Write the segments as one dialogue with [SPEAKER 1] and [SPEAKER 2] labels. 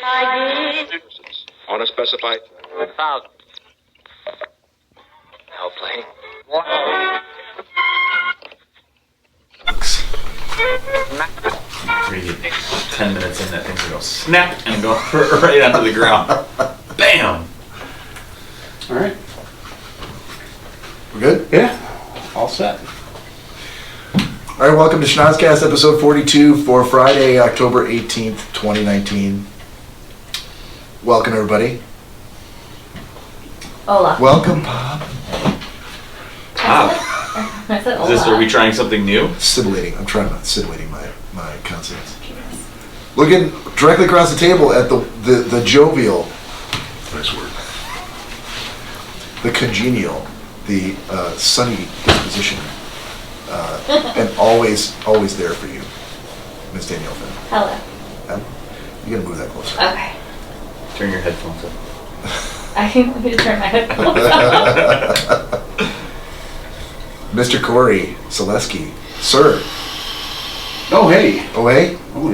[SPEAKER 1] On a specified 1,000. Now play.
[SPEAKER 2] Maybe 10 minutes in, that thing's gonna go snap and go right onto the ground. Bam!
[SPEAKER 3] Alright.
[SPEAKER 4] We're good?
[SPEAKER 3] Yeah. All set.
[SPEAKER 4] All right, welcome to Schnozzcast episode 42 for Friday, October 18th, 2019. Welcome, everybody.
[SPEAKER 5] Hola.
[SPEAKER 4] Welcome, Bob.
[SPEAKER 5] I said hola.
[SPEAKER 2] Are we trying something new?
[SPEAKER 4] Sibilating. I'm trying not sibilating my consonants. Looking directly across the table at the jovial.
[SPEAKER 6] Nice word.
[SPEAKER 4] The congenial, the sunny disposition, and always there for you, Miss Danielle Finn.
[SPEAKER 5] Hello.
[SPEAKER 4] You gotta move that closer.
[SPEAKER 5] Okay.
[SPEAKER 2] Turn your headphones up.
[SPEAKER 5] I need to turn my headphones up.
[SPEAKER 4] Mr. Cory Selesky, sir.
[SPEAKER 3] Oh, hey.
[SPEAKER 4] Oh, hey?
[SPEAKER 3] Oh,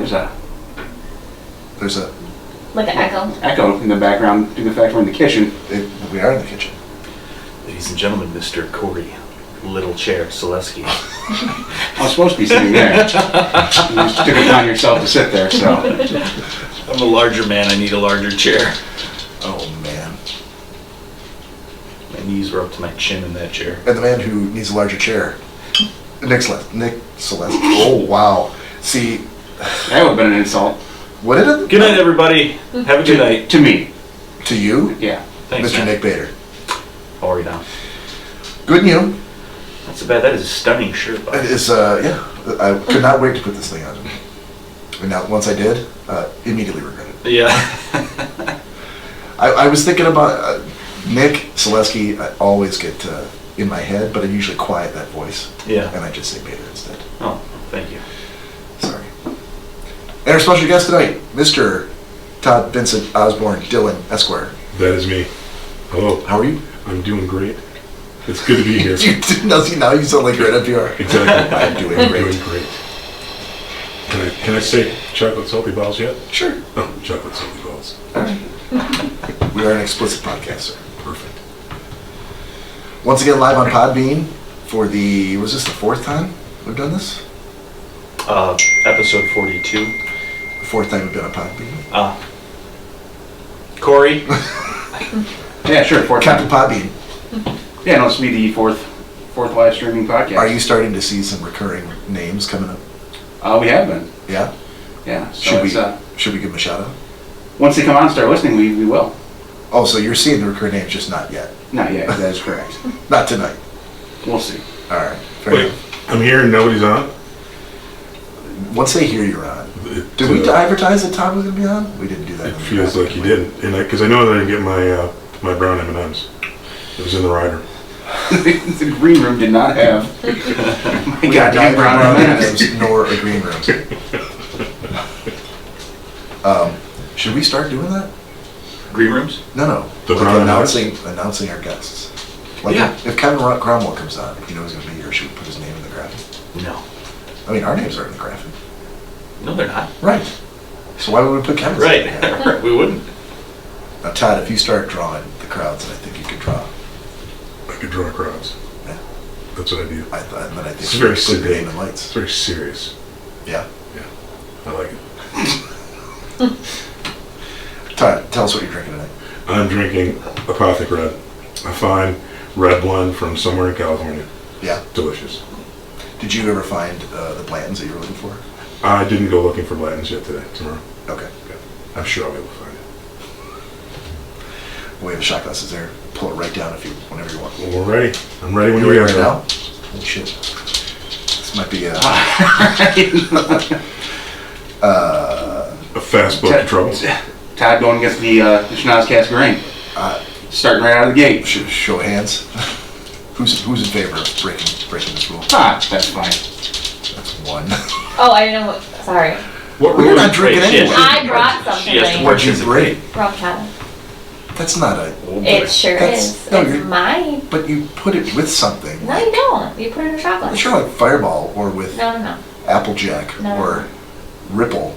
[SPEAKER 4] There's a...
[SPEAKER 5] Like an echo.
[SPEAKER 3] echo in the background due to the fact we're in the kitchen.
[SPEAKER 4] We are in the kitchen.
[SPEAKER 2] Ladies and gentlemen, Mr. Cory, little chair, Selesky.
[SPEAKER 3] I was supposed to be sitting there. You just took it upon yourself to sit there, so.
[SPEAKER 2] I'm a larger man, I need a larger chair.
[SPEAKER 4] Oh, man.
[SPEAKER 2] My knees were up to my chin in that chair.
[SPEAKER 4] And the man who needs a larger chair, Nick Celeste. Oh, wow. See...
[SPEAKER 3] That would have been an insult.
[SPEAKER 4] What did it?
[SPEAKER 2] Good night, everybody. Have a good night.
[SPEAKER 3] To me.
[SPEAKER 4] To you?
[SPEAKER 3] Yeah.
[SPEAKER 2] Thanks,
[SPEAKER 4] Mr.
[SPEAKER 2] man.
[SPEAKER 4] Nick Bader.
[SPEAKER 2] How are you now?
[SPEAKER 4] Good new.
[SPEAKER 2] Not so bad. That is a stunning shirt, boss.
[SPEAKER 4] It is, yeah. I could not wait to put this thing on. And now, once I did, immediately regretted it.
[SPEAKER 2] Yeah.
[SPEAKER 4] I was thinking about Nick Selesky. I always get in my head, but I usually quiet that voice.
[SPEAKER 2] Yeah.
[SPEAKER 4] And I just say Bader instead.
[SPEAKER 2] Oh, thank you.
[SPEAKER 4] Sorry. And our special guest tonight, Mr. Todd Vincent Osborne Dillon, Esquire.
[SPEAKER 6] That is me. Hello.
[SPEAKER 4] How are you?
[SPEAKER 6] I'm doing great. It's good to be here.
[SPEAKER 4] Now you sound like you're at NPR.
[SPEAKER 6] Exactly.
[SPEAKER 4] I'm doing great.
[SPEAKER 6] Doing great. Can I say chocolate salty balls yet?
[SPEAKER 4] Sure.
[SPEAKER 6] Oh, chocolate salty balls.
[SPEAKER 4] We are an explicit podcast, sir.
[SPEAKER 6] Perfect.
[SPEAKER 4] Once again, live on Podbean for was this the fourth time we've done this?
[SPEAKER 2] Episode 42.
[SPEAKER 4] The fourth time we've been on Podbean?
[SPEAKER 2] Cory?
[SPEAKER 3] Yeah, sure.
[SPEAKER 4] Captain Podbean.
[SPEAKER 3] Yeah, no, this will be the fourth live streaming podcast.
[SPEAKER 4] Are you starting to see some recurring names coming up?
[SPEAKER 3] We have been.
[SPEAKER 4] Yeah?
[SPEAKER 3] Yeah. So
[SPEAKER 4] Should we give them a shout out?
[SPEAKER 3] once they come on and start listening, we will.
[SPEAKER 4] Oh, so you're seeing the recurring names, just not yet.
[SPEAKER 3] Not yet. That is correct.
[SPEAKER 4] Not tonight.
[SPEAKER 3] We'll see.
[SPEAKER 4] All right. Fair
[SPEAKER 6] Wait,
[SPEAKER 4] enough.
[SPEAKER 6] I'm here and nobody's on?
[SPEAKER 4] Once they hear you're on.
[SPEAKER 6] It,
[SPEAKER 4] Did we advertise that Todd was going to be on? We didn't do that.
[SPEAKER 6] It feels like you didn't. And because I know that I didn't get my brown M&Ms. It was in the rider.
[SPEAKER 3] The green room did not have my goddamn brown M&Ms.
[SPEAKER 4] Nor a green room. Should we start doing that?
[SPEAKER 2] Green rooms?
[SPEAKER 4] No.
[SPEAKER 6] The
[SPEAKER 4] Like
[SPEAKER 6] brown
[SPEAKER 4] announcing our guests. Like
[SPEAKER 2] Yeah.
[SPEAKER 4] if Kevin Cromwell comes on, if you know he's going to be here, should we put his name in the graphic?
[SPEAKER 2] No.
[SPEAKER 4] I mean, our names are in the graphic.
[SPEAKER 2] No, they're not.
[SPEAKER 4] Right. So why would we put Kevin's name in there?
[SPEAKER 2] Right. We wouldn't.
[SPEAKER 4] Now, Todd, if you start drawing the crowds that I think you could draw,
[SPEAKER 6] I could draw crowds.
[SPEAKER 4] yeah,
[SPEAKER 6] That's what I do.
[SPEAKER 4] then I think
[SPEAKER 6] It's
[SPEAKER 4] you
[SPEAKER 6] very
[SPEAKER 4] could put the
[SPEAKER 6] serious.
[SPEAKER 4] name in lights.
[SPEAKER 6] It's very serious.
[SPEAKER 4] Yeah.
[SPEAKER 6] Yeah. I like it.
[SPEAKER 4] Todd, tell us what you're drinking tonight.
[SPEAKER 6] I'm drinking Apothic Red. A fine red blend from somewhere in California.
[SPEAKER 4] Yeah.
[SPEAKER 6] Delicious.
[SPEAKER 4] Did you ever find the Blantons that you were looking for?
[SPEAKER 6] I didn't go looking for Blanton's yet today. Tomorrow.
[SPEAKER 4] Okay.
[SPEAKER 6] I'm sure I'll be able to find it.
[SPEAKER 4] We have a shot glasses there. Pull it right down whenever you want.
[SPEAKER 6] Well, we're ready. I'm ready when
[SPEAKER 4] You
[SPEAKER 6] you
[SPEAKER 4] ready
[SPEAKER 6] are.
[SPEAKER 4] right now? Holy shit. This might be
[SPEAKER 6] A fast book of trouble.
[SPEAKER 3] Todd going against the Schnozzcast grain. Starting right out of the gate.
[SPEAKER 4] show of hands. Who's in favor of breaking this rule?
[SPEAKER 3] That's fine.
[SPEAKER 4] That's one.
[SPEAKER 5] Oh, I didn't know what. Sorry.
[SPEAKER 4] We're not drinking
[SPEAKER 2] Wait,
[SPEAKER 4] anyway.
[SPEAKER 5] I brought something.
[SPEAKER 2] She has to
[SPEAKER 4] What'd you bring?
[SPEAKER 5] Rum chata.
[SPEAKER 4] That's not a...
[SPEAKER 5] It sure
[SPEAKER 4] That's-
[SPEAKER 5] is.
[SPEAKER 4] no,
[SPEAKER 5] It's
[SPEAKER 4] you're-
[SPEAKER 5] mine.
[SPEAKER 4] But you put it with something.
[SPEAKER 5] No, you don't. You put it in a shot glass.
[SPEAKER 4] Sure, like Fireball or with
[SPEAKER 5] No.
[SPEAKER 4] Applejack
[SPEAKER 5] No.
[SPEAKER 4] or Ripple.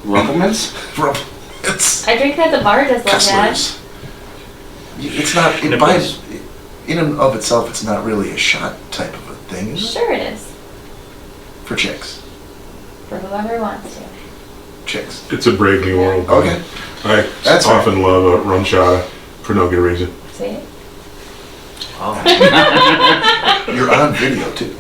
[SPEAKER 3] Rumplemans?
[SPEAKER 4] It's
[SPEAKER 5] I drink that the bar does like that.
[SPEAKER 4] Kesslers. It's not, in and of itself, it's not really a shot type of a thing, is it?
[SPEAKER 5] Sure it is.
[SPEAKER 4] For chicks.
[SPEAKER 5] For whoever wants to.
[SPEAKER 4] Chicks.
[SPEAKER 6] It's a brave new world.
[SPEAKER 4] Okay.
[SPEAKER 6] I
[SPEAKER 4] That's
[SPEAKER 6] often love a rum shot for no good reason.
[SPEAKER 5] See?
[SPEAKER 2] Oh.
[SPEAKER 4] You're on video, too.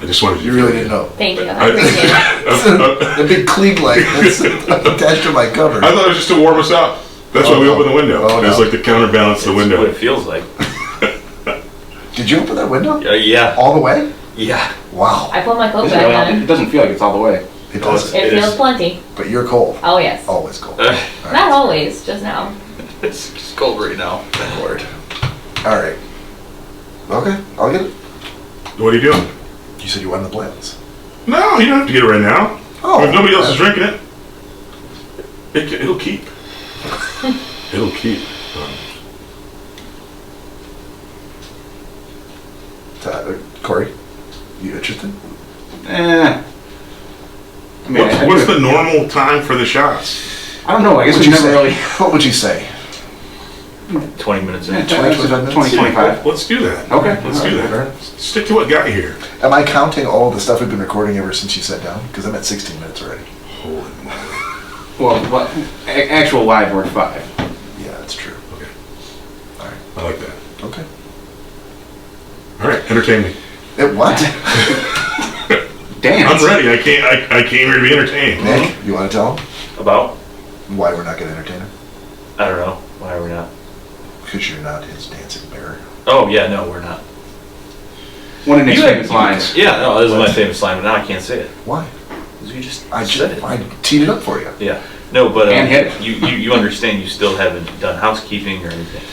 [SPEAKER 6] I just wanted
[SPEAKER 4] You really didn't know.
[SPEAKER 5] Thank you. I appreciate it.
[SPEAKER 4] The big clean light that's attached to my cover.
[SPEAKER 6] I thought it was just to warm us up. That's why we
[SPEAKER 4] no.
[SPEAKER 6] opened the window.
[SPEAKER 4] Oh,
[SPEAKER 6] It's
[SPEAKER 4] no.
[SPEAKER 6] like to counterbalance the
[SPEAKER 2] What
[SPEAKER 6] window.
[SPEAKER 2] it feels like.
[SPEAKER 4] Did you open that window?
[SPEAKER 2] Yeah.
[SPEAKER 4] All the way?
[SPEAKER 2] Yeah.
[SPEAKER 4] Wow.
[SPEAKER 5] I put my coat
[SPEAKER 3] It
[SPEAKER 5] back on.
[SPEAKER 3] doesn't feel like it's all the way.
[SPEAKER 4] It does.
[SPEAKER 5] It
[SPEAKER 2] It
[SPEAKER 5] feels
[SPEAKER 2] is.
[SPEAKER 5] plenty.
[SPEAKER 4] But you're cold.
[SPEAKER 5] Oh, yes.
[SPEAKER 4] Always cold.
[SPEAKER 5] Not always, just now.
[SPEAKER 2] It's just cold right now.
[SPEAKER 4] Lord. All right. Okay, I'll get it.
[SPEAKER 6] What are you doing?
[SPEAKER 4] You said you wanted the plans.
[SPEAKER 6] No, you don't have to get it right now.
[SPEAKER 4] Oh.
[SPEAKER 6] If nobody else is drinking it, it'll keep. It'll keep.
[SPEAKER 4] Cory, you interested?
[SPEAKER 3] I mean,
[SPEAKER 6] What's the normal time for the shots?
[SPEAKER 3] I don't know. I guess
[SPEAKER 4] What'd
[SPEAKER 3] we
[SPEAKER 4] you
[SPEAKER 3] never
[SPEAKER 4] say?
[SPEAKER 3] really.
[SPEAKER 4] What would you say?
[SPEAKER 2] 20 minutes in.
[SPEAKER 4] 25 minutes?
[SPEAKER 3] 20-25.
[SPEAKER 6] Let's do that.
[SPEAKER 3] Okay.
[SPEAKER 6] Let's do
[SPEAKER 4] Fair
[SPEAKER 6] that.
[SPEAKER 4] enough.
[SPEAKER 6] Stick to what got you here.
[SPEAKER 4] Am I counting all the stuff we've been recording ever since you sat down? Because I'm at 16 minutes already.
[SPEAKER 6] Holy moly.
[SPEAKER 3] Well, actual live we're at 5.
[SPEAKER 4] Yeah, that's true.
[SPEAKER 6] Okay.
[SPEAKER 4] All right.
[SPEAKER 6] I like that.
[SPEAKER 4] Okay.
[SPEAKER 6] All right, entertain me.
[SPEAKER 4] What?
[SPEAKER 3] Damn.
[SPEAKER 6] I'm ready. I came here to be entertained.
[SPEAKER 4] Nick, you want to tell him
[SPEAKER 2] About?
[SPEAKER 4] why we're not going to entertain him?
[SPEAKER 2] I don't know. Why are we not?
[SPEAKER 4] Because you're not his dancing bear.
[SPEAKER 2] Oh, yeah, no, we're not.
[SPEAKER 3] One of Nick's
[SPEAKER 2] You had-
[SPEAKER 3] famous lines.
[SPEAKER 2] Yeah, no, this is my famous line, but now I can't say it.
[SPEAKER 4] Why?
[SPEAKER 2] Because you just
[SPEAKER 4] I
[SPEAKER 2] said it.
[SPEAKER 4] teed it up for you.
[SPEAKER 2] Yeah. No, but
[SPEAKER 3] And hit it.
[SPEAKER 2] you understand you still haven't done housekeeping or anything.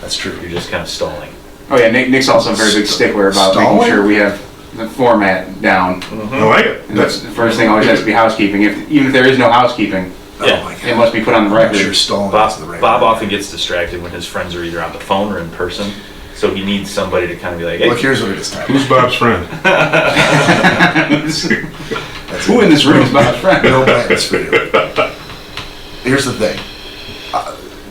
[SPEAKER 4] That's true.
[SPEAKER 2] You're just kind of stalling.
[SPEAKER 3] Oh yeah, Nick's also a very big stickler about
[SPEAKER 4] Stalling?
[SPEAKER 3] making sure we have the format down.
[SPEAKER 6] I like it.
[SPEAKER 3] And that's the first thing always has to be housekeeping. Even if there is no housekeeping,
[SPEAKER 2] Yeah.
[SPEAKER 4] Oh my God.
[SPEAKER 3] it must be put on the
[SPEAKER 4] I'm
[SPEAKER 3] record.
[SPEAKER 4] sure stalling
[SPEAKER 2] Bob,
[SPEAKER 4] is the right
[SPEAKER 2] Bob
[SPEAKER 4] word.
[SPEAKER 2] often gets distracted when his friends are either on the phone or in person, so he needs somebody to kind of be like, hey,
[SPEAKER 4] Look, here's what it is time.
[SPEAKER 6] Who's Bob's friend?
[SPEAKER 4] That's
[SPEAKER 3] Who in this room is Bob's friend?
[SPEAKER 4] No plans for you. Here's the thing.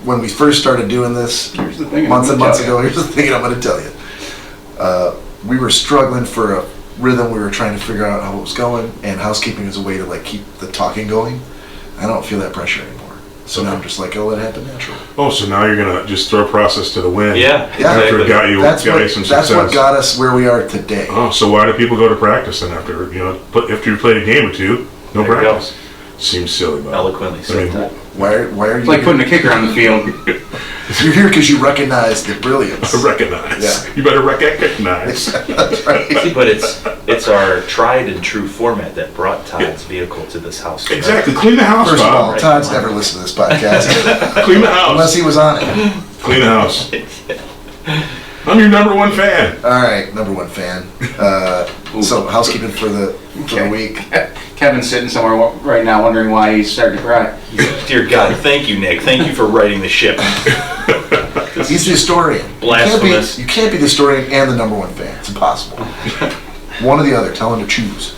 [SPEAKER 4] When we first started doing this,
[SPEAKER 3] Here's the thing.
[SPEAKER 4] months and
[SPEAKER 3] I'm
[SPEAKER 4] months
[SPEAKER 3] gonna tell
[SPEAKER 4] ago, here's the thing I'm going to tell you. We were struggling for a rhythm. We were trying to figure out how it was going, and housekeeping is a way to like keep the talking going. I don't feel that pressure anymore. So now I'm just like, oh, let it happen naturally.
[SPEAKER 6] Oh, so now you're gonna just throw process to the wind.
[SPEAKER 2] yeah,
[SPEAKER 4] Yeah.
[SPEAKER 6] After it
[SPEAKER 2] exactly.
[SPEAKER 6] got you
[SPEAKER 4] That's
[SPEAKER 6] some
[SPEAKER 4] what
[SPEAKER 6] success.
[SPEAKER 4] got us where we are today.
[SPEAKER 6] Oh, so why do people go to practice then after after you played a game or two? No
[SPEAKER 2] There you go.
[SPEAKER 6] practice. Seems silly, Bob.
[SPEAKER 2] Eloquently
[SPEAKER 6] I
[SPEAKER 2] said.
[SPEAKER 6] mean,
[SPEAKER 4] Why are you
[SPEAKER 3] It's like putting a kicker on the field.
[SPEAKER 4] You're here because you recognize the brilliance.
[SPEAKER 6] recognize.
[SPEAKER 4] Yeah.
[SPEAKER 6] You better recognize.
[SPEAKER 4] That's right.
[SPEAKER 2] See, but it's our tried and true format that brought Todd's vehicle to this house. tonight.
[SPEAKER 6] Exactly. Clean the house,
[SPEAKER 4] First of all,
[SPEAKER 6] Bob.
[SPEAKER 4] Todd's never listened to this podcast
[SPEAKER 6] Clean the
[SPEAKER 4] unless
[SPEAKER 6] house.
[SPEAKER 4] he was on it.
[SPEAKER 6] Clean the house. I'm your #1 fan.
[SPEAKER 4] All right, #1 fan. So housekeeping for the week.
[SPEAKER 3] Kevin's sitting somewhere right now wondering why he's starting to cry.
[SPEAKER 2] Dear God, thank you, Nick. Thank you for writing the ship.
[SPEAKER 4] He's the historian.
[SPEAKER 2] Blasphemous.
[SPEAKER 4] You can't be the historian and the #1 fan. It's impossible. One or the other. Tell him to choose.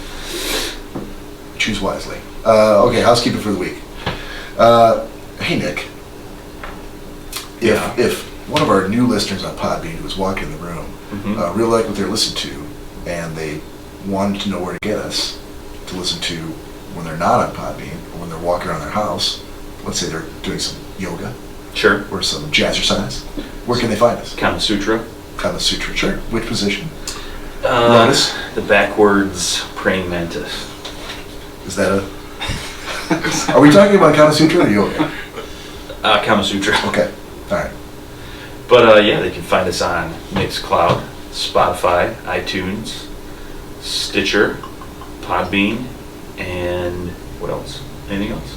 [SPEAKER 4] Choose wisely. Okay, housekeeping for the week. Hey, Nick.
[SPEAKER 2] Yeah.
[SPEAKER 4] If one of our new listeners on Podbean who was walking in the room really like what they're listening to, and they wanted to know where to get us to listen to when they're not on Podbean or when they're walking around their house, let's say they're doing some yoga
[SPEAKER 2] Sure.
[SPEAKER 4] or some jazzercise, where can they find us?
[SPEAKER 2] Kama Sutra.
[SPEAKER 4] Kama Sutra, sure. Which position? Lotus?
[SPEAKER 2] The backwards praying mantis.
[SPEAKER 4] Is that a... Are we talking about Kama Sutra or yoga?
[SPEAKER 2] Kama Sutra.
[SPEAKER 4] Okay, all right.
[SPEAKER 2] But yeah, they can find us on Mixcloud, Spotify, iTunes, Stitcher, Podbean, and what else? Anything else?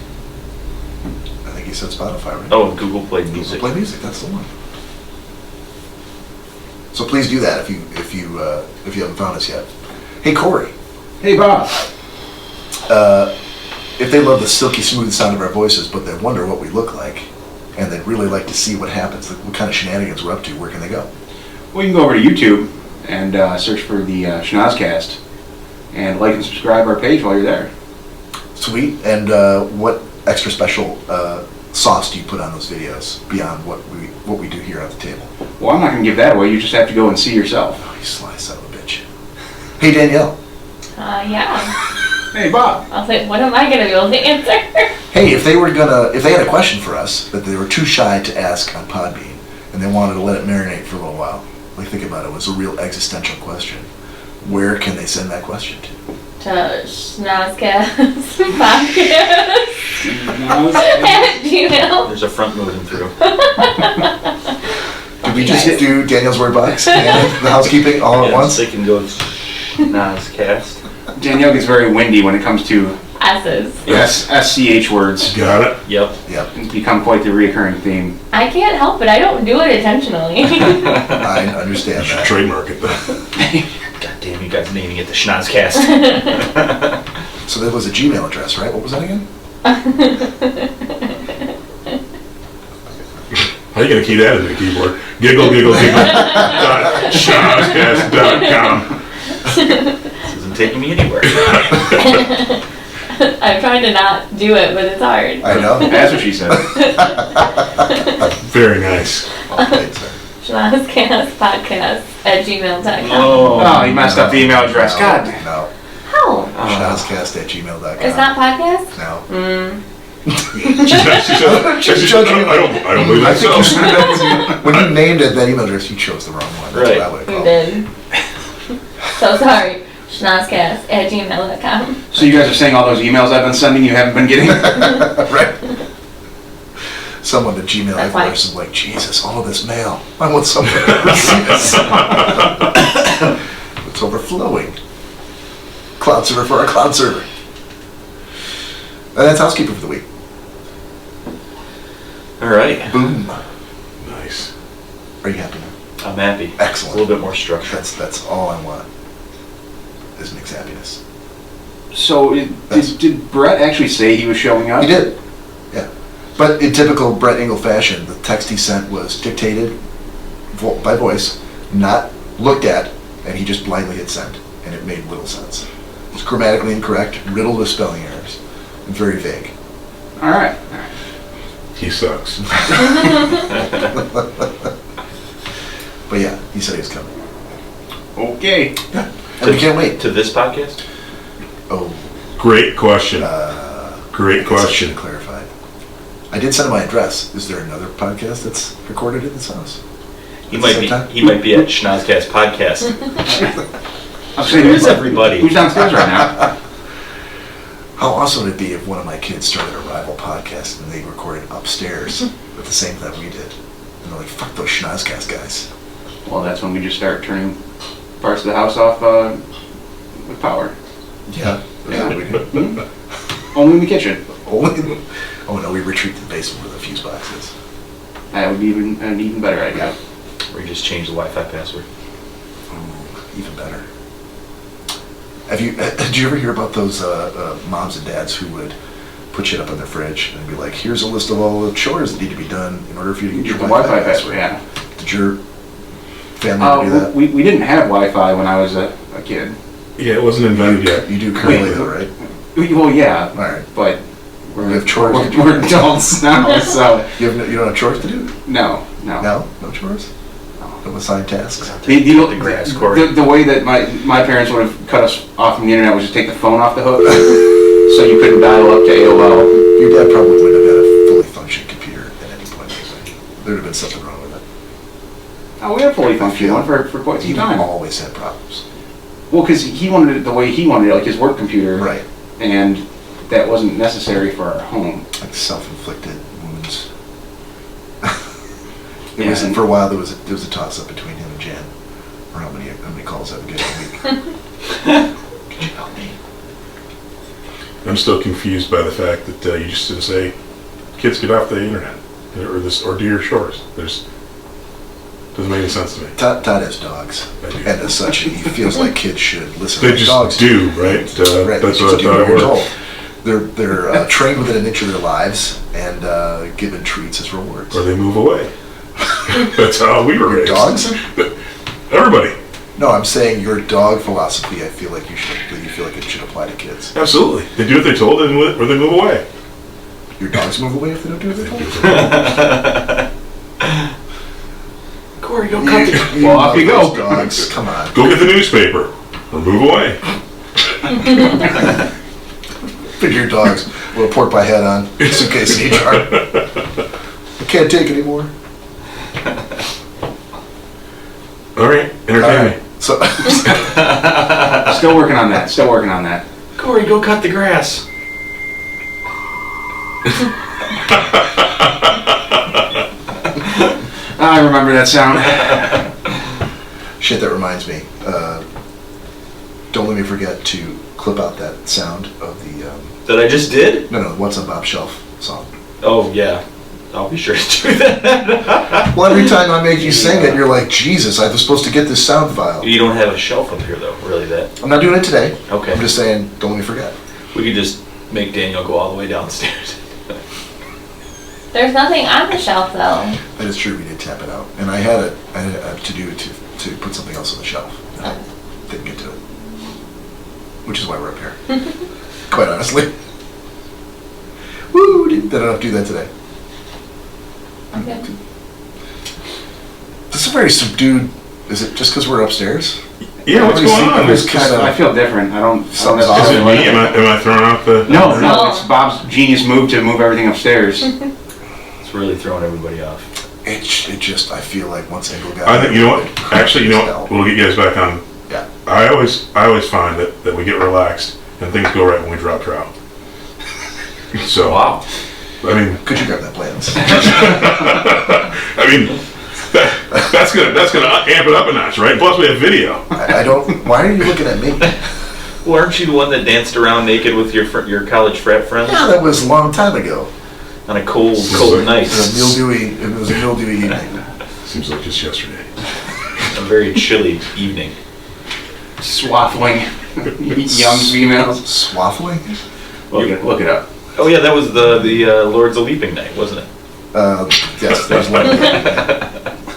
[SPEAKER 4] I think he said Spotify, right?
[SPEAKER 2] Oh, Google Play Music.
[SPEAKER 4] Play music, that's the one. So please do that if you haven't found us yet. Hey, Cory.
[SPEAKER 3] Hey, Bob.
[SPEAKER 4] If they love the silky smooth sound of our voices, but they wonder what we look like, and they'd really like to see what happens, like what kind of shenanigans we're up to, where can they go?
[SPEAKER 3] Well, you can go over to YouTube and search for the Schnozzcast, and like and subscribe our page while you're there.
[SPEAKER 4] Sweet. And what extra special sauce do you put on those videos beyond what we do here at the table?
[SPEAKER 3] Well, I'm not going to give that away. You just have to go and see yourself.
[SPEAKER 4] Oh, you sly son of a bitch. Hey, Danielle.
[SPEAKER 5] Yeah.
[SPEAKER 3] Hey, Bob.
[SPEAKER 5] I was like, what am I gonna be able to answer?
[SPEAKER 4] Hey, if they had a question for us that they were too shy to ask on Podbean, and they wanted to let it marinate for a little while, like think about it, was a real existential question. Where can they send that question to?
[SPEAKER 5] To Schnozzcast podcast at Gmail.
[SPEAKER 2] There's a front moving through.
[SPEAKER 4] Did we just do Danielle's Word Box and the housekeeping all at once?
[SPEAKER 2] They can go Schnozzcast.
[SPEAKER 3] Danielle gets very windy when it comes to
[SPEAKER 5] S's.
[SPEAKER 3] SCH words.
[SPEAKER 6] Got it?
[SPEAKER 2] Yep.
[SPEAKER 3] It's become quite the reoccurring theme.
[SPEAKER 5] I can't help it. I don't do it intentionally.
[SPEAKER 4] I understand
[SPEAKER 6] You should
[SPEAKER 4] that.
[SPEAKER 6] trademark it then.
[SPEAKER 2] God damn, you guys naming it the Schnozzcast.
[SPEAKER 4] So that was a Gmail address, right? What was that again?
[SPEAKER 6] How are you going to key that into the keyboard? Giggle, giggle, giggle. Schnozzcast.com.
[SPEAKER 2] This isn't taking me anywhere.
[SPEAKER 5] I'm trying to not do it, but it's hard.
[SPEAKER 4] I know.
[SPEAKER 3] That's what she said.
[SPEAKER 6] Very nice.
[SPEAKER 4] Okay, sir.
[SPEAKER 5] Schnozzcast podcast at gmail.com.
[SPEAKER 3] Oh, you messed up the email address.
[SPEAKER 4] No,
[SPEAKER 3] God.
[SPEAKER 4] No.
[SPEAKER 5] How?
[SPEAKER 4] Schnozzcast@gmail.com.
[SPEAKER 5] It's not podcast?
[SPEAKER 4] No.
[SPEAKER 6] She's joking. I don't believe
[SPEAKER 4] I
[SPEAKER 6] that.
[SPEAKER 4] think you should have, when you named it that email address, you chose the wrong one. That's
[SPEAKER 2] Right.
[SPEAKER 4] what I would have
[SPEAKER 5] You
[SPEAKER 4] called.
[SPEAKER 5] did. So sorry. Schnozzcast at gmail.com.
[SPEAKER 3] So you guys are saying all those emails I've been sending you haven't been getting?
[SPEAKER 4] Right. Someone to Gmail
[SPEAKER 5] That's why.
[SPEAKER 4] is like, Jesus, all of this mail. I want someone to receive this. It's overflowing. Cloud server for our cloud server. And that's housekeeping for the week.
[SPEAKER 2] All right.
[SPEAKER 4] Boom.
[SPEAKER 6] Nice.
[SPEAKER 4] Are you happy now?
[SPEAKER 2] I'm happy.
[SPEAKER 4] Excellent.
[SPEAKER 2] A little bit more structure.
[SPEAKER 4] That's all I want. Is Nick's happiness.
[SPEAKER 3] So did Brett actually say he was showing up?
[SPEAKER 4] He did. Yeah. But in typical Brett Ingle fashion, the text he sent was dictated by voice, not looked at, and he just blindly hit send. And it made little sense. It was grammatically incorrect, riddled with spelling errors, and very vague.
[SPEAKER 3] All right.
[SPEAKER 6] He sucks.
[SPEAKER 4] But yeah, he said he was coming.
[SPEAKER 3] Okay.
[SPEAKER 4] Yeah. And we can't wait.
[SPEAKER 2] To this podcast?
[SPEAKER 4] Oh,
[SPEAKER 6] Great question. Great
[SPEAKER 4] I guess I should
[SPEAKER 6] question.
[SPEAKER 4] have clarified. I did send him my address. Is there another podcast that's recorded in this house?
[SPEAKER 2] He
[SPEAKER 4] At the
[SPEAKER 2] might
[SPEAKER 4] same
[SPEAKER 2] be.
[SPEAKER 4] time?
[SPEAKER 2] He might be at Schnozzcast podcast.
[SPEAKER 3] I'm saying,
[SPEAKER 2] Where's everybody?
[SPEAKER 3] Who's downstairs right now?
[SPEAKER 4] How awesome would it be if one of my kids started a rival podcast and they recorded upstairs at the same time we did? And they're like, fuck those Schnozzcast guys.
[SPEAKER 3] Well, that's when we just start turning parts of the house off with power.
[SPEAKER 4] Yeah.
[SPEAKER 3] Yeah.
[SPEAKER 4] We do.
[SPEAKER 3] Only in the kitchen.
[SPEAKER 4] Only- Oh no, we retreat to the basement where the fuse box is.
[SPEAKER 3] That would be an even better idea.
[SPEAKER 2] Or you just change the Wi-Fi password.
[SPEAKER 4] Ooh, even better. Did you ever hear about those moms and dads who would put shit up on their fridge and be like, here's a list of all the chores that need to be done in order for you to get your
[SPEAKER 3] The
[SPEAKER 4] Wi-Fi
[SPEAKER 3] Wi-Fi
[SPEAKER 4] password?
[SPEAKER 3] password, yeah.
[SPEAKER 4] Did your family ever do that?
[SPEAKER 3] We didn't have Wi-Fi when I was a kid.
[SPEAKER 6] Yeah, it wasn't invented yet.
[SPEAKER 4] You do currently though, right?
[SPEAKER 3] Well, yeah,
[SPEAKER 4] All right.
[SPEAKER 3] but
[SPEAKER 4] You have chores to do?
[SPEAKER 3] we're adults now, so
[SPEAKER 4] You don't have chores to do?
[SPEAKER 3] no.
[SPEAKER 4] No? No chores? No assigned tasks?
[SPEAKER 2] The grass, Cory.
[SPEAKER 3] The way that my parents would have cut us off from the internet was just take the phone off the hook, so you couldn't dial up to AOL.
[SPEAKER 4] Your dad probably wouldn't have had a fully functioning computer at any point anyway. There'd have been something wrong with it.
[SPEAKER 3] Oh, we had a fully functioning one for quite some
[SPEAKER 4] He
[SPEAKER 3] time.
[SPEAKER 4] always had problems.
[SPEAKER 3] Well, because he wanted it the way he wanted it, like his work computer,
[SPEAKER 4] Right.
[SPEAKER 3] and that wasn't necessary for our home.
[SPEAKER 4] Like self-inflicted wounds.
[SPEAKER 3] Yeah,
[SPEAKER 4] For
[SPEAKER 3] and-
[SPEAKER 4] a while there was a toss-up between him and Jan. Or how many calls I would get a week. Could you help me?
[SPEAKER 6] I'm still confused by the fact that you just didn't say, kids, get off the internet, or do your chores. Doesn't make any sense to me.
[SPEAKER 4] Todd has dogs.
[SPEAKER 6] I do.
[SPEAKER 4] And as such, he feels like kids should listen
[SPEAKER 6] They
[SPEAKER 4] to
[SPEAKER 6] just
[SPEAKER 4] dogs.
[SPEAKER 6] do, right?
[SPEAKER 4] Right,
[SPEAKER 6] That's
[SPEAKER 4] they
[SPEAKER 6] what I
[SPEAKER 4] just do
[SPEAKER 6] thought
[SPEAKER 4] what
[SPEAKER 6] it
[SPEAKER 4] you're
[SPEAKER 6] was.
[SPEAKER 4] told. They're trained within an inch of their lives and given treats as rewards.
[SPEAKER 6] Or they move away. That's how we were
[SPEAKER 4] Your
[SPEAKER 6] raised.
[SPEAKER 4] dogs?
[SPEAKER 6] Everybody.
[SPEAKER 4] No, I'm saying your dog philosophy. I feel like you feel like it should apply to kids.
[SPEAKER 6] Absolutely. They do what they're told, or they move away.
[SPEAKER 4] Your dogs move away if they don't do what they're told.
[SPEAKER 2] Cory, go cut the.
[SPEAKER 3] Well, off you go.
[SPEAKER 4] Dogs, come on.
[SPEAKER 6] Go get the newspaper, or move away.
[SPEAKER 4] Figure your dogs. Little pork pie hat on, suitcase in each arm. I can't take anymore.
[SPEAKER 6] All right, entertain me.
[SPEAKER 4] So
[SPEAKER 3] Still working on that.
[SPEAKER 2] Cory, go cut the grass.
[SPEAKER 3] I remember that sound.
[SPEAKER 4] shit, that reminds me. Don't let me forget to clip out that sound of the.
[SPEAKER 2] That I just did?
[SPEAKER 4] No, What's on Bob's Shelf song.
[SPEAKER 2] Oh yeah, I'll be sure to do that.
[SPEAKER 4] Well, every time I make you sing it, you're like, Jesus, I was supposed to get this sound file.
[SPEAKER 2] You don't have a shelf up here though, really? That
[SPEAKER 4] I'm not doing it today.
[SPEAKER 2] Okay.
[SPEAKER 4] I'm just saying, don't let me forget.
[SPEAKER 2] we could just make Danielle go all the way downstairs.
[SPEAKER 5] There's nothing on the shelf though.
[SPEAKER 4] That is true. We did tap it out, and I had a to-do to put something else on the shelf. And I didn't get to it, which is why we're up here. Quite honestly. Woo! Did I not do that today?
[SPEAKER 5] Okay.
[SPEAKER 4] This is very subdued. Is it just because we're upstairs?
[SPEAKER 6] Yeah, what's going on?
[SPEAKER 4] It's kind of.
[SPEAKER 3] I feel different. I don't
[SPEAKER 4] Something's
[SPEAKER 6] Is it
[SPEAKER 3] necessarily
[SPEAKER 6] me?
[SPEAKER 3] like it.
[SPEAKER 6] Am I throwing out the...
[SPEAKER 3] No,
[SPEAKER 5] No.
[SPEAKER 3] it's Bob's genius move to move everything upstairs.
[SPEAKER 2] It's really throwing everybody off.
[SPEAKER 4] It just. I feel like once Ingle got.
[SPEAKER 6] I think, you know what?
[SPEAKER 4] it
[SPEAKER 6] Actually, you know what?
[SPEAKER 4] hell.
[SPEAKER 6] We'll get you guys back on.
[SPEAKER 4] Yeah.
[SPEAKER 6] I always find that we get relaxed and things go right when we drop trout. So,
[SPEAKER 2] Wow.
[SPEAKER 6] I mean,
[SPEAKER 4] Could you grab that plans?
[SPEAKER 6] I mean, that's gonna amp it up a notch, right? Plus, we have video.
[SPEAKER 4] I don't. Why are you looking at me?
[SPEAKER 2] Well, aren't you the one that danced around naked with your college frat friends
[SPEAKER 4] Yeah, that was a long time ago.
[SPEAKER 2] on a cold night?
[SPEAKER 4] It was a mildewy evening.
[SPEAKER 6] Seems like just yesterday.
[SPEAKER 2] A very chilly evening.
[SPEAKER 3] Swaffling. Young females.
[SPEAKER 4] Swaffling?
[SPEAKER 3] Look it up.
[SPEAKER 2] Oh yeah, that was the Lords of Leaping night, wasn't it?
[SPEAKER 4] Yes, there's one.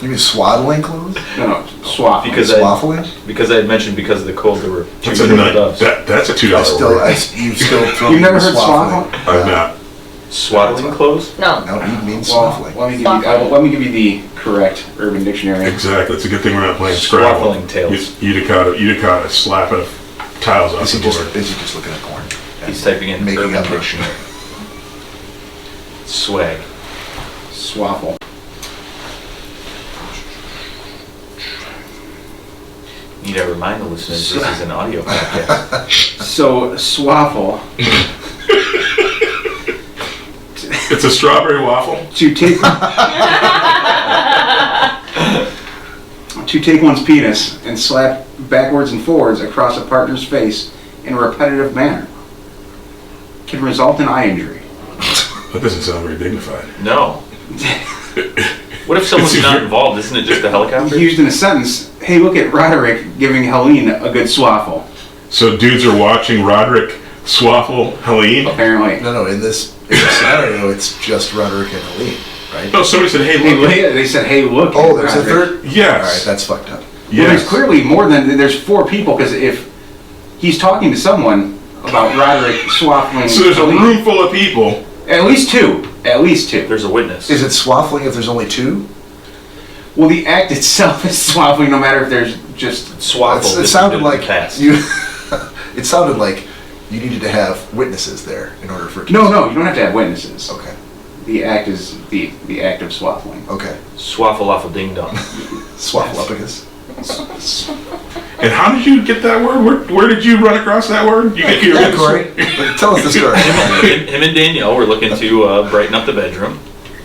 [SPEAKER 4] You mean swaddling clothes?
[SPEAKER 3] No, swaffling.
[SPEAKER 2] Because
[SPEAKER 4] Swaffling?
[SPEAKER 2] because I had mentioned because of the cold there were two
[SPEAKER 6] That's a
[SPEAKER 2] different
[SPEAKER 6] night.
[SPEAKER 2] doves.
[SPEAKER 6] That's a $2 word.
[SPEAKER 4] You've still thrown
[SPEAKER 3] You've never
[SPEAKER 4] the
[SPEAKER 3] heard swaffling?
[SPEAKER 6] I've not.
[SPEAKER 2] Swaddling clothes?
[SPEAKER 5] No.
[SPEAKER 4] No, he means
[SPEAKER 3] Well,
[SPEAKER 4] swaffling.
[SPEAKER 3] let me give you the correct Urban Dictionary.
[SPEAKER 6] Exactly. It's a good thing we're not playing Scrabble.
[SPEAKER 2] Swaffling tails.
[SPEAKER 6] You'd have caught a slap of tiles off
[SPEAKER 4] Is
[SPEAKER 6] the
[SPEAKER 4] he
[SPEAKER 6] board.
[SPEAKER 4] just looking at porn?
[SPEAKER 2] He's typing in
[SPEAKER 4] Making
[SPEAKER 2] Urban
[SPEAKER 4] up a-
[SPEAKER 2] Dictionary. Swag.
[SPEAKER 3] Swaffle.
[SPEAKER 2] Need to remind the listeners this is an audio podcast.
[SPEAKER 3] So, swaffle.
[SPEAKER 6] It's a strawberry waffle.
[SPEAKER 3] To take one's penis and slap backwards and forwards across a partner's face in a repetitive manner can result in eye injury.
[SPEAKER 6] That doesn't sound very dignified.
[SPEAKER 2] No. What if someone's
[SPEAKER 6] It's
[SPEAKER 2] not
[SPEAKER 6] your-
[SPEAKER 2] involved? Isn't it just a helicopter?
[SPEAKER 3] Used in a sentence, hey, look at Roderick giving Helene a good swaffle.
[SPEAKER 6] So dudes are watching Roderick swaffle Helene?
[SPEAKER 3] Apparently.
[SPEAKER 4] No, in this scenario, it's just Roderick and Helene, right?
[SPEAKER 6] No, somebody said, hey,
[SPEAKER 3] Hey,
[SPEAKER 6] look.
[SPEAKER 3] look, they said, hey, look.
[SPEAKER 4] Oh,
[SPEAKER 3] at
[SPEAKER 4] there's a
[SPEAKER 3] Roderick.
[SPEAKER 4] third?
[SPEAKER 6] Yes.
[SPEAKER 4] Alright, that's fucked up.
[SPEAKER 3] Well, there's
[SPEAKER 6] Yes.
[SPEAKER 3] clearly more than, there's four people, because if he's talking to someone about Roderick swaffling
[SPEAKER 6] So there's a
[SPEAKER 3] Helene,
[SPEAKER 6] room full of people.
[SPEAKER 3] at least two.
[SPEAKER 2] There's a witness.
[SPEAKER 4] Is it swaffling if there's only two?
[SPEAKER 3] Well, the act itself is swaffling, no matter if there's just...
[SPEAKER 2] Swaffle.
[SPEAKER 4] It sounded like
[SPEAKER 2] past.
[SPEAKER 4] you. It sounded like you needed to have witnesses there in order for it to.
[SPEAKER 3] No, you don't have to have witnesses.
[SPEAKER 4] Okay.
[SPEAKER 3] The act is the act of swaffling.
[SPEAKER 4] Okay.
[SPEAKER 2] Swaffle off a ding dong.
[SPEAKER 4] Swaffleopicus.
[SPEAKER 6] And how did you get that word? Where did you run across that word? You get
[SPEAKER 4] Yeah, Cory. Tell us the story.
[SPEAKER 2] Him and Danielle were looking to brighten up the bedroom.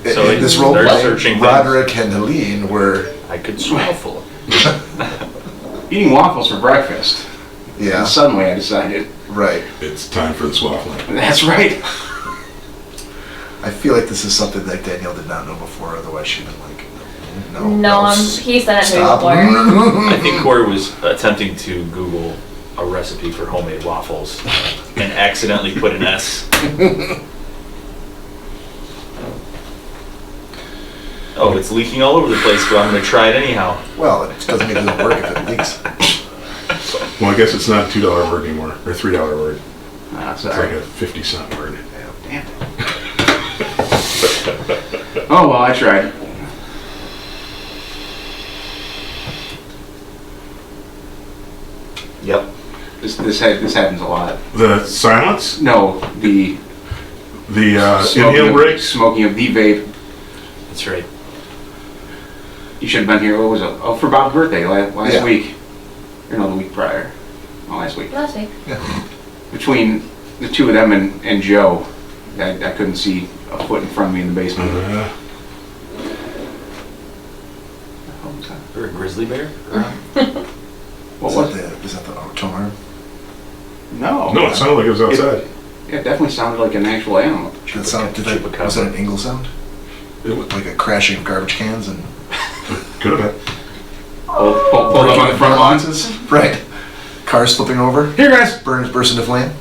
[SPEAKER 2] So
[SPEAKER 4] in this
[SPEAKER 2] they're
[SPEAKER 4] role play,
[SPEAKER 2] searching
[SPEAKER 4] Roderick and Helene were.
[SPEAKER 2] I could swaffle.
[SPEAKER 3] Eating waffles for breakfast.
[SPEAKER 4] Yeah.
[SPEAKER 3] And suddenly I decided,
[SPEAKER 4] Right.
[SPEAKER 6] It's time for the swaffling.
[SPEAKER 3] that's right.
[SPEAKER 4] I feel like this is something that Danielle did not know before. Otherwise, she'd been like, no.
[SPEAKER 5] No, he said it to me
[SPEAKER 4] Stop.
[SPEAKER 5] before.
[SPEAKER 2] I think Cory was attempting to Google a recipe for homemade waffles and accidentally put an S. Oh, Oh, it's leaking all over the place, but I'm gonna try it anyhow.
[SPEAKER 4] Well, it doesn't mean it doesn't work if it leaks.
[SPEAKER 6] Well, I guess it's not a $2 word anymore, or $3 word.
[SPEAKER 3] That's
[SPEAKER 6] It's
[SPEAKER 3] all
[SPEAKER 6] like
[SPEAKER 3] right.
[SPEAKER 6] a 50-cent word.
[SPEAKER 3] Damn it. Oh, well, I tried.
[SPEAKER 2] Yep.
[SPEAKER 3] This happens a lot.
[SPEAKER 6] The silence,
[SPEAKER 3] No, the
[SPEAKER 6] the
[SPEAKER 3] smoking
[SPEAKER 6] inhale
[SPEAKER 3] of-
[SPEAKER 6] breaks.
[SPEAKER 3] Smoking of the vape.
[SPEAKER 2] That's right.
[SPEAKER 3] You should have been here. What was it? Oh, for Bob's birthday last
[SPEAKER 4] Yeah.
[SPEAKER 3] week. Or no, the week prior. Oh, last week.
[SPEAKER 5] Last week.
[SPEAKER 3] Between the two of them and Joe, I couldn't see a foot in front of me in the basement.
[SPEAKER 2] Or a grizzly bear?
[SPEAKER 3] What
[SPEAKER 4] Is
[SPEAKER 3] was
[SPEAKER 4] that
[SPEAKER 3] it?
[SPEAKER 4] the tone arm?
[SPEAKER 3] No.
[SPEAKER 6] No, it sounded like it was outside.
[SPEAKER 3] It definitely sounded like an actual animal.
[SPEAKER 4] Was that an Ingle sound?
[SPEAKER 6] It was,
[SPEAKER 4] Like a crashing of garbage cans and
[SPEAKER 6] could have been.
[SPEAKER 3] Pulled up on the front lawn.
[SPEAKER 4] Right. Cars flipping over.
[SPEAKER 3] Here, guys.
[SPEAKER 4] Burst into flame.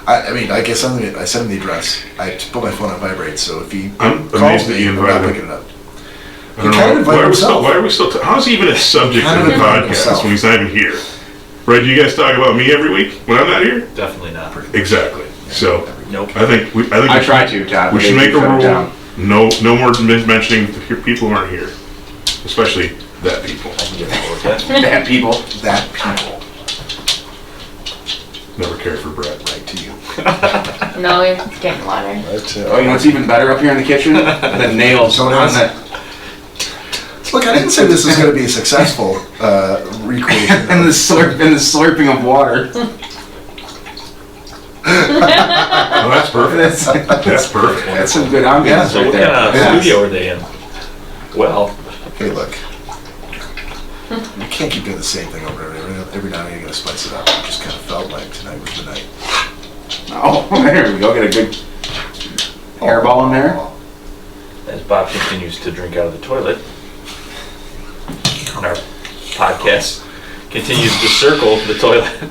[SPEAKER 4] I mean, I guess I sent him the address. I put my phone on vibrate, so if he
[SPEAKER 6] I'm
[SPEAKER 4] calls
[SPEAKER 6] amazed that
[SPEAKER 4] me,
[SPEAKER 6] you
[SPEAKER 4] I'm not
[SPEAKER 6] invited
[SPEAKER 4] picking
[SPEAKER 6] him.
[SPEAKER 4] it up.
[SPEAKER 6] I don't
[SPEAKER 4] He kind
[SPEAKER 6] know.
[SPEAKER 4] of invited himself.
[SPEAKER 6] Why are we still? How's he even a subject
[SPEAKER 4] Kind
[SPEAKER 6] of
[SPEAKER 4] of
[SPEAKER 6] the
[SPEAKER 4] invited
[SPEAKER 6] podcast
[SPEAKER 4] himself.
[SPEAKER 6] when he's not even here? Right? Do you guys talk about me every week when I'm not here?
[SPEAKER 2] Definitely not.
[SPEAKER 6] Exactly. So
[SPEAKER 2] Nope.
[SPEAKER 6] I think we
[SPEAKER 3] try to, Todd.
[SPEAKER 6] We
[SPEAKER 3] but
[SPEAKER 6] should
[SPEAKER 3] they
[SPEAKER 6] make a
[SPEAKER 3] shut it
[SPEAKER 6] rule.
[SPEAKER 3] down.
[SPEAKER 6] No more mentioning the people who aren't here, especially that people.
[SPEAKER 2] I can get that with that.
[SPEAKER 3] Bad people.
[SPEAKER 4] That people.
[SPEAKER 6] Never cared for Brett.
[SPEAKER 4] Right to you.
[SPEAKER 5] No, you're getting water.
[SPEAKER 3] Oh, you know what's even better up here in the kitchen? The nails
[SPEAKER 4] So
[SPEAKER 3] on
[SPEAKER 4] nice.
[SPEAKER 3] the
[SPEAKER 4] Look, I didn't say this was going to be a successful recreation.
[SPEAKER 3] and the slurping of water.
[SPEAKER 6] Oh, that's perfect. That's perfect.
[SPEAKER 3] That's some good ambiance
[SPEAKER 2] So
[SPEAKER 3] right
[SPEAKER 2] what
[SPEAKER 3] there.
[SPEAKER 2] kind of
[SPEAKER 4] Yeah.
[SPEAKER 2] studio are they in? Well,
[SPEAKER 4] Hey, look. You can't keep doing the same thing over and over. Every now and then you got to spice it up. It just kind of felt like tonight was the night.
[SPEAKER 3] Oh, there we go. Get a good hairball in there.
[SPEAKER 2] as Bob continues to drink out of the toilet, and our podcast continues to circle the toilet.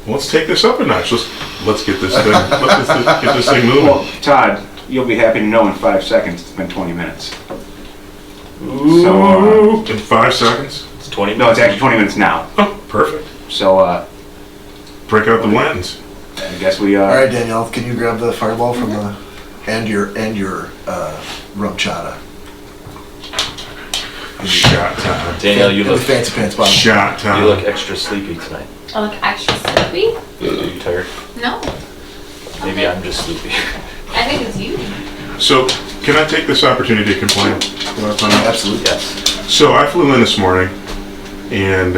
[SPEAKER 6] Let's take this up a notch. Let's get this thing. Get this thing moving.
[SPEAKER 3] Well, Todd, you'll be happy to know in 5 seconds it's been 20 minutes.
[SPEAKER 6] Ooh, in 5 seconds.
[SPEAKER 2] It's 20 minutes.
[SPEAKER 3] No, it's actually 20 minutes now.
[SPEAKER 6] Oh, perfect.
[SPEAKER 3] So,
[SPEAKER 6] Break out the Latins.
[SPEAKER 3] I guess we,
[SPEAKER 4] All right, Danielle, can you grab the fireball from the and your rum chata?
[SPEAKER 6] Shot time.
[SPEAKER 2] Danielle, you
[SPEAKER 4] And
[SPEAKER 2] look
[SPEAKER 4] the fancy pants bottom.
[SPEAKER 6] Shot time.
[SPEAKER 2] you look extra sleepy tonight.
[SPEAKER 5] I look extra sleepy?
[SPEAKER 2] Are you tired?
[SPEAKER 5] No.
[SPEAKER 2] Maybe I'm just sleepy.
[SPEAKER 5] I think it's you.
[SPEAKER 6] So, can I take this opportunity to complain about something?
[SPEAKER 4] Absolutely.
[SPEAKER 2] Yes.
[SPEAKER 6] So I flew in this morning, and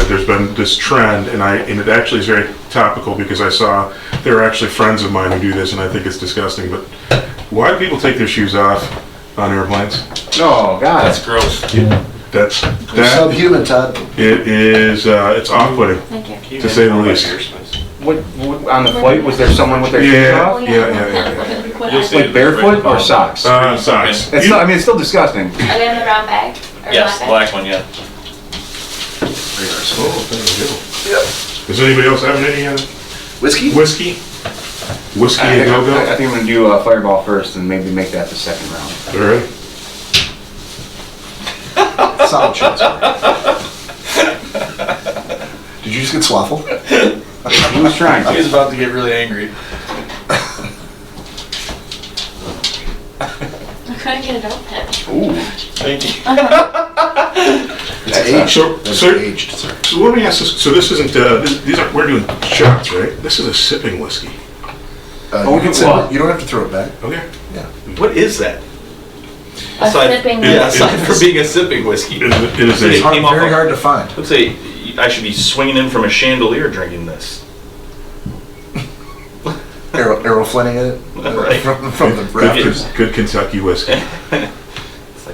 [SPEAKER 6] there's been this trend, and it actually is very topical because I saw there are actually friends of mine who do this, and I think it's disgusting. But why do people take their shoes off on airplanes?
[SPEAKER 3] oh, God.
[SPEAKER 2] That's gross.
[SPEAKER 6] That's
[SPEAKER 4] You're
[SPEAKER 6] that.
[SPEAKER 4] subhuman, Todd.
[SPEAKER 6] It is. It's off-putting,
[SPEAKER 5] Thank you.
[SPEAKER 6] to say the least.
[SPEAKER 3] What, on the flight, was there someone with their shoes
[SPEAKER 6] Yeah.
[SPEAKER 3] off?
[SPEAKER 2] You'll see.
[SPEAKER 3] Like barefoot or socks?
[SPEAKER 6] Socks.
[SPEAKER 3] It's not, I mean, it's still disgusting.
[SPEAKER 5] Are they in the brown bag? Or
[SPEAKER 2] Yes,
[SPEAKER 5] black
[SPEAKER 2] black one, yeah.
[SPEAKER 6] Oh, thank you. Does anybody else have any
[SPEAKER 4] Whiskey?
[SPEAKER 6] whiskey? Whiskey
[SPEAKER 3] I
[SPEAKER 6] and
[SPEAKER 3] think
[SPEAKER 6] go-go?
[SPEAKER 3] I'm going to do Fireball first and maybe make that the second round.
[SPEAKER 6] All right.
[SPEAKER 4] Solid choice. Did you just get swaffled?
[SPEAKER 3] He was trying to.
[SPEAKER 2] about to get really angry.
[SPEAKER 5] I'm trying to get a dog pet.
[SPEAKER 3] Ooh.
[SPEAKER 2] Thank you.
[SPEAKER 4] It's aged.
[SPEAKER 6] So,
[SPEAKER 4] That's
[SPEAKER 6] sir-
[SPEAKER 4] aged, sir.
[SPEAKER 6] So let me ask this. So this isn't. These aren't. We're doing shots, right? This is a sipping whiskey.
[SPEAKER 3] Oh,
[SPEAKER 4] You can sip it. You don't have to throw it back.
[SPEAKER 6] Okay.
[SPEAKER 4] Yeah.
[SPEAKER 2] What is that?
[SPEAKER 5] A sipping
[SPEAKER 6] Yeah,
[SPEAKER 5] whiskey.
[SPEAKER 2] Aside from being a sipping whiskey.
[SPEAKER 6] It is
[SPEAKER 2] It
[SPEAKER 6] a.
[SPEAKER 2] came off
[SPEAKER 4] Very
[SPEAKER 2] of-
[SPEAKER 4] hard to find.
[SPEAKER 2] Let's say I should be swinging in from a chandelier drinking this.
[SPEAKER 4] Errol Flynning it
[SPEAKER 2] Right.
[SPEAKER 4] from the rafters.
[SPEAKER 6] Good Kentucky whiskey.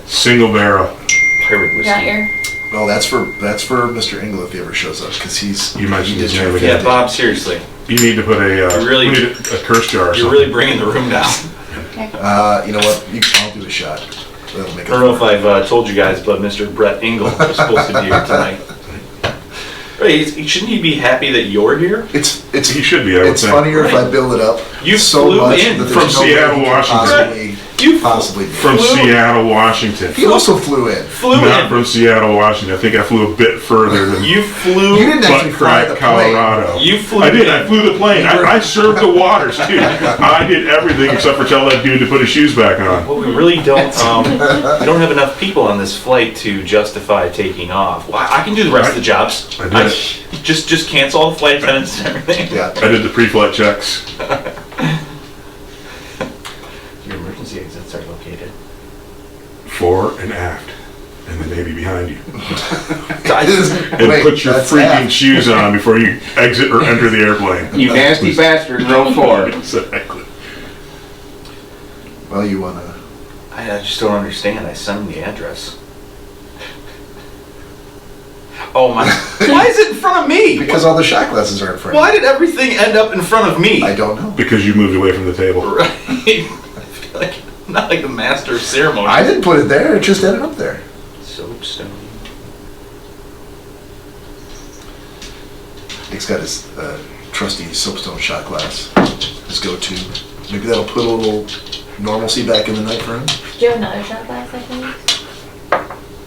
[SPEAKER 6] Single barrel.
[SPEAKER 2] Pirate whiskey.
[SPEAKER 5] Got your...
[SPEAKER 4] Well, that's for Mr. Ingle if he ever shows up because
[SPEAKER 6] You mentioned his name
[SPEAKER 4] try
[SPEAKER 6] again.
[SPEAKER 2] Yeah, Bob, seriously.
[SPEAKER 6] You need to put a.
[SPEAKER 2] really-
[SPEAKER 6] we need a curse jar or
[SPEAKER 2] You're
[SPEAKER 6] something.
[SPEAKER 2] really bringing the room down.
[SPEAKER 4] You know what? I'll do a shot. That'll make
[SPEAKER 2] I don't know if I've told you guys, but Mr. Brett Ingle was supposed to be here tonight. Right, shouldn't he be happy that you're here?
[SPEAKER 6] He should be, I would
[SPEAKER 4] It's
[SPEAKER 6] think.
[SPEAKER 4] funnier if I build it up
[SPEAKER 2] You
[SPEAKER 4] so
[SPEAKER 2] flew
[SPEAKER 4] much
[SPEAKER 2] in
[SPEAKER 4] that there's
[SPEAKER 6] from
[SPEAKER 4] no way
[SPEAKER 6] Seattle,
[SPEAKER 4] he can
[SPEAKER 6] Washington.
[SPEAKER 4] possibly be.
[SPEAKER 6] From Seattle, Washington.
[SPEAKER 4] He also flew in.
[SPEAKER 6] Not from Seattle, Washington. I think I flew a bit further than
[SPEAKER 2] You flew.
[SPEAKER 4] You didn't actually
[SPEAKER 6] Butt
[SPEAKER 4] fly
[SPEAKER 6] Crack,
[SPEAKER 4] the plane.
[SPEAKER 6] Colorado.
[SPEAKER 2] You flew.
[SPEAKER 6] I did.
[SPEAKER 2] in.
[SPEAKER 6] I flew the plane. I served the waters too. I did everything except for tell that dude to put his shoes back on.
[SPEAKER 2] Well, we really don't. We don't have enough people on this flight to justify taking off. Well, I can do the rest of the jobs.
[SPEAKER 6] I did it.
[SPEAKER 2] Just cancel all the flight attendants and everything.
[SPEAKER 4] Yeah.
[SPEAKER 6] I did the pre-flight checks.
[SPEAKER 2] Your emergency exits are located.
[SPEAKER 6] Fore and aft, and the Navy behind you. And
[SPEAKER 4] Wait,
[SPEAKER 6] put your
[SPEAKER 4] that's
[SPEAKER 6] freaking
[SPEAKER 4] half.
[SPEAKER 6] shoes on before you exit or enter the airplane.
[SPEAKER 3] You nasty bastard, row 4.
[SPEAKER 6] Exactly.
[SPEAKER 4] Well, you wanna...
[SPEAKER 2] I just don't understand. I sent him the address. Oh my! Why is it in front of me?
[SPEAKER 4] Because all the shot glasses are in front
[SPEAKER 2] Why
[SPEAKER 4] of you.
[SPEAKER 2] did everything end up in front of me?
[SPEAKER 4] I don't know.
[SPEAKER 6] Because you moved away from the table.
[SPEAKER 2] Right. I feel like I'm not like the master of ceremony.
[SPEAKER 4] I didn't put it there, it just ended up there.
[SPEAKER 2] Soapstone.
[SPEAKER 4] Nick's got his trusty soapstone shot glass. His go-to. Maybe that'll put a little normalcy back in the night for him.
[SPEAKER 5] Do you have another shot glass, I think?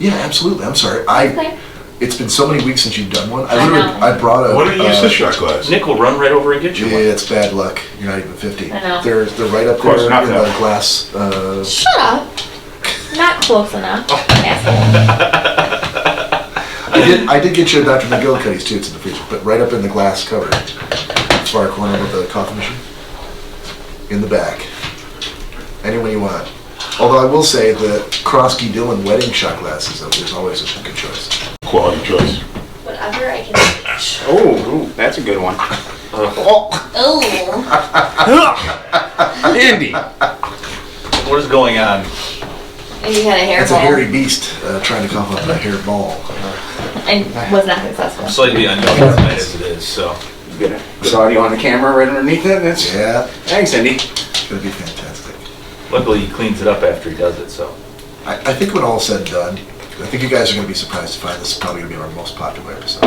[SPEAKER 4] Yeah, absolutely. I'm sorry.
[SPEAKER 5] Okay.
[SPEAKER 4] It's been so many weeks since you've done one.
[SPEAKER 5] I know.
[SPEAKER 4] I brought a...
[SPEAKER 6] Why don't you use this shot glass?
[SPEAKER 2] Nick will run right over and get you
[SPEAKER 4] Yeah,
[SPEAKER 2] one.
[SPEAKER 4] it's bad luck. You're not even 50.
[SPEAKER 5] I know.
[SPEAKER 4] They're right up
[SPEAKER 6] course,
[SPEAKER 4] there
[SPEAKER 6] not
[SPEAKER 4] in
[SPEAKER 6] enough.
[SPEAKER 4] the glass.
[SPEAKER 5] Shut up. Not close enough, asshole.
[SPEAKER 4] I did get you a Dr. McGillicuddy's too. It's in the freezer, but right up in the glass cover, far corner with the coffee machine. In the back. Anyone you want. Although I will say the Krosky Dillon wedding shot glasses is always a good choice.
[SPEAKER 6] Quality choice.
[SPEAKER 5] Whatever I can reach.
[SPEAKER 3] Oh, that's a good one.
[SPEAKER 5] Oh.
[SPEAKER 3] Andy.
[SPEAKER 2] What is going on?
[SPEAKER 5] And you had a
[SPEAKER 4] That's a
[SPEAKER 5] hairball.
[SPEAKER 4] hairy beast trying to cough up a hair ball.
[SPEAKER 5] And was not successful.
[SPEAKER 2] I'm slightly unknown tonight as it is, so.
[SPEAKER 3] You got a good audio on the camera right underneath it. That's
[SPEAKER 4] Yeah,
[SPEAKER 3] Thanks, Andy.
[SPEAKER 4] it's gonna be fantastic.
[SPEAKER 2] Luckily, he cleans it up after he does it, so.
[SPEAKER 4] I think when all said and done, I think you guys are gonna be surprised to find this is probably gonna be our most popular episode.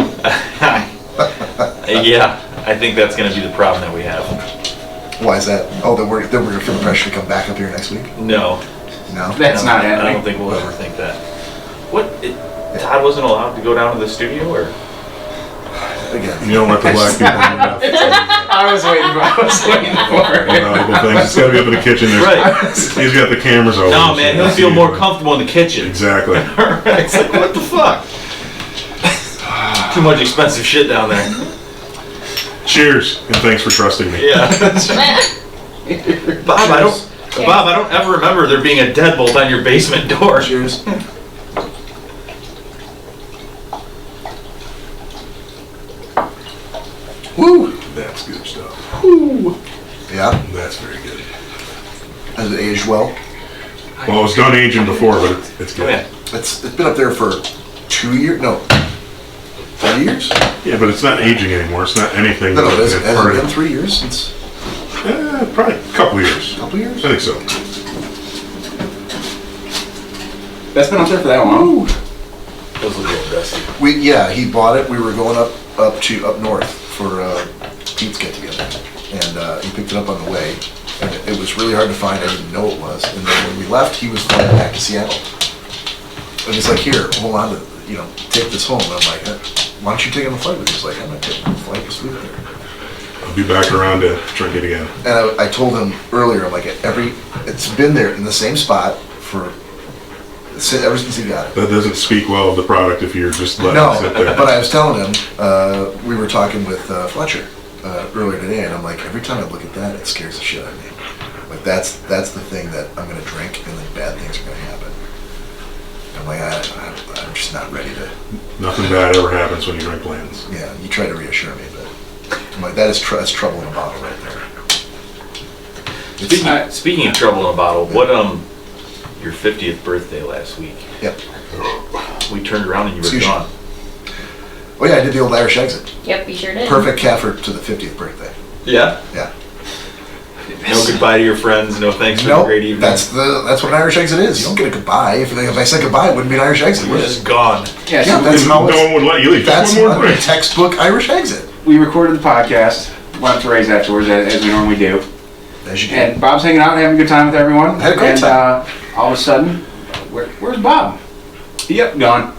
[SPEAKER 2] Yeah, I think that's going to be the problem that we have.
[SPEAKER 4] Why is that? Oh, that we're gonna feel the pressure to come back up here next week?
[SPEAKER 2] No.
[SPEAKER 4] No?
[SPEAKER 3] That's not
[SPEAKER 2] I
[SPEAKER 3] happening.
[SPEAKER 2] don't think we'll ever think that. Todd wasn't allowed to go down to the studio, or?
[SPEAKER 4] Again.
[SPEAKER 6] You don't let the black people do enough.
[SPEAKER 3] I was waiting for it.
[SPEAKER 6] Valuable things. It's gotta be up in the kitchen.
[SPEAKER 2] Right.
[SPEAKER 6] He's got the cameras over.
[SPEAKER 2] No, man, he'll feel more comfortable in the kitchen.
[SPEAKER 6] Exactly.
[SPEAKER 2] Right. It's like, what the fuck? Too much expensive shit down there.
[SPEAKER 6] Cheers, and thanks for trusting me.
[SPEAKER 2] Yeah. Bob, I don't ever remember there being a deadbolt on your basement door.
[SPEAKER 4] Cheers. Woo!
[SPEAKER 6] That's good stuff.
[SPEAKER 4] Yeah,
[SPEAKER 6] That's very good.
[SPEAKER 4] has it aged well?
[SPEAKER 6] Well, it was done aging before, but it's
[SPEAKER 2] Oh,
[SPEAKER 6] good.
[SPEAKER 2] yeah.
[SPEAKER 4] It's been up there for 2 years? No. 3 years?
[SPEAKER 6] Yeah, but it's not aging anymore. It's not anything.
[SPEAKER 4] No, it
[SPEAKER 6] that-
[SPEAKER 4] hasn't.
[SPEAKER 6] that
[SPEAKER 4] Has
[SPEAKER 6] part
[SPEAKER 4] it
[SPEAKER 6] of-
[SPEAKER 4] been 3 years since?
[SPEAKER 6] Probably a couple years.
[SPEAKER 4] Couple years?
[SPEAKER 6] I think so.
[SPEAKER 3] That's been up there for that long.
[SPEAKER 2] Those look a little dusty.
[SPEAKER 4] He bought it. We were going up north for Pete's get together, and he picked it up on the way. And it was really hard to find. I didn't know it was. And then when we left, he was flying back to Seattle. And he's like, "Here, hold on to, take this home." And I'm like, "Why don't you take it on the flight with you?" He's like, "I'm not taking the flight. Just leave it there."
[SPEAKER 6] I'll be back around to drink it again.
[SPEAKER 4] And I told him earlier, I'm like, it's been there in the same spot ever since he got it.
[SPEAKER 6] That doesn't speak well of the product if you're just letting
[SPEAKER 4] No,
[SPEAKER 6] it sit there.
[SPEAKER 4] but I was telling him, we were talking with Fletcher earlier today, and I'm like, every time I look at that, it scares the shit out of me. Like, that's the thing that I'm going to drink, and then bad things are going to happen. I'm like, I'm just not ready to...
[SPEAKER 6] Nothing bad ever happens when you drink Bland's.
[SPEAKER 4] Yeah, you try to reassure me, but I'm like, that's trouble in a bottle right there.
[SPEAKER 2] Speaking of trouble in a bottle, what your 50th birthday last week?
[SPEAKER 4] Yep.
[SPEAKER 2] We turned around and you were
[SPEAKER 4] Excuse
[SPEAKER 2] gone.
[SPEAKER 4] Oh yeah, I did the old Irish exit.
[SPEAKER 5] Yep, you sure did.
[SPEAKER 4] Perfect Cafford to the 50th birthday.
[SPEAKER 2] Yeah.
[SPEAKER 4] Yeah.
[SPEAKER 2] No goodbye to your friends. No thanks for the
[SPEAKER 4] Nope,
[SPEAKER 2] great evening.
[SPEAKER 4] that's what an Irish exit is. You don't get a goodbye. If I said goodbye, it wouldn't be an Irish exit.
[SPEAKER 2] We're just gone.
[SPEAKER 3] Yeah,
[SPEAKER 4] Yeah,
[SPEAKER 3] so
[SPEAKER 4] that's how
[SPEAKER 6] No
[SPEAKER 4] it's.
[SPEAKER 6] one would let you leave.
[SPEAKER 4] That's
[SPEAKER 6] Just one more
[SPEAKER 4] a
[SPEAKER 6] break.
[SPEAKER 4] textbook Irish exit.
[SPEAKER 3] we recorded the podcast, went up to Ray's afterwards, as we normally do.
[SPEAKER 4] As you do.
[SPEAKER 3] And Bob's hanging out, having a good time with everyone.
[SPEAKER 4] Had a great time.
[SPEAKER 3] All of a sudden, where's Bob? Yep, gone.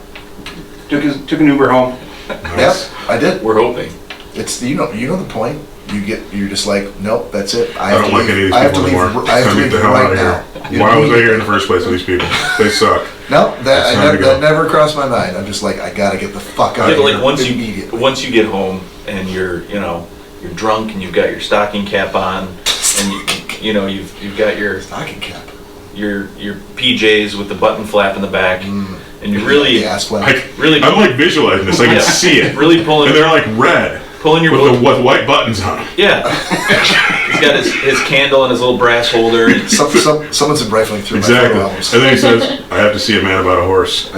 [SPEAKER 3] Took an Uber home.
[SPEAKER 4] Yep, I did.
[SPEAKER 2] We're hoping.
[SPEAKER 4] It's the, you know the point. You're just like, nope, that's it.
[SPEAKER 6] I don't like any of these
[SPEAKER 4] I have to
[SPEAKER 6] people
[SPEAKER 4] leave.
[SPEAKER 6] anymore.
[SPEAKER 4] I have
[SPEAKER 6] It's
[SPEAKER 4] to
[SPEAKER 6] time
[SPEAKER 4] leave
[SPEAKER 6] get the hell
[SPEAKER 4] right
[SPEAKER 6] out of
[SPEAKER 4] now.
[SPEAKER 6] here. Why was I here in the first place with these people? They suck.
[SPEAKER 4] No,
[SPEAKER 6] It's time to go.
[SPEAKER 4] that never crossed my mind. I'm just like, I gotta get the fuck out
[SPEAKER 2] Yeah,
[SPEAKER 4] of
[SPEAKER 2] but
[SPEAKER 4] here
[SPEAKER 2] like
[SPEAKER 4] immediately.
[SPEAKER 2] once you get home and you're drunk and you've got your stocking cap on and you've got your
[SPEAKER 4] Stocking cap.
[SPEAKER 2] your PJs with the button flap in the back and you're really
[SPEAKER 4] The ass flap.
[SPEAKER 6] I'm like visualizing this. I can see it.
[SPEAKER 2] really pulling
[SPEAKER 6] And they're like red
[SPEAKER 2] your
[SPEAKER 6] with white buttons on them.
[SPEAKER 2] yeah. He's got his candle and his little brass holder.
[SPEAKER 4] Someone's been rifling through my photo
[SPEAKER 6] Exactly.
[SPEAKER 4] albums.
[SPEAKER 6] And then he says, I have to see a man about a horse.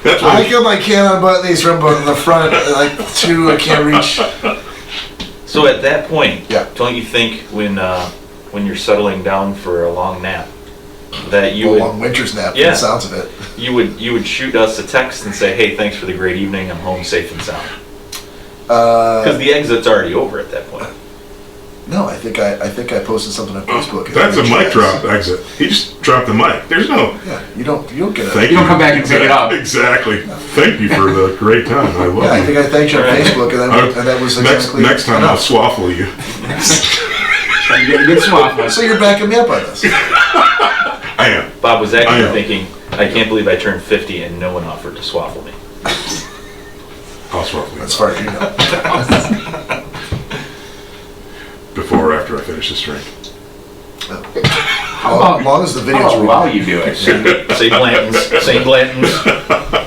[SPEAKER 6] That's
[SPEAKER 4] I
[SPEAKER 6] what
[SPEAKER 4] got my can unbutton these from the front, like two I can't reach.
[SPEAKER 2] So at that point,
[SPEAKER 4] Yeah.
[SPEAKER 2] don't you think when you're settling down for a long nap that you
[SPEAKER 4] A
[SPEAKER 2] would
[SPEAKER 4] long winter's nap,
[SPEAKER 2] Yeah.
[SPEAKER 4] from the sounds of it.
[SPEAKER 2] you would shoot us a text and say, hey, thanks for the great evening, I'm home safe and sound, because the exit's already over at that point.
[SPEAKER 4] No, I think I posted something on Facebook.
[SPEAKER 6] that's a mic drop exit. He just dropped the mic. There's no
[SPEAKER 4] Yeah, you don't get a.
[SPEAKER 6] thank
[SPEAKER 3] You don't come back and pick it up.
[SPEAKER 6] Exactly. Thank you for the great time. I love
[SPEAKER 4] Yeah, I
[SPEAKER 6] you.
[SPEAKER 4] think I thanked you on
[SPEAKER 2] Right.
[SPEAKER 4] Facebook, and that was exactly
[SPEAKER 6] Next time I'll
[SPEAKER 4] enough.
[SPEAKER 6] swaffle you.
[SPEAKER 3] Trying to get a good swap.
[SPEAKER 4] So you're backing me up on this.
[SPEAKER 6] I am.
[SPEAKER 2] Bob was
[SPEAKER 6] I
[SPEAKER 2] actually
[SPEAKER 6] know.
[SPEAKER 2] thinking, I can't believe I turned 50 and no one offered to swaffle me.
[SPEAKER 6] I'll swaffle you.
[SPEAKER 4] As far as you know.
[SPEAKER 6] Before or after I finish this drink.
[SPEAKER 4] As long as the video's
[SPEAKER 3] Oh,
[SPEAKER 4] real.
[SPEAKER 3] while you do it.
[SPEAKER 2] St. Blanton's.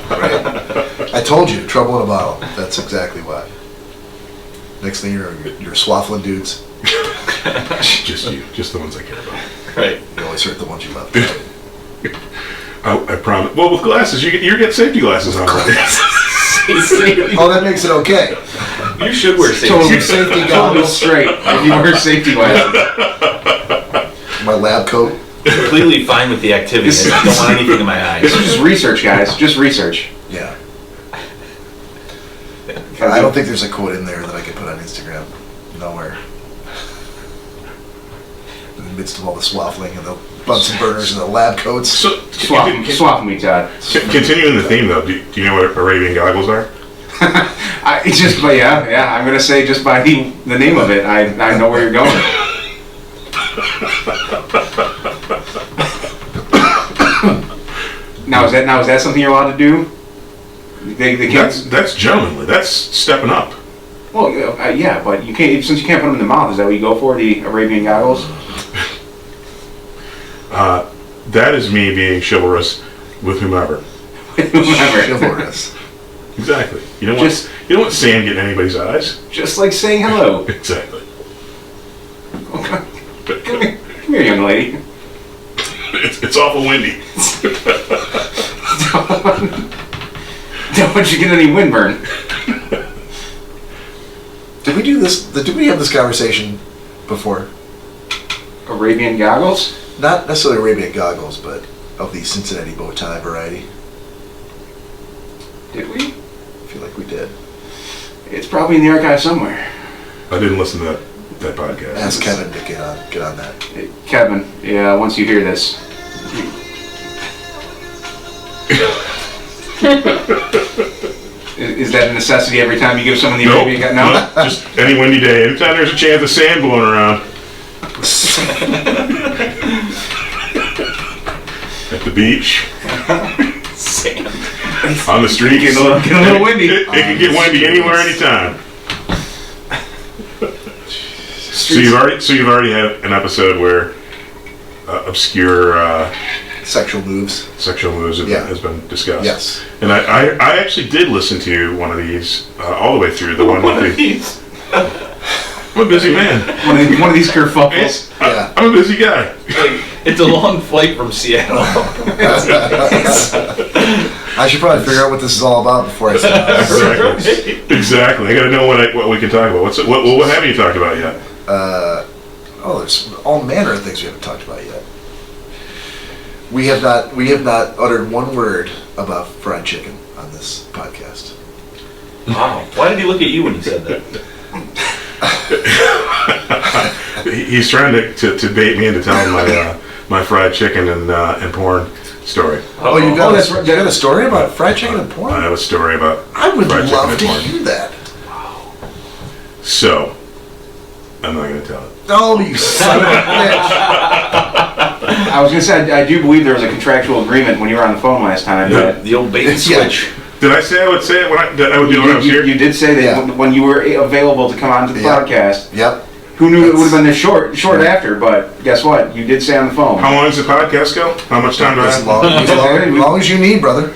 [SPEAKER 4] Right. I told you, trouble in a bottle. That's exactly why. Next thing you're swaffling dudes.
[SPEAKER 6] Just you. Just the ones I care about.
[SPEAKER 2] Right.
[SPEAKER 4] You always hurt the ones you love.
[SPEAKER 6] I promise. Well, with glasses, you get safety glasses on. Right?
[SPEAKER 4] Oh, that makes it okay.
[SPEAKER 2] You should wear safety.
[SPEAKER 3] Totally
[SPEAKER 4] Safety
[SPEAKER 3] Totally
[SPEAKER 4] goggles.
[SPEAKER 3] straight. If you wear safety glasses.
[SPEAKER 4] My lab coat.
[SPEAKER 2] Completely fine with the activity. I just don't want anything in my
[SPEAKER 3] This
[SPEAKER 2] eyes.
[SPEAKER 3] is just research, guys. Just research.
[SPEAKER 4] Yeah. I don't think there's a quote in there that I could put on Instagram. Nowhere. In the midst of all the swaffling and the Bunsen burners and the lab coats.
[SPEAKER 6] So,
[SPEAKER 3] Swap me, Todd.
[SPEAKER 6] continuing the theme though, do you know what Arabian goggles are?
[SPEAKER 3] It's just, but yeah. I'm gonna say just by the name of it, I know where you're going. Now is that something you're allowed to do? They can't.
[SPEAKER 6] That's gentlemanly. That's stepping up.
[SPEAKER 3] Well, yeah, but you can't, since you can't put them in the mouth. Is that what you go for? The Arabian goggles?
[SPEAKER 6] That is me being chivalrous with whomever.
[SPEAKER 3] Whatever.
[SPEAKER 4] Chivalrous.
[SPEAKER 6] Exactly. You don't want sand getting in anybody's eyes.
[SPEAKER 3] Just like saying hello.
[SPEAKER 6] Exactly.
[SPEAKER 3] Come here, young lady.
[SPEAKER 6] It's awful windy.
[SPEAKER 3] Don't want you to get any windburn.
[SPEAKER 4] Did we do this? Did we have this conversation before?
[SPEAKER 3] Arabian goggles?
[SPEAKER 4] Not necessarily Arabian goggles, but of the Cincinnati bow tie variety.
[SPEAKER 3] Did we?
[SPEAKER 4] I feel like we did.
[SPEAKER 3] It's probably in the archive somewhere.
[SPEAKER 6] I didn't listen to that podcast.
[SPEAKER 4] Ask Kevin to get on that.
[SPEAKER 3] Kevin, yeah, once you hear this. Is that a necessity every time you give someone the
[SPEAKER 6] Nope.
[SPEAKER 3] Arabian goggles? No?
[SPEAKER 6] Just any windy day. Anytime there's a chance of sand blowing around. At the beach.
[SPEAKER 2] Sand.
[SPEAKER 6] On the street.
[SPEAKER 3] Get a little windy.
[SPEAKER 6] It can get windy anywhere, anytime. So you've already had an episode where obscure
[SPEAKER 4] Sexual moves.
[SPEAKER 6] sexual moves has been discussed.
[SPEAKER 4] Yes.
[SPEAKER 6] And I actually did listen to one of these all the way through. The one with
[SPEAKER 2] These.
[SPEAKER 6] I'm a busy man.
[SPEAKER 3] One of these kerfuffles.
[SPEAKER 4] Yeah.
[SPEAKER 6] I'm a busy guy.
[SPEAKER 2] It's a long flight from Seattle.
[SPEAKER 4] I should probably figure out what this is all about before I start.
[SPEAKER 6] Exactly. I got to know what we can talk about. What haven't you talked about yet?
[SPEAKER 4] There's all manner of things we haven't talked about yet. We have not uttered one word about fried chicken on this podcast.
[SPEAKER 2] Wow. Why did he look at you when he said that?
[SPEAKER 6] He's trying to bait me into telling my fried chicken and porn story.
[SPEAKER 4] Oh, you got a story about fried chicken and porn?
[SPEAKER 6] I have a story about
[SPEAKER 4] I would
[SPEAKER 6] fried chicken
[SPEAKER 4] love
[SPEAKER 6] and
[SPEAKER 4] to
[SPEAKER 6] porn.
[SPEAKER 4] hear that.
[SPEAKER 6] So, I'm not going to tell it.
[SPEAKER 4] Oh, you son of a bitch.
[SPEAKER 3] I was going to say, I do believe there was a contractual agreement when you were on the phone last time. That
[SPEAKER 2] The old bait and switch.
[SPEAKER 6] Did I say I would say it that I would do it when I was here?
[SPEAKER 3] You did say that when you were available to come on to the podcast.
[SPEAKER 4] Yep.
[SPEAKER 3] Who knew it would have been this short after, but guess what? You did say on the phone.
[SPEAKER 6] How long does the podcast go? How much time do I
[SPEAKER 4] As
[SPEAKER 6] have?
[SPEAKER 4] long as you need, brother.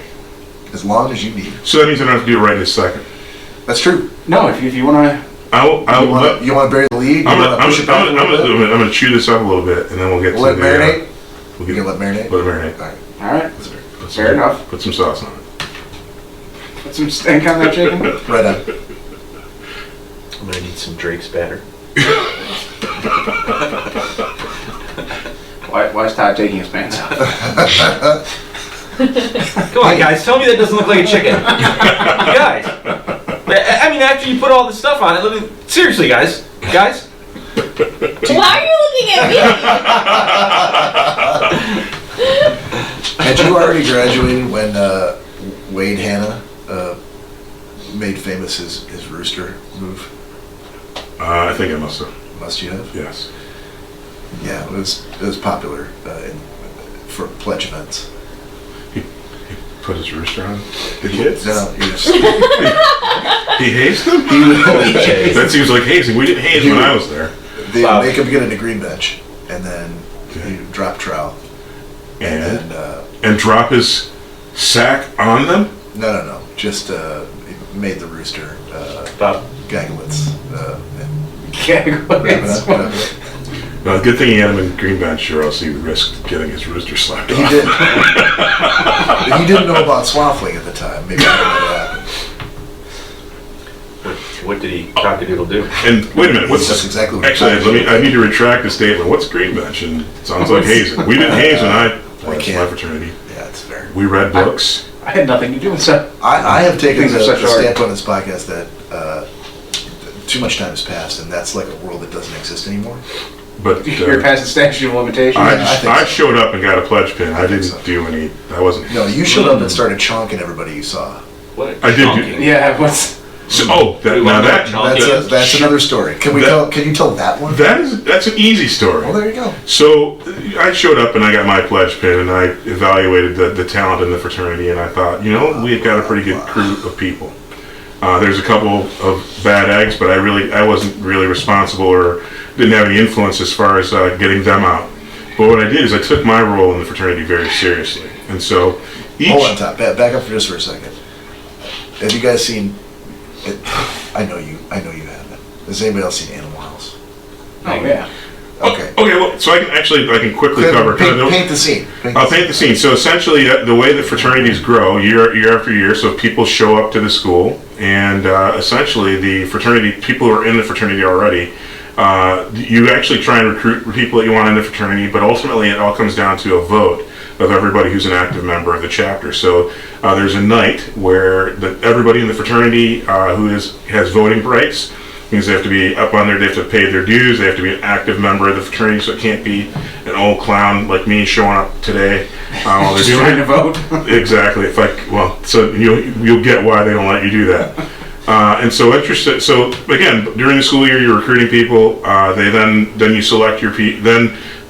[SPEAKER 4] As long as you need.
[SPEAKER 6] So that means I don't have to do it right this second.
[SPEAKER 4] That's true.
[SPEAKER 3] No, if you want to...
[SPEAKER 4] You want to bury the lead?
[SPEAKER 6] I'm going to chew this up a little bit, and then we'll get to
[SPEAKER 4] let
[SPEAKER 6] the...
[SPEAKER 4] marinate?
[SPEAKER 6] We'll
[SPEAKER 4] You gonna let marinate?
[SPEAKER 6] Let it marinate.
[SPEAKER 4] All right.
[SPEAKER 3] All right. Fair enough.
[SPEAKER 6] Put some sauce on it.
[SPEAKER 3] Put some stank on that chicken.
[SPEAKER 4] Right on.
[SPEAKER 2] I'm going to need some Drake's batter.
[SPEAKER 3] Why is Todd taking his pants off?
[SPEAKER 2] Come on, guys. Tell me that doesn't look like a chicken. Guys. I mean, after you put all this stuff on it, seriously, guys. Guys.
[SPEAKER 5] Why are you looking at me?
[SPEAKER 4] Had you already graduated when Wade Hanna made famous his rooster move?
[SPEAKER 6] I think I must have.
[SPEAKER 4] Must you have?
[SPEAKER 6] Yes.
[SPEAKER 4] Yeah, it was popular for pledge events.
[SPEAKER 6] He put his rooster on the kids?
[SPEAKER 4] No, he was,
[SPEAKER 6] He hazed them? That seems like hazing. We didn't haze when I was there.
[SPEAKER 4] they make him get in a green bench, and then he drop trowel.
[SPEAKER 6] And drop his sack on them?
[SPEAKER 4] No. Just he made the rooster Gaglitz.
[SPEAKER 6] Good thing he had him in green bench, or else he risked getting his rooster slapped off.
[SPEAKER 4] He did. He didn't know about swaffling at the time. Maybe that happened.
[SPEAKER 2] What did he cockadoodle do?
[SPEAKER 6] And wait a minute,
[SPEAKER 4] That's exactly what
[SPEAKER 6] actually, I need to retract the statement. What's green bench? And it sounds like hazing. We didn't haze when I was in my fraternity.
[SPEAKER 4] Yeah, it's fair.
[SPEAKER 6] We read books.
[SPEAKER 3] I had nothing to do with that.
[SPEAKER 4] I have taken
[SPEAKER 3] Things
[SPEAKER 4] the
[SPEAKER 3] are such art.
[SPEAKER 4] stamp on this podcast that too much time has passed, and that's like a world that doesn't exist anymore.
[SPEAKER 6] But
[SPEAKER 3] You're past the statute of limitations.
[SPEAKER 6] I showed up and got a pledge pin. I didn't do any. I wasn't.
[SPEAKER 4] No, you showed up and started chonking everybody you saw.
[SPEAKER 2] What?
[SPEAKER 6] I did do.
[SPEAKER 3] Yeah, what's...
[SPEAKER 6] So,
[SPEAKER 4] That's another story. Can you tell that one?
[SPEAKER 6] That's an easy story.
[SPEAKER 4] Well, there you go.
[SPEAKER 6] So I showed up and I got my pledge pin, and I evaluated the talent in the fraternity, and I thought, we've got a pretty good crew of people. There's a couple of bad eggs, but I wasn't really responsible or didn't have any influence as far as getting them out. But what I did is I took my role in the fraternity very seriously, and so
[SPEAKER 4] Hold on, Todd. Back up for just for a second. Have you guys seen? I know you haven't. Has anybody else seen Animal House?
[SPEAKER 3] Oh, yeah.
[SPEAKER 4] Okay.
[SPEAKER 6] Okay, well, so I can quickly cover.
[SPEAKER 4] Paint the scene.
[SPEAKER 6] I'll paint the scene. So essentially, the way that fraternities grow year after year, so people show up to the school, and essentially the fraternity, people who are in the fraternity already, you actually try and recruit people that you want in the fraternity, but ultimately it all comes down to a vote of everybody who's an active member of the chapter. So there's a night where everybody in the fraternity who has voting rights, means they have to be up on there, they have to pay their dues, they have to be an active member of the fraternity, so it can't be an old clown like me showing up today while they're
[SPEAKER 3] trying to vote.
[SPEAKER 6] Exactly. So you'll get why they don't let you do that. And so again, during the school year, you're recruiting people. Then you select your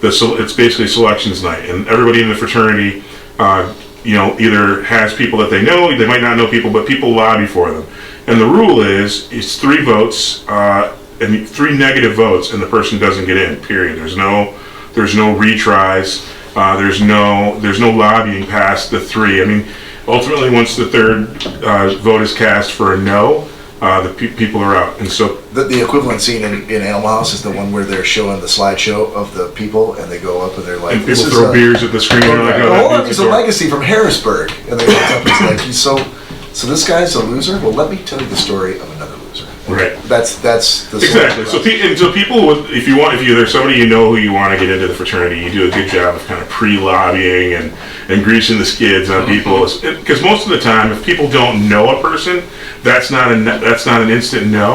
[SPEAKER 6] it's basically selections night, and everybody in the fraternity, either has people that they know, they might not know people, but people lobby for them. And the rule is, it's 3 votes, and 3 negative votes, and the person doesn't get in, period. There's no retries, there's no lobbying past the 3. I mean, ultimately, once the 3rd vote is cast for a no, the people are out. And so
[SPEAKER 4] the equivalent scene in Animal House is the one where they're showing the slideshow of the people, and they go up and they're like,
[SPEAKER 6] and people throw beers at the screen. And they're like,
[SPEAKER 4] he's a legacy from Harrisburg, and they look up and it's like, so this guy's a loser? Well, let me tell you the story of another loser.
[SPEAKER 6] Right.
[SPEAKER 4] That's the
[SPEAKER 6] Exactly. So, so people would, if there's somebody you know who you want to get into the fraternity, you do a good job of kind of pre-lobbying and greasing the skids on people. Because most of the time, if people don't know a person, that's not an instant no.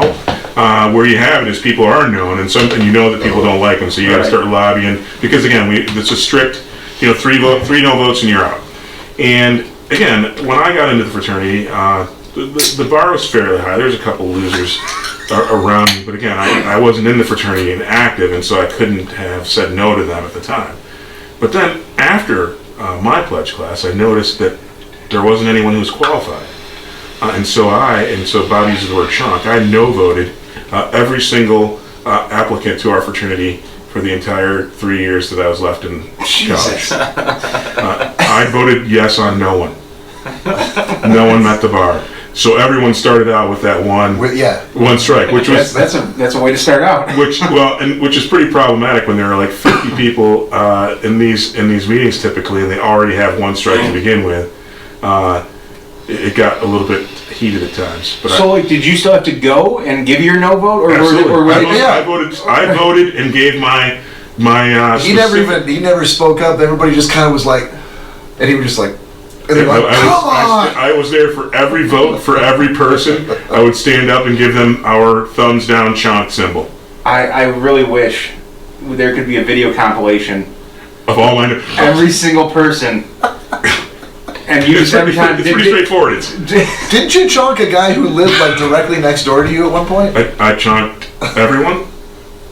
[SPEAKER 6] Where you have it is people are known, and you know that people don't like them, so you got to start lobbying. Because again, it's a strict, 3 no votes and you're out. And again, when I got into the fraternity, the bar was fairly high. There was a couple losers around me, but again, I wasn't in the fraternity and active, and so I couldn't have said no to them at the time. But then after my pledge class, I noticed that there wasn't anyone who was qualified, and so Bob uses the word chonk. I no voted every single applicant to our fraternity for the entire 3 years that I was left in college. I voted yes on no one. No one met the bar. So everyone started out with that one strike, which was
[SPEAKER 3] that's a way to start out.
[SPEAKER 6] which is pretty problematic when there are like 50 people in these meetings typically, and they already have one strike to begin with. It got a little bit heated at times. But
[SPEAKER 3] did you still have to go and give your no vote, or
[SPEAKER 6] I voted and gave my.
[SPEAKER 4] He never spoke up. Everybody just kind of was like, and he was just like.
[SPEAKER 6] I was there for every vote, for every person. I would stand up and give them our thumbs down chonk symbol.
[SPEAKER 3] I really wish there could be a video compilation
[SPEAKER 6] of all my
[SPEAKER 3] every single person, and you just every time.
[SPEAKER 6] It's pretty straightforward.
[SPEAKER 4] Didn't you chonk a guy who lived like directly next door to you at one point?
[SPEAKER 6] I chonked everyone.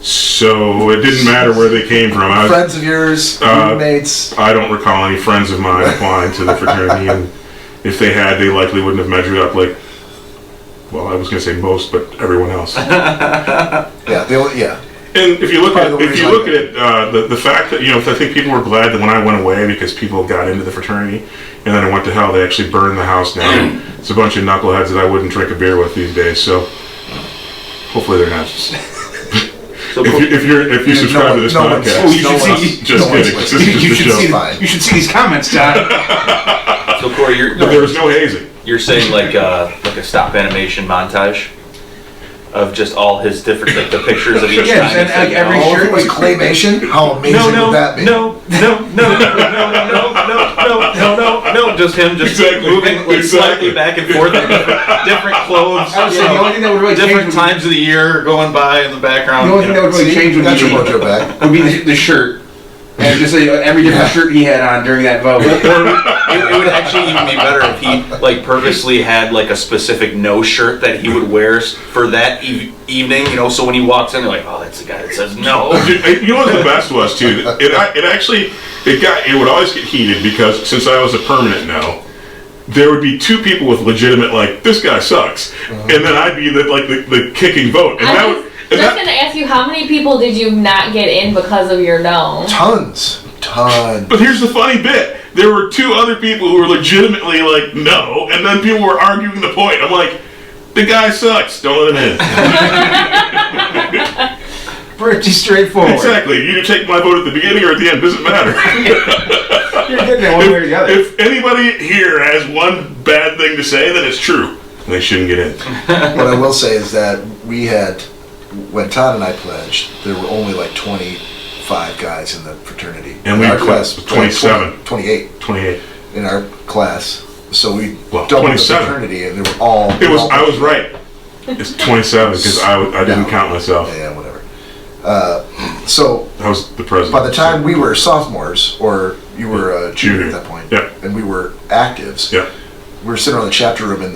[SPEAKER 6] So it didn't matter where they came from.
[SPEAKER 4] Friends of yours, roommates.
[SPEAKER 6] I don't recall any friends of mine applying to the fraternity, and if they had, they likely wouldn't have measured up like. Well, I was going to say most, but everyone else.
[SPEAKER 4] Yeah.
[SPEAKER 6] And if you look at it, the fact that I think people were glad that when I went away because people got into the fraternity, and then I went to hell, they actually burned the house down. It's a bunch of knuckleheads that I wouldn't drink a beer with these days. So hopefully they're not. So if you subscribe to this podcast,
[SPEAKER 3] you should see these comments, Todd.
[SPEAKER 7] So Cory,
[SPEAKER 6] there was no hazing.
[SPEAKER 7] You're saying like a stop animation montage of just all his different the pictures of each time.
[SPEAKER 3] And like every shirt
[SPEAKER 4] was claymation. How amazing would that be?
[SPEAKER 7] No, just him moving slightly back and forth, different clothes.
[SPEAKER 3] I would say the only thing that would really
[SPEAKER 7] different times of the year going by in the background.
[SPEAKER 3] The only thing that would really change would be the shirt. And just every different shirt he had on during that vote.
[SPEAKER 7] It would actually even be better if he purposely had a specific no shirt that he would wear for that evening. So when he walks in, they're like, "Oh, that's the guy that says no."
[SPEAKER 6] You know what the best was too? It would always get heated because since I was a permanent no, there would be two people with legitimate this guy sucks, and then I'd be the kicking vote, and
[SPEAKER 5] I was going to ask you, how many people did you not get in because of your no?
[SPEAKER 4] Tons.
[SPEAKER 6] But here's the funny bit. There were two other people who were legitimately no, and then people were arguing the point. I'm like, the guy sucks. Don't let him in.
[SPEAKER 3] Pretty straightforward.
[SPEAKER 6] Exactly. You either take my vote at the beginning or at the end. Doesn't matter.
[SPEAKER 3] You're getting it one way or the other.
[SPEAKER 6] If anybody here has one bad thing to say, then it's true. They shouldn't get in.
[SPEAKER 4] What I will say is that we had, when Todd and I pledged, there were only 25 guys in the fraternity.
[SPEAKER 6] And our class was 27.
[SPEAKER 4] 28 in our class. So we doubled 27. The fraternity, and they were all.
[SPEAKER 6] I was right. It's 27 because I didn't count myself.
[SPEAKER 4] Yeah, whatever. So
[SPEAKER 6] I was the president.
[SPEAKER 4] By the time we were sophomores, or you were a junior at that point, and we were actives.
[SPEAKER 6] Yeah.
[SPEAKER 4] We were sitting around the chapter room, and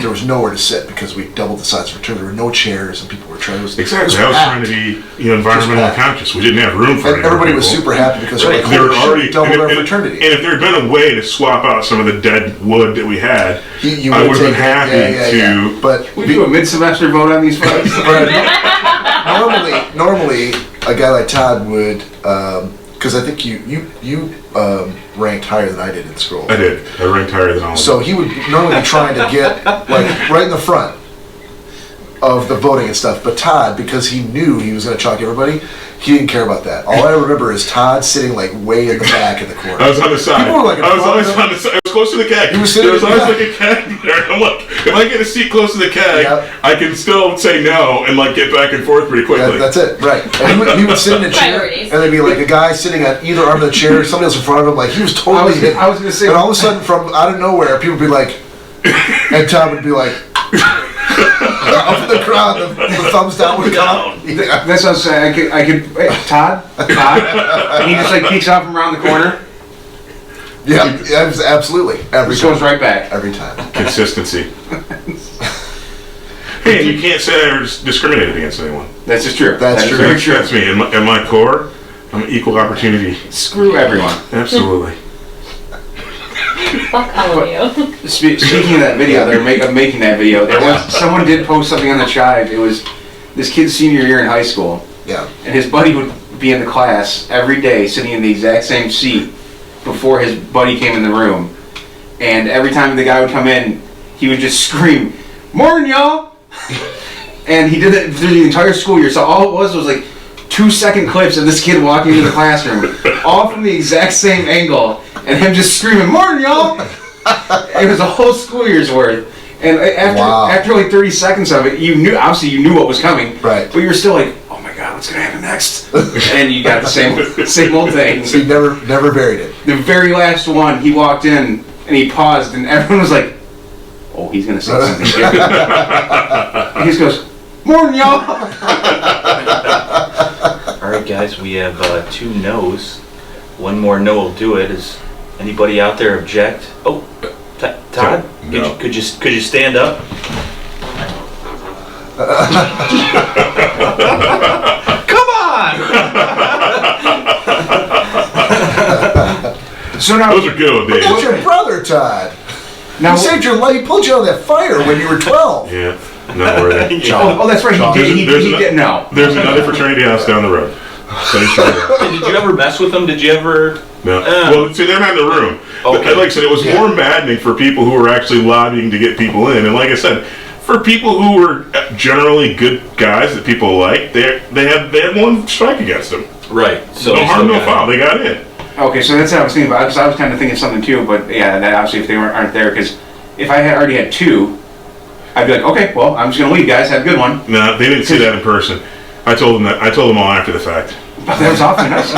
[SPEAKER 4] there was nowhere to sit because we doubled the size of the fraternity. There were no chairs, and people were trying.
[SPEAKER 6] Exactly. I was trying to be environmentally conscious. We didn't have room for it.
[SPEAKER 4] And everybody was super happy because they were already doubled our fraternity.
[SPEAKER 6] And if there had been a way to swap out some of the dead wood that we had, I would have been happy to.
[SPEAKER 4] But
[SPEAKER 3] we do a mid-semester vote on these folks.
[SPEAKER 4] Normally, a guy like Todd would, because I think you ranked higher than I did in scroll.
[SPEAKER 6] I did. I ranked higher than all of them.
[SPEAKER 4] So he would normally be trying to get right in the front of the voting and stuff. But Todd, because he knew he was going to chalk everybody, He didn't care about that. All I remember is Todd sitting like way in the back in the corner.
[SPEAKER 6] I was on the side.
[SPEAKER 4] People were like
[SPEAKER 6] I was always on the side. I was close to the keg.
[SPEAKER 4] He was sitting
[SPEAKER 6] there was
[SPEAKER 4] in
[SPEAKER 6] always
[SPEAKER 4] the
[SPEAKER 6] like a keg there. I'm like, if I get a seat close to the keg,
[SPEAKER 4] Yep.
[SPEAKER 6] I can still say no and like get back and forth pretty quickly.
[SPEAKER 4] Yeah, that's it, right. And he would sit in a chair,
[SPEAKER 5] Priorities.
[SPEAKER 4] and there'd be like a guy sitting on either arm of the chair, somebody else in front of him, like he was totally hidden.
[SPEAKER 3] I was gonna say-
[SPEAKER 4] and all of a sudden, from out of nowhere, people would be like, and Todd would be like, up in the crowd, the thumbs down would come up. Yeah.
[SPEAKER 3] That's what I was saying. I could. Hey, Todd, and he just like peeks out from around the corner.
[SPEAKER 4] Yeah, absolutely. Every
[SPEAKER 3] Just
[SPEAKER 4] time.
[SPEAKER 3] goes right back.
[SPEAKER 4] Every time.
[SPEAKER 6] Consistency. Hey, you can't say I discriminated against anyone.
[SPEAKER 3] That's just true.
[SPEAKER 4] That's
[SPEAKER 3] That is
[SPEAKER 4] true.
[SPEAKER 3] very true.
[SPEAKER 6] That's me. At my core, I'm an equal opportunity.
[SPEAKER 3] Screw everyone.
[SPEAKER 6] Absolutely.
[SPEAKER 5] Fuck all of you.
[SPEAKER 3] Speaking of that video, they're making that video. There was someone did post something on the Chive. It was this kid's senior year in high school,
[SPEAKER 4] Yeah.
[SPEAKER 3] and his buddy would be in the class every day, sitting in the exact same seat before his buddy came in the room. And every time the guy would come in, he would just scream, "Morning, y'all!" And he did it through the entire school year. So all it was like 2-second clips of this kid walking into the classroom, all from the exact same angle, and him just screaming, "Morning, y'all!" It was a whole school year's worth. And after like 30 seconds of it, you knew what was coming.
[SPEAKER 4] Right.
[SPEAKER 3] But you were still like, "Oh my God, what's gonna happen next?" And you got the same old thing.
[SPEAKER 4] So he never varied it.
[SPEAKER 3] The very last one, he walked in and he paused, and everyone was like, "Oh, he's gonna say something different." And he just goes, "Morning, y'all."
[SPEAKER 7] All right, guys, we have 2 no's. One more no will do it. Is anybody out there object? Oh, Todd,
[SPEAKER 6] No.
[SPEAKER 7] could you stand up? Come on!
[SPEAKER 3] So now,
[SPEAKER 6] Those are good,
[SPEAKER 4] But
[SPEAKER 6] Dave.
[SPEAKER 4] that's your brother, Todd.
[SPEAKER 3] now
[SPEAKER 4] He saved your life. He pulled you out of that fire when you were 12.
[SPEAKER 6] Yeah, not worthy.
[SPEAKER 3] oh, that's right. He did no.
[SPEAKER 6] There's another fraternity house down the road. Thanks for that.
[SPEAKER 7] Did you ever mess with them? Did you ever?
[SPEAKER 6] No. Well, see, they're not in the room. But
[SPEAKER 7] Okay.
[SPEAKER 6] like I said, it was more maddening for people who were actually lobbying to get people in. And like I said, for people who were generally good guys that people like, they had one strike against them.
[SPEAKER 7] Right. So
[SPEAKER 6] No
[SPEAKER 7] they
[SPEAKER 6] harm,
[SPEAKER 7] still
[SPEAKER 6] no
[SPEAKER 7] got
[SPEAKER 6] foul. They got in.
[SPEAKER 3] Okay, so that's what I was thinking about. Because I was kind of thinking something too. But yeah, that obviously if they aren't there, because if I had already had 2, I'd be like, "Okay, well, I'm just gonna leave, guys. Have a good one."
[SPEAKER 6] No, they didn't see that in person. I told them all after the fact.
[SPEAKER 3] But that was awfully nice.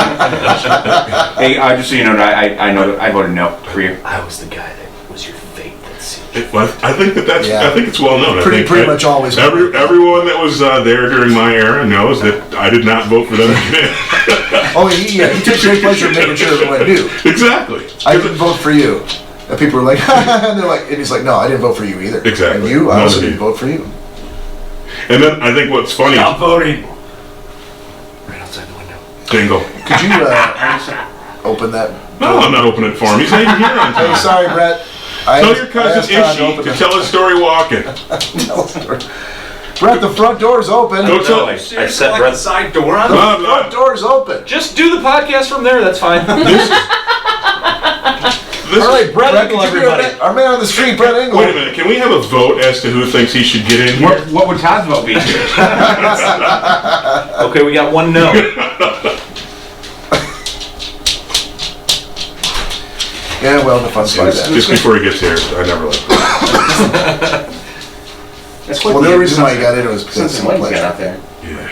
[SPEAKER 3] Hey, just so you know, I know that I voted no for you.
[SPEAKER 7] I was the guy that was your fate. That's it.
[SPEAKER 6] Well, I think that's.
[SPEAKER 4] Yeah.
[SPEAKER 6] I think it's well known. I
[SPEAKER 4] Pretty
[SPEAKER 6] think
[SPEAKER 4] much always.
[SPEAKER 6] Everyone that was there during my era knows that I did not vote for them to get in.
[SPEAKER 4] Oh, he takes great pleasure in making sure everyone knew.
[SPEAKER 6] Exactly.
[SPEAKER 4] I didn't vote for you. And people were like, and they're like, and he's like, "No, I didn't vote for you either."
[SPEAKER 6] Exactly.
[SPEAKER 4] And you, I
[SPEAKER 6] None
[SPEAKER 4] also
[SPEAKER 6] of you.
[SPEAKER 4] didn't vote for you.
[SPEAKER 6] And then I think what's funny.
[SPEAKER 7] Stop voting. Right outside the window.
[SPEAKER 6] Dingle.
[SPEAKER 4] Could you open that?
[SPEAKER 6] No, I'm not opening it for him. He's not even here on
[SPEAKER 4] Hey,
[SPEAKER 6] time.
[SPEAKER 4] sorry, Brett.
[SPEAKER 6] Tell your cousin Ishi to tell his story walking.
[SPEAKER 4] Brett, the front door's open.
[SPEAKER 6] Go tell.
[SPEAKER 7] I set Brett's
[SPEAKER 1] side door on.
[SPEAKER 4] The
[SPEAKER 6] No,
[SPEAKER 4] front door's open.
[SPEAKER 7] Just do the podcast from there. That's fine.
[SPEAKER 6] This
[SPEAKER 7] All right, Brett
[SPEAKER 4] Brett,
[SPEAKER 7] Ingle,
[SPEAKER 4] could you be
[SPEAKER 7] everybody.
[SPEAKER 4] our man on the street, Brett Ingle.
[SPEAKER 6] Wait a minute. Can we have a vote as to who thinks he should get in here?
[SPEAKER 3] What would Todd's vote be?
[SPEAKER 7] Okay, we got 1 no.
[SPEAKER 4] Yeah, well, the fun's like that.
[SPEAKER 6] Just before he gets here, I never like that.
[SPEAKER 3] That's quite
[SPEAKER 4] Well, the
[SPEAKER 3] the
[SPEAKER 4] only reason why he got in was because of
[SPEAKER 3] sensitive light you got out there.
[SPEAKER 6] Yeah.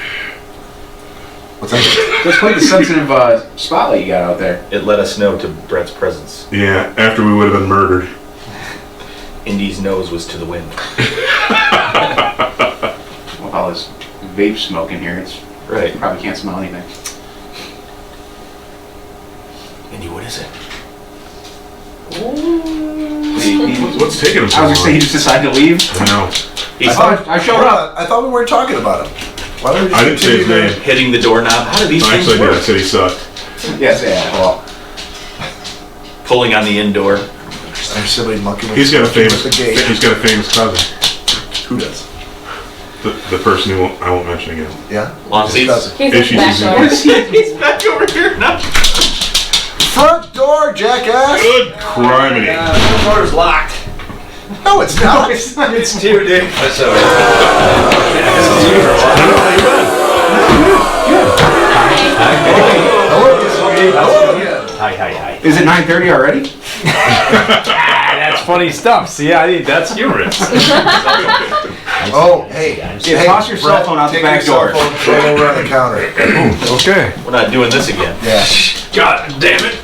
[SPEAKER 4] What's that?
[SPEAKER 3] That's quite the sensitive spotlight you got out there.
[SPEAKER 7] It let us know to Brett's presence.
[SPEAKER 6] Yeah, after we would have been murdered.
[SPEAKER 7] Indy's nose was to the wind.
[SPEAKER 3] With all this vape smoke in here, it's
[SPEAKER 7] Right.
[SPEAKER 3] you probably can't smell anything.
[SPEAKER 7] Indy, what is it?
[SPEAKER 6] What's taking him so
[SPEAKER 3] I was
[SPEAKER 6] long?
[SPEAKER 3] gonna say he just decided to leave.
[SPEAKER 6] I know.
[SPEAKER 7] He's
[SPEAKER 3] I showed up.
[SPEAKER 4] I thought we weren't talking about him. Why don't we just
[SPEAKER 6] I didn't say his
[SPEAKER 4] continue
[SPEAKER 6] name.
[SPEAKER 7] hitting the doorknob. How do these
[SPEAKER 6] No,
[SPEAKER 7] things
[SPEAKER 6] actually, I did. I
[SPEAKER 7] work?
[SPEAKER 6] said he sucked.
[SPEAKER 3] Yes, yeah. Well,
[SPEAKER 7] Pulling on the indoor.
[SPEAKER 4] There's somebody mucking with
[SPEAKER 6] He's got a
[SPEAKER 4] with
[SPEAKER 6] famous.
[SPEAKER 4] the gate.
[SPEAKER 6] He's got a famous cousin.
[SPEAKER 4] Who does?
[SPEAKER 6] The person who I won't mention again.
[SPEAKER 4] Yeah?
[SPEAKER 7] Lawn seats.
[SPEAKER 4] Cousin.
[SPEAKER 5] He's
[SPEAKER 6] Issues
[SPEAKER 5] back
[SPEAKER 6] is-
[SPEAKER 5] door.
[SPEAKER 7] He's back over here now.
[SPEAKER 4] Front door, jackass!
[SPEAKER 6] Good criminy.
[SPEAKER 7] The door's locked.
[SPEAKER 4] No, it's not.
[SPEAKER 7] It's too, dude. That's all right.
[SPEAKER 5] Hi.
[SPEAKER 8] Hi.
[SPEAKER 3] Is it 9:30 already?
[SPEAKER 8] That's funny stuff. See, that's humorous.
[SPEAKER 4] Oh, hey.
[SPEAKER 3] Toss your cell phone out the back door.
[SPEAKER 4] Throw it over on the counter.
[SPEAKER 8] Okay.
[SPEAKER 7] We're not doing this again.
[SPEAKER 4] Yeah.
[SPEAKER 8] God damn it.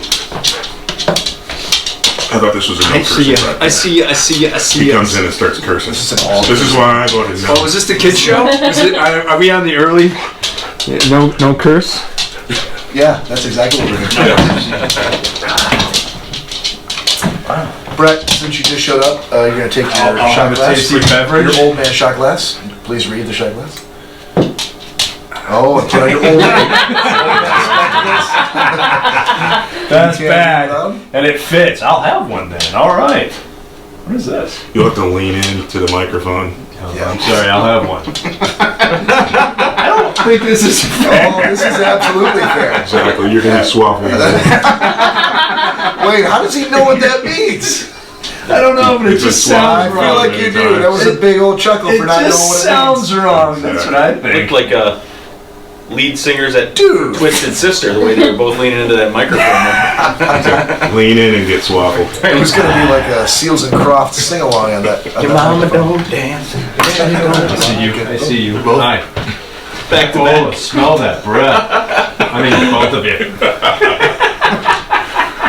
[SPEAKER 6] I thought this was a no cursing podcast.
[SPEAKER 8] I see
[SPEAKER 6] He
[SPEAKER 8] you.
[SPEAKER 6] comes in and starts cursing. This is why I voted no.
[SPEAKER 8] Oh, is this the kids show? Are we on the early? No curse?
[SPEAKER 4] Yeah, that's exactly what we're going to do. Brett, since you just showed up, you're going to take your
[SPEAKER 8] I'll
[SPEAKER 4] shot
[SPEAKER 8] have a
[SPEAKER 4] glass.
[SPEAKER 8] tasty beverage.
[SPEAKER 4] Your old man shot glass. Please read the shot glass. Oh, and put on your old man.
[SPEAKER 8] That's
[SPEAKER 4] You can't
[SPEAKER 8] bad.
[SPEAKER 4] read them?
[SPEAKER 8] And it fits. I'll have one then. All right. What is this?
[SPEAKER 6] You'll have to lean in to the microphone.
[SPEAKER 4] Yeah.
[SPEAKER 8] I'm sorry, I'll have one. I don't think this is fair.
[SPEAKER 4] Oh, this is absolutely fair.
[SPEAKER 6] Exactly. You're going to be swaffling.
[SPEAKER 4] Wait, how does he know what that means?
[SPEAKER 8] I don't know, but it
[SPEAKER 6] It's a
[SPEAKER 8] just
[SPEAKER 6] swap.
[SPEAKER 4] I
[SPEAKER 8] sounds
[SPEAKER 4] feel
[SPEAKER 8] wrong.
[SPEAKER 4] like you do. That was a big old chuckle
[SPEAKER 8] It
[SPEAKER 4] for not knowing
[SPEAKER 8] just
[SPEAKER 4] what it
[SPEAKER 8] sounds wrong. That's what I
[SPEAKER 7] Looked
[SPEAKER 8] think.
[SPEAKER 7] like lead singers at
[SPEAKER 4] Dude.
[SPEAKER 7] Twisted Sister, the way they were both leaning into that microphone.
[SPEAKER 6] Lean in and get swaffled.
[SPEAKER 4] It was going to be like a Seals and Crofts sing-along on that.
[SPEAKER 7] Your mama don't dance.
[SPEAKER 8] I see you. Hi.
[SPEAKER 7] Back to
[SPEAKER 8] Oh,
[SPEAKER 7] back.
[SPEAKER 8] smell that breath. I mean, both of you.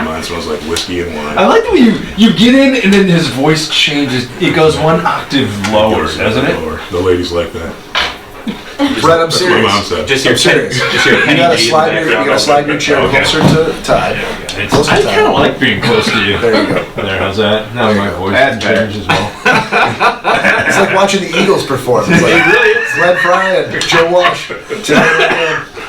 [SPEAKER 6] Mine smells like whiskey and wine.
[SPEAKER 8] I like the way you get in and then his voice changes. It goes one octave lower, doesn't it?
[SPEAKER 6] Lower. The ladies like that.
[SPEAKER 4] Brett, I'm
[SPEAKER 6] That's what my mom
[SPEAKER 4] serious.
[SPEAKER 6] said.
[SPEAKER 7] Just your
[SPEAKER 4] I'm serious.
[SPEAKER 7] just your
[SPEAKER 4] You
[SPEAKER 7] penny
[SPEAKER 4] gotta
[SPEAKER 7] G in the
[SPEAKER 4] slide your,
[SPEAKER 7] background.
[SPEAKER 4] chair
[SPEAKER 8] Okay.
[SPEAKER 4] closer to Todd. Close to
[SPEAKER 8] I kind of
[SPEAKER 4] Todd.
[SPEAKER 8] like being close to you.
[SPEAKER 4] There you go.
[SPEAKER 8] There, how's that? Now
[SPEAKER 4] There you
[SPEAKER 8] my
[SPEAKER 4] go.
[SPEAKER 8] voice
[SPEAKER 3] That's
[SPEAKER 8] can change as well.
[SPEAKER 4] It's like watching the Eagles perform. It's like Glenn Fry and Joe Walsh.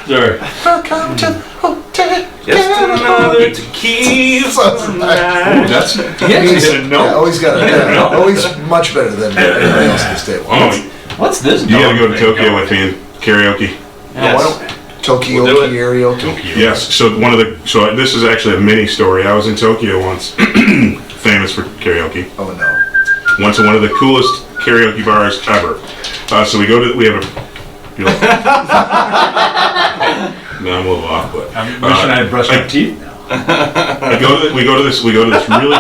[SPEAKER 8] Sorry.
[SPEAKER 4] Welcome to the hotel.
[SPEAKER 7] Just another tequila night.
[SPEAKER 8] That's
[SPEAKER 4] Yeah, always got it. Always much better than everybody else at this table.
[SPEAKER 6] Oh,
[SPEAKER 8] What's this?
[SPEAKER 6] you gotta go to Tokyo with me and karaoke.
[SPEAKER 4] Now, why don't Tokyo
[SPEAKER 7] We'll do it.
[SPEAKER 4] karaoke?
[SPEAKER 6] Yes. So this is actually a mini story. I was in Tokyo once, famous for karaoke.
[SPEAKER 4] Oh no.
[SPEAKER 6] Went to one of the coolest karaoke bars ever. So we have a. You know, no, I'm a little off, but
[SPEAKER 8] I'm wishing I had brushed my teeth now.
[SPEAKER 6] we go to this really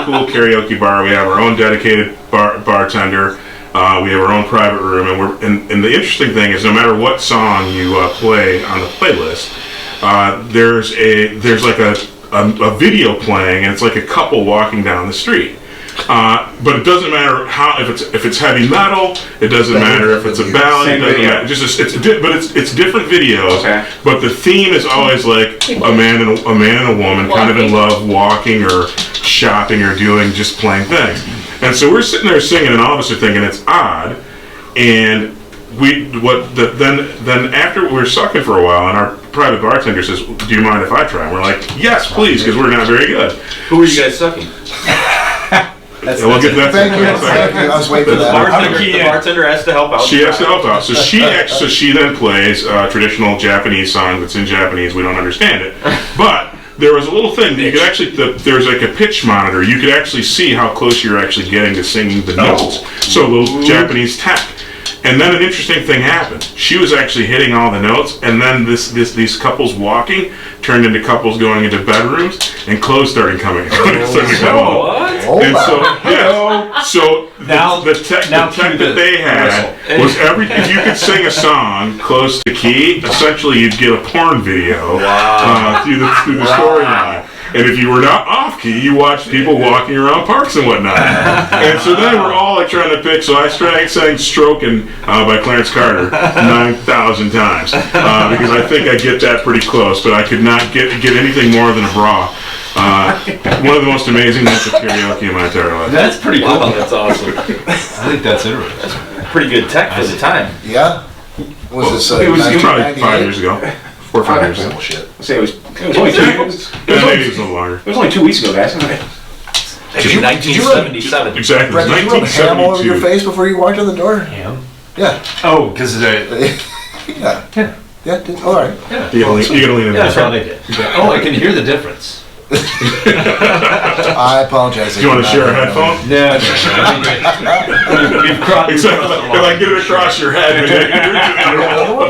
[SPEAKER 6] cool karaoke bar. We have our own dedicated bartender. We have our own private room, and the interesting thing is, no matter what song you play on the playlist, there's like a video playing, and it's like a couple walking down the street. But it doesn't matter if it's heavy metal. It doesn't matter if it's a ballad.
[SPEAKER 3] Same
[SPEAKER 6] It doesn't
[SPEAKER 3] video.
[SPEAKER 6] matter. It's different videos.
[SPEAKER 3] Okay.
[SPEAKER 6] But the theme is always like a man and a woman, kind of in love, walking or shopping or just playing things. And so we're sitting there singing, and all of us are thinking it's odd. And then after we were sucking for a while, and our private bartender says, "Do you mind if I try?" And we're like, "Yes, please," because we're not very good.
[SPEAKER 7] Who are you guys sucking?
[SPEAKER 6] Yeah, we'll get to that.
[SPEAKER 4] Thank you. Thank you. I was waiting for
[SPEAKER 7] The
[SPEAKER 4] that.
[SPEAKER 7] bartender has to help out.
[SPEAKER 6] She has to help out. So she then plays a traditional Japanese song that's in Japanese. We don't understand it. But there was a little thing that you could actually, there's like a pitch monitor. You could actually see how close you're actually getting to singing the notes. So a little Japanese tech. And then an interesting thing happened. She was actually hitting all the notes, and then these couples walking turned into couples going into bedrooms, and clothes started coming out.
[SPEAKER 4] Hold
[SPEAKER 6] And so,
[SPEAKER 4] on.
[SPEAKER 6] yeah, so the tech that they had was if you could sing a song close to key, essentially you'd get a porn video through the storyline. And if you were not off key, you watched people walking around parks and whatnot. And so then we're all like trying to pick. So I sang "Stroking" by Clarence Carter 9,000 times because I think I get that pretty close, but I could not get anything more than a bra. One of the most amazing nights of karaoke in my entire life.
[SPEAKER 8] That's pretty cool.
[SPEAKER 7] Wow, that's awesome.
[SPEAKER 8] I think that's interesting.
[SPEAKER 7] Pretty good tech for the time.
[SPEAKER 4] Yeah? Was this
[SPEAKER 6] It was probably 5
[SPEAKER 4] 1998?
[SPEAKER 6] years ago. 4 or 5 years ago.
[SPEAKER 4] Bullshit.
[SPEAKER 3] Say it was only
[SPEAKER 6] Maybe it was a little longer.
[SPEAKER 3] It was only 2 weeks ago, guys.
[SPEAKER 7] Actually, 1977.
[SPEAKER 6] Exactly.
[SPEAKER 4] Brett, did you rub ham all over your
[SPEAKER 6] 1972.
[SPEAKER 4] face before you walked in the door?
[SPEAKER 8] Ham?
[SPEAKER 4] Yeah.
[SPEAKER 8] Oh, because they.
[SPEAKER 4] Yeah. Yeah. All right.
[SPEAKER 6] You gotta lean in
[SPEAKER 8] That's
[SPEAKER 6] there.
[SPEAKER 8] what they did. Oh, I can hear the difference.
[SPEAKER 4] I apologize.
[SPEAKER 6] Do you want to share a headphone?
[SPEAKER 8] No. We've crossed.
[SPEAKER 6] Exactly. If I get it across your head.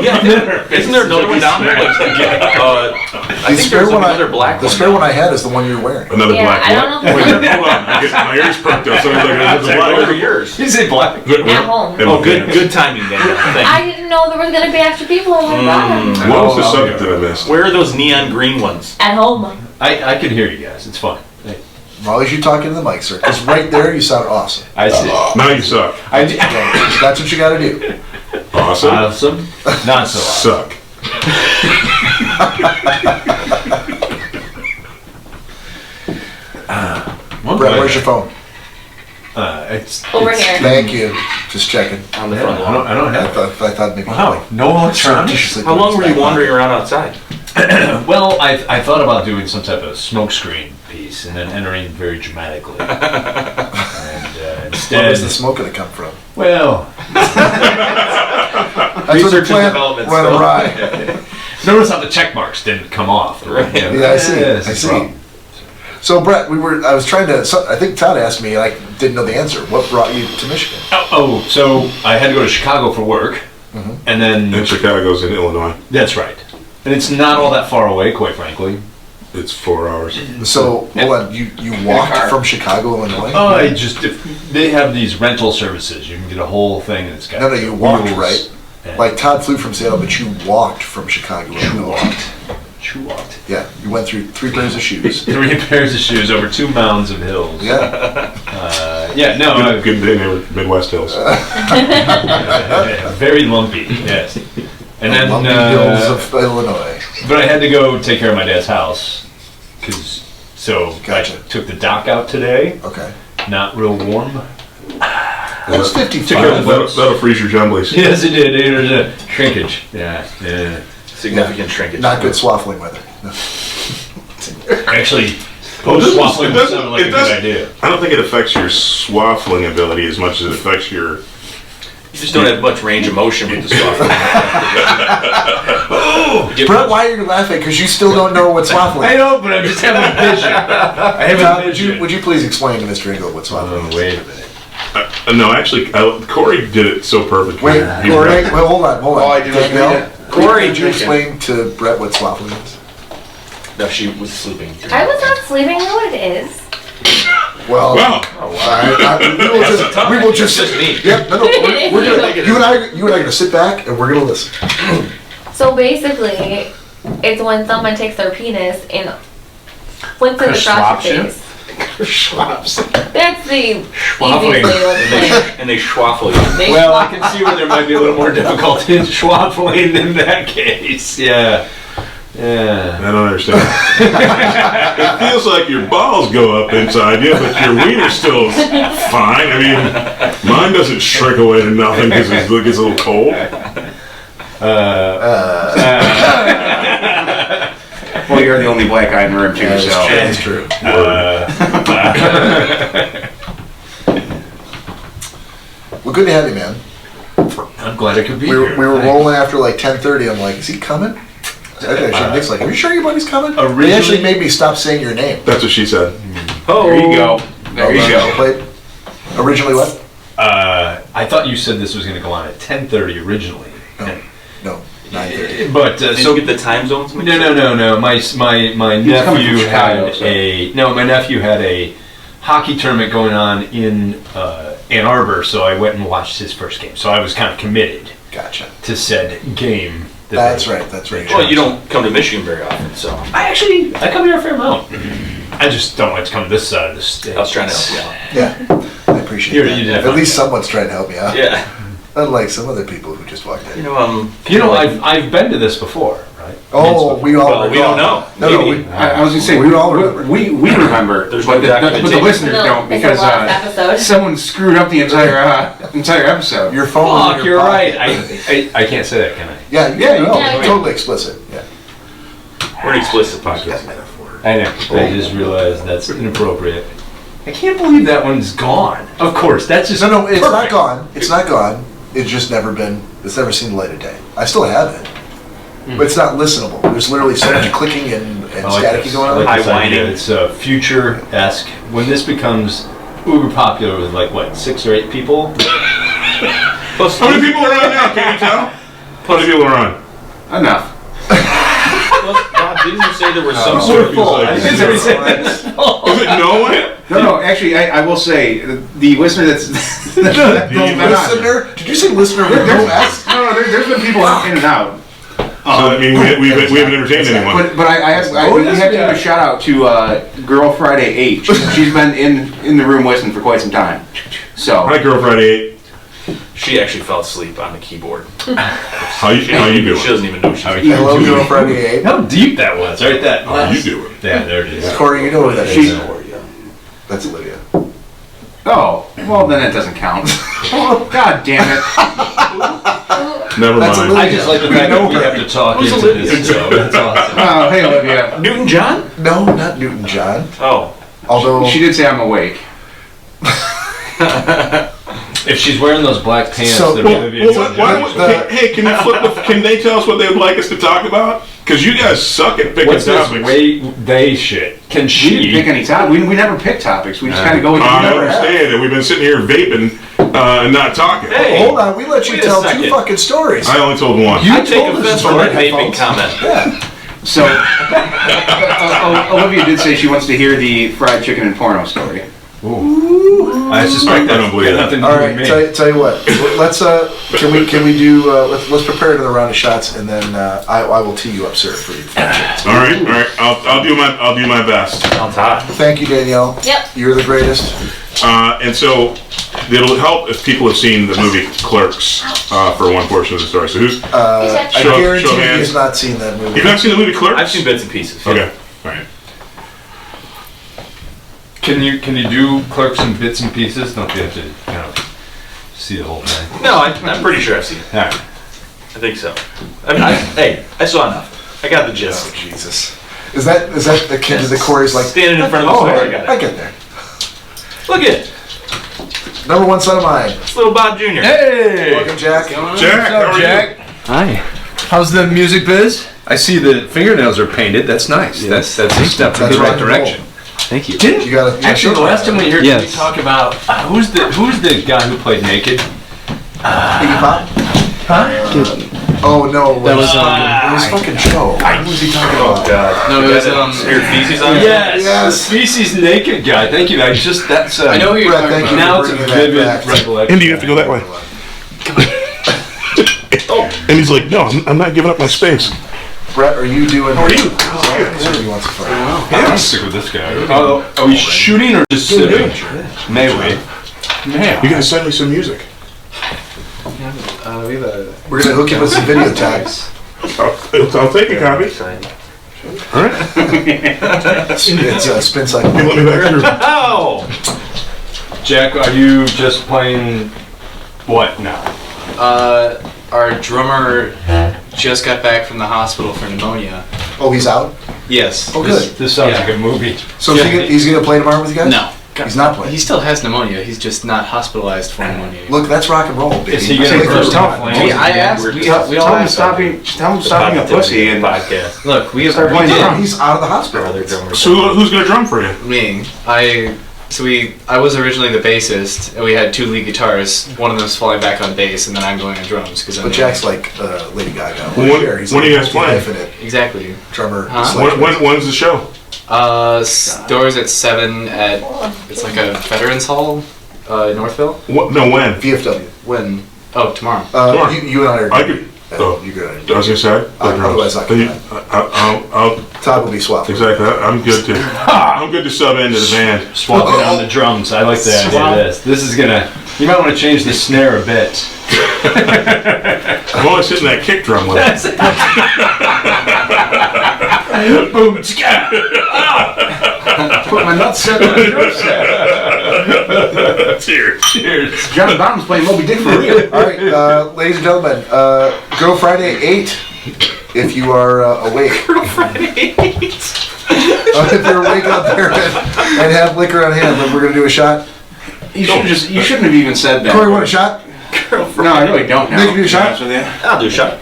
[SPEAKER 7] Yeah, isn't there another one down there? I think there's another black one.
[SPEAKER 4] The spare one I had is the one you're wearing.
[SPEAKER 6] Another
[SPEAKER 5] Yeah,
[SPEAKER 6] black
[SPEAKER 5] I don't
[SPEAKER 6] one.
[SPEAKER 5] know if
[SPEAKER 6] Wait, hold on. My ears perked up. So I was like, there's a black
[SPEAKER 7] What are
[SPEAKER 6] one.
[SPEAKER 7] yours?
[SPEAKER 8] You say black?
[SPEAKER 5] At home.
[SPEAKER 7] Oh, good timing, Danielle. Thank
[SPEAKER 5] I didn't know there was gonna be extra people. Oh my god.
[SPEAKER 6] What was the subject that I missed?
[SPEAKER 7] you. Where are those neon green ones?
[SPEAKER 5] At home.
[SPEAKER 8] I can hear you guys. It's fine. Hey,
[SPEAKER 4] As long as you talk into the mic, sir. Because right there, you sound awesome.
[SPEAKER 8] I see.
[SPEAKER 6] Now you suck.
[SPEAKER 4] That's what you got to do.
[SPEAKER 6] Awesome.
[SPEAKER 8] Awesome. Not so awesome.
[SPEAKER 6] Suck.
[SPEAKER 4] Brett, where's your phone?
[SPEAKER 8] It's
[SPEAKER 5] Over here.
[SPEAKER 4] Thank you. Just checking.
[SPEAKER 7] On the
[SPEAKER 8] Yeah,
[SPEAKER 7] front lawn.
[SPEAKER 8] I don't
[SPEAKER 4] I
[SPEAKER 8] have.
[SPEAKER 4] thought maybe.
[SPEAKER 8] Wow. No electronics.
[SPEAKER 7] How long were you wandering around outside?
[SPEAKER 8] Well, I thought about doing some type of smoke screen piece and then entering very dramatically. And
[SPEAKER 4] Where
[SPEAKER 8] instead,
[SPEAKER 4] was the smoke going to come from?
[SPEAKER 8] well,
[SPEAKER 4] That's what
[SPEAKER 7] Research and
[SPEAKER 4] plan
[SPEAKER 7] development
[SPEAKER 4] went
[SPEAKER 7] stuff.
[SPEAKER 4] awry.
[SPEAKER 8] notice how the check marks didn't come off.
[SPEAKER 7] Right.
[SPEAKER 4] Yeah, I see.
[SPEAKER 8] Yes,
[SPEAKER 4] I
[SPEAKER 8] it's
[SPEAKER 4] see.
[SPEAKER 8] wrong.
[SPEAKER 4] So Brett, I was trying to. I think Todd asked me. I didn't know the answer. What brought you to Michigan?
[SPEAKER 8] So I had to go to Chicago for work, and then
[SPEAKER 6] And Chicago's in Illinois.
[SPEAKER 8] that's right. And it's not all that far away, quite frankly.
[SPEAKER 6] It's 4 hours.
[SPEAKER 4] So hold on. You walked from Chicago, Illinois?
[SPEAKER 8] Oh, they have these rental services. You can get a whole thing, and it's got
[SPEAKER 4] No, you walked,
[SPEAKER 8] wheels.
[SPEAKER 4] right?
[SPEAKER 8] Yeah.
[SPEAKER 4] Like Todd flew from Seattle, but you walked from Chicago, Illinois.
[SPEAKER 8] You walked.
[SPEAKER 4] Yeah, you went through 3 pairs of shoes.
[SPEAKER 8] 3 pairs of shoes over 2 mounds of hills.
[SPEAKER 4] Yeah.
[SPEAKER 8] No,
[SPEAKER 6] Good thing they were Midwest Hills.
[SPEAKER 8] very lumpy. Yes. And then,
[SPEAKER 4] Lumpy hills of Illinois.
[SPEAKER 8] but I had to go take care of my dad's house,
[SPEAKER 4] Gotcha.
[SPEAKER 8] I took the dock out today.
[SPEAKER 4] Okay.
[SPEAKER 8] Not real warm.
[SPEAKER 4] It was 55.
[SPEAKER 6] That'll freeze your jumblies.
[SPEAKER 8] Yes, it did. It was a shrinkage. Yeah.
[SPEAKER 7] Significant shrinkage.
[SPEAKER 4] Not good swaffling weather. No.
[SPEAKER 8] Actually,
[SPEAKER 6] Well,
[SPEAKER 8] post
[SPEAKER 6] it
[SPEAKER 8] swaffling
[SPEAKER 6] doesn't-
[SPEAKER 8] sounded like
[SPEAKER 6] it
[SPEAKER 8] a good
[SPEAKER 6] doesn't-
[SPEAKER 8] idea.
[SPEAKER 6] I don't think it affects your swaffling ability as much as it affects your.
[SPEAKER 7] You just don't have much range of motion with the swaffling.
[SPEAKER 4] Brett, why are you laughing? Because you still don't know what swaffling
[SPEAKER 8] I
[SPEAKER 4] is.
[SPEAKER 8] know, but I'm just having a vision. I have
[SPEAKER 4] Todd,
[SPEAKER 8] a vision.
[SPEAKER 4] would you please explain to Mr. Ingle what swaffling is?
[SPEAKER 8] Wait a minute.
[SPEAKER 6] No, actually, Cory did it so perfectly.
[SPEAKER 4] Wait,
[SPEAKER 6] He
[SPEAKER 4] Cory,
[SPEAKER 6] read-
[SPEAKER 4] well, hold on.
[SPEAKER 3] Oh, I didn't
[SPEAKER 4] Danielle,
[SPEAKER 3] read it.
[SPEAKER 7] Cory,
[SPEAKER 4] could you explain to Brett what swaffling is?
[SPEAKER 7] No, she was sleeping.
[SPEAKER 5] I was not sleeping. I know what it is.
[SPEAKER 4] Well,
[SPEAKER 6] Wow.
[SPEAKER 4] we will just
[SPEAKER 7] Just me.
[SPEAKER 4] Yep, no, we're gonna, you and I are gonna sit back and we're gonna listen.
[SPEAKER 5] So basically, it's when someone takes their penis and flicks it across your face. That's the easiest way to explain.
[SPEAKER 7] And they schwaffle you.
[SPEAKER 5] They
[SPEAKER 8] Well, I
[SPEAKER 5] schwa-
[SPEAKER 8] can see where there might be a little more difficulty in schwaffling in that case. Yeah.
[SPEAKER 6] I don't understand. It feels like your balls go up inside you, but your wiener's still fine. I mean, mine doesn't shrink away to nothing because it gets a little cold.
[SPEAKER 3] Well, you're the only black guy in the room too, so.
[SPEAKER 4] That's true. Well, good to have you, man.
[SPEAKER 8] I'm glad I could be
[SPEAKER 4] We
[SPEAKER 8] here.
[SPEAKER 4] were rolling after like 10:30. I'm like, is he coming? Nick's like, are you sure your buddy's coming? He
[SPEAKER 8] Originally-
[SPEAKER 4] actually made me stop saying your name.
[SPEAKER 6] That's what she said.
[SPEAKER 7] Oh,
[SPEAKER 3] There you go. There you go.
[SPEAKER 4] Played. Originally what?
[SPEAKER 8] I thought you said this was going to go on at 10:30 originally.
[SPEAKER 4] No, 9:30.
[SPEAKER 8] But
[SPEAKER 7] Did
[SPEAKER 8] so
[SPEAKER 7] you get the time zones mixed
[SPEAKER 8] no. My
[SPEAKER 3] coming
[SPEAKER 8] nephew
[SPEAKER 3] from Chicago,
[SPEAKER 8] had my nephew had a hockey tournament going on in Ann Arbor, so I went and watched his first game. So I was kind of committed
[SPEAKER 4] Gotcha.
[SPEAKER 8] to said game. that
[SPEAKER 4] That's
[SPEAKER 8] they-
[SPEAKER 4] right. That's right.
[SPEAKER 7] Well, you don't come to Michigan very often, so
[SPEAKER 8] I come here a fair amount. I just don't like to come to this side of the state.
[SPEAKER 7] I was trying to help you out.
[SPEAKER 4] Yeah, I appreciate
[SPEAKER 8] You
[SPEAKER 4] that.
[SPEAKER 8] did
[SPEAKER 4] At
[SPEAKER 8] fine.
[SPEAKER 4] least someone's trying to help me out.
[SPEAKER 7] Yeah.
[SPEAKER 4] Unlike some other people who just walked in.
[SPEAKER 8] I've been to this before, right?
[SPEAKER 4] Oh, we all
[SPEAKER 7] Well, we don't know.
[SPEAKER 4] No,
[SPEAKER 7] Maybe.
[SPEAKER 3] I was gonna say,
[SPEAKER 4] We all remember.
[SPEAKER 3] we remember,
[SPEAKER 7] There's
[SPEAKER 3] but
[SPEAKER 7] no
[SPEAKER 3] the
[SPEAKER 7] documentation.
[SPEAKER 3] listeners
[SPEAKER 5] No,
[SPEAKER 3] don't
[SPEAKER 5] it's a
[SPEAKER 3] because
[SPEAKER 5] lost episode.
[SPEAKER 3] someone screwed up the entire episode.
[SPEAKER 4] Your phone. was in
[SPEAKER 8] Fuck,
[SPEAKER 4] your
[SPEAKER 8] you're
[SPEAKER 4] pocket.
[SPEAKER 8] right. I can't say that, can I?
[SPEAKER 4] Yeah,
[SPEAKER 3] Yeah, you
[SPEAKER 4] no,
[SPEAKER 5] can.
[SPEAKER 4] totally explicit. Yeah.
[SPEAKER 7] We're an explicit podcast.
[SPEAKER 3] I know.
[SPEAKER 8] I just realized that's inappropriate. I can't believe that one's gone. Of course, that's just
[SPEAKER 4] No, it's not
[SPEAKER 8] perfect.
[SPEAKER 4] gone. It's not gone. It's just never been. It's never seen the light of day. I still have it, but it's not listenable. There's literally so much clicking and and
[SPEAKER 8] I like
[SPEAKER 4] staticky
[SPEAKER 8] this.
[SPEAKER 4] going
[SPEAKER 8] I
[SPEAKER 4] on.
[SPEAKER 8] like this
[SPEAKER 7] High
[SPEAKER 8] idea.
[SPEAKER 7] whining.
[SPEAKER 8] It's future-esque. When this becomes uber popular with like what 6 or 8 people.
[SPEAKER 7] Plus,
[SPEAKER 6] How many people are on now? Can you tell? How many people are on?
[SPEAKER 3] Enough.
[SPEAKER 7] Bob, didn't you say there was some
[SPEAKER 8] We're
[SPEAKER 7] sort of...
[SPEAKER 8] full.
[SPEAKER 6] Is it no one?
[SPEAKER 3] No, actually, I will say, the listener that's...
[SPEAKER 4] Listener? Did you say listener with no S?
[SPEAKER 3] No, there's been people in and out.
[SPEAKER 6] So I mean, we haven't entertained anyone.
[SPEAKER 3] But we have to give a shout out to Girl Friday 8. She's been in the room listening for quite some time. So
[SPEAKER 6] Hi, Girl Friday 8.
[SPEAKER 7] She actually fell asleep on the keyboard.
[SPEAKER 6] How you doing?
[SPEAKER 7] She doesn't even know she's...
[SPEAKER 4] Hello, Girl Friday 8.
[SPEAKER 8] How deep that was, right? That.
[SPEAKER 6] How you doing?
[SPEAKER 8] Yeah, there it is.
[SPEAKER 4] Corey, you know where that
[SPEAKER 3] She's-
[SPEAKER 4] is. That's Olivia.
[SPEAKER 3] oh, well then it doesn't count. Oh, God damn it!
[SPEAKER 6] Never
[SPEAKER 4] That's
[SPEAKER 6] mind.
[SPEAKER 4] Olivia.
[SPEAKER 8] I just like the fact that we have to talk
[SPEAKER 7] Who's
[SPEAKER 8] into
[SPEAKER 7] Olivia?
[SPEAKER 8] this. So that's awesome.
[SPEAKER 3] Oh, hey Olivia.
[SPEAKER 7] Newton John?
[SPEAKER 4] No, not Newton John.
[SPEAKER 7] Oh.
[SPEAKER 4] Although
[SPEAKER 3] She did say I'm awake.
[SPEAKER 8] If she's wearing those black pants,
[SPEAKER 4] So-
[SPEAKER 8] then
[SPEAKER 6] Well,
[SPEAKER 8] Olivia.
[SPEAKER 6] hey, can you flip can they tell us what they would like us to talk about? Because you guys suck at picking
[SPEAKER 8] What's this
[SPEAKER 6] topics.
[SPEAKER 8] they shit? Can
[SPEAKER 3] We didn't pick
[SPEAKER 8] she?
[SPEAKER 3] any topic. We never pick topics. We just kind of go with
[SPEAKER 6] I
[SPEAKER 3] the
[SPEAKER 6] understand that we've been sitting here vaping and not talking.
[SPEAKER 7] Hey.
[SPEAKER 4] hold on, we let you
[SPEAKER 7] Wait a
[SPEAKER 4] tell
[SPEAKER 7] second.
[SPEAKER 4] 2 fucking stories.
[SPEAKER 6] I only told one.
[SPEAKER 7] I take
[SPEAKER 4] told us
[SPEAKER 7] offense
[SPEAKER 4] it's
[SPEAKER 7] on that
[SPEAKER 4] already,
[SPEAKER 7] vaping
[SPEAKER 4] folks.
[SPEAKER 7] comment.
[SPEAKER 4] Yeah.
[SPEAKER 3] So, Olivia did say she wants to hear the fried chicken and porno story.
[SPEAKER 8] I suspect
[SPEAKER 6] I
[SPEAKER 8] that
[SPEAKER 6] don't believe that.
[SPEAKER 8] nothing to
[SPEAKER 4] All
[SPEAKER 8] do
[SPEAKER 4] right,
[SPEAKER 8] with me.
[SPEAKER 4] tell you what. Let's can we do let's prepare another round of shots, and then I will tee you up, sir, for you.
[SPEAKER 6] All right. I'll do my best.
[SPEAKER 7] On Todd.
[SPEAKER 4] Thank you, Danielle.
[SPEAKER 5] Yep.
[SPEAKER 4] You're the greatest.
[SPEAKER 6] And so it'll help if people have seen the movie Clerks for one portion of the story. So who's
[SPEAKER 4] I
[SPEAKER 6] Show
[SPEAKER 4] guarantee he
[SPEAKER 6] hands.
[SPEAKER 4] has not seen that movie.
[SPEAKER 6] you've not seen the movie Clerks?
[SPEAKER 7] I've seen bits and pieces.
[SPEAKER 6] Okay. All right.
[SPEAKER 8] Can you do Clerks in bits and pieces? Don't you have to see the whole thing?
[SPEAKER 7] No, I'm pretty sure I've seen it.
[SPEAKER 8] All right.
[SPEAKER 7] I think so. I saw enough. I got the
[SPEAKER 4] Oh
[SPEAKER 7] gist.
[SPEAKER 4] Jesus! Is that akin to the Corey's like?
[SPEAKER 7] Standing in front of the
[SPEAKER 4] Oh,
[SPEAKER 7] store, I got
[SPEAKER 4] I
[SPEAKER 7] it.
[SPEAKER 4] get there.
[SPEAKER 7] Look at it.
[SPEAKER 4] Number 1 son of mine.
[SPEAKER 7] It's little Bob Jr.
[SPEAKER 8] Hey!
[SPEAKER 4] Welcome, Jack.
[SPEAKER 6] Jack, how are you?
[SPEAKER 9] Hi. How's the music biz? I see the fingernails are painted. That's nice. That's a step in
[SPEAKER 4] That's
[SPEAKER 9] the
[SPEAKER 4] rock
[SPEAKER 9] right
[SPEAKER 4] and
[SPEAKER 9] direction.
[SPEAKER 4] roll.
[SPEAKER 9] Thank you.
[SPEAKER 8] Didn't
[SPEAKER 4] You gotta
[SPEAKER 8] actually the last time we heard
[SPEAKER 9] Yes.
[SPEAKER 8] we talk about who's the guy who played Naked?
[SPEAKER 4] Iggy Pop? Oh no!
[SPEAKER 9] That was,
[SPEAKER 4] it was fucking Joe. What was he talking
[SPEAKER 7] Oh
[SPEAKER 4] about?
[SPEAKER 7] God.
[SPEAKER 9] No, it was,
[SPEAKER 7] Smeared feces on it?
[SPEAKER 8] Yes, the Feces Naked guy. Thank you. That's.
[SPEAKER 9] I know who you're
[SPEAKER 4] Brett,
[SPEAKER 9] talking
[SPEAKER 4] thank
[SPEAKER 9] about.
[SPEAKER 4] you.
[SPEAKER 8] Now it's a
[SPEAKER 4] Bringing that
[SPEAKER 8] vivid
[SPEAKER 4] back.
[SPEAKER 8] recollection.
[SPEAKER 6] Indy, you have to go that way. And he's like, no, I'm not giving up my space.
[SPEAKER 4] Brett, are you doing?
[SPEAKER 6] How are you?
[SPEAKER 4] That's what he wants to find.
[SPEAKER 8] I'm gonna stick with this guy. Are we shooting or just sitting? May we?
[SPEAKER 6] You guys send me some music.
[SPEAKER 9] We have a...
[SPEAKER 4] We're gonna hook you with some video tags.
[SPEAKER 6] I'll take a copy. All right.
[SPEAKER 4] It's a spin cycle.
[SPEAKER 6] You let me back through.
[SPEAKER 7] Oh!
[SPEAKER 8] Jack, are you just playing what now?
[SPEAKER 9] Our drummer just got back from the hospital for pneumonia.
[SPEAKER 4] Oh, he's out.
[SPEAKER 9] Yes.
[SPEAKER 4] Oh, good.
[SPEAKER 8] This sounds
[SPEAKER 9] Yeah.
[SPEAKER 8] like a movie.
[SPEAKER 4] So he's gonna play tomorrow with you guys?
[SPEAKER 9] No.
[SPEAKER 4] He's not playing.
[SPEAKER 9] He still has pneumonia. He's just not hospitalized for pneumonia.
[SPEAKER 4] Look, that's rock and roll, baby.
[SPEAKER 8] Is he gonna
[SPEAKER 3] It's
[SPEAKER 8] burst
[SPEAKER 3] tough.
[SPEAKER 8] out
[SPEAKER 9] Hey, I asked. We all
[SPEAKER 3] Tell him
[SPEAKER 9] asked.
[SPEAKER 3] stop being a pussy and
[SPEAKER 7] Podcast.
[SPEAKER 9] Look, we
[SPEAKER 3] Start playing
[SPEAKER 9] did.
[SPEAKER 3] drums.
[SPEAKER 4] He's out of the hospital.
[SPEAKER 7] Other drummers.
[SPEAKER 6] So who's gonna drum for you?
[SPEAKER 9] Me. I was originally the bassist, and we had 2 lead guitarists. One of them's falling back on bass, and then I'm going on drums because I'm
[SPEAKER 4] But Jack's like Lady Gaga.
[SPEAKER 6] When-
[SPEAKER 4] He's
[SPEAKER 6] when
[SPEAKER 4] like
[SPEAKER 6] are you guys playing?
[SPEAKER 4] infinite
[SPEAKER 9] exactly.
[SPEAKER 4] drummer.
[SPEAKER 9] Huh?
[SPEAKER 4] slash bassist.
[SPEAKER 6] When's the show?
[SPEAKER 9] Doors at 7 at it's like a veterans hall in Northville.
[SPEAKER 6] No, when?
[SPEAKER 4] VFW.
[SPEAKER 9] When? Oh, tomorrow.
[SPEAKER 6] Tomorrow.
[SPEAKER 4] You and I are.
[SPEAKER 6] I could. Oh,
[SPEAKER 4] You good?
[SPEAKER 6] I was gonna say.
[SPEAKER 4] Otherwise I can.
[SPEAKER 6] I'll
[SPEAKER 4] Todd will be swapped.
[SPEAKER 6] exactly. I'm good to. I'm good to sub into the band.
[SPEAKER 8] Swapping on the drums. I like the idea of this. This is gonna. You might want to change the snare a bit.
[SPEAKER 6] I'm always hitting that kick drum with it.
[SPEAKER 8] Boom! Scat!
[SPEAKER 3] put my nuts set on the drum set.
[SPEAKER 6] Cheers.
[SPEAKER 8] Cheers.
[SPEAKER 3] John Bottom's playing Moby Dick for real.
[SPEAKER 4] All right, ladies and gentlemen, Girl Friday 8. If you are awake.
[SPEAKER 9] Girl Friday 8.
[SPEAKER 4] If you're awake out there and have liquor on hand, then we're gonna do a shot.
[SPEAKER 3] You shouldn't have even said that.
[SPEAKER 4] Corey, want a shot?
[SPEAKER 3] No, I really don't now.
[SPEAKER 4] Nick, you do a
[SPEAKER 3] to be
[SPEAKER 4] shot?
[SPEAKER 3] honest with you.
[SPEAKER 7] I'll do a shot.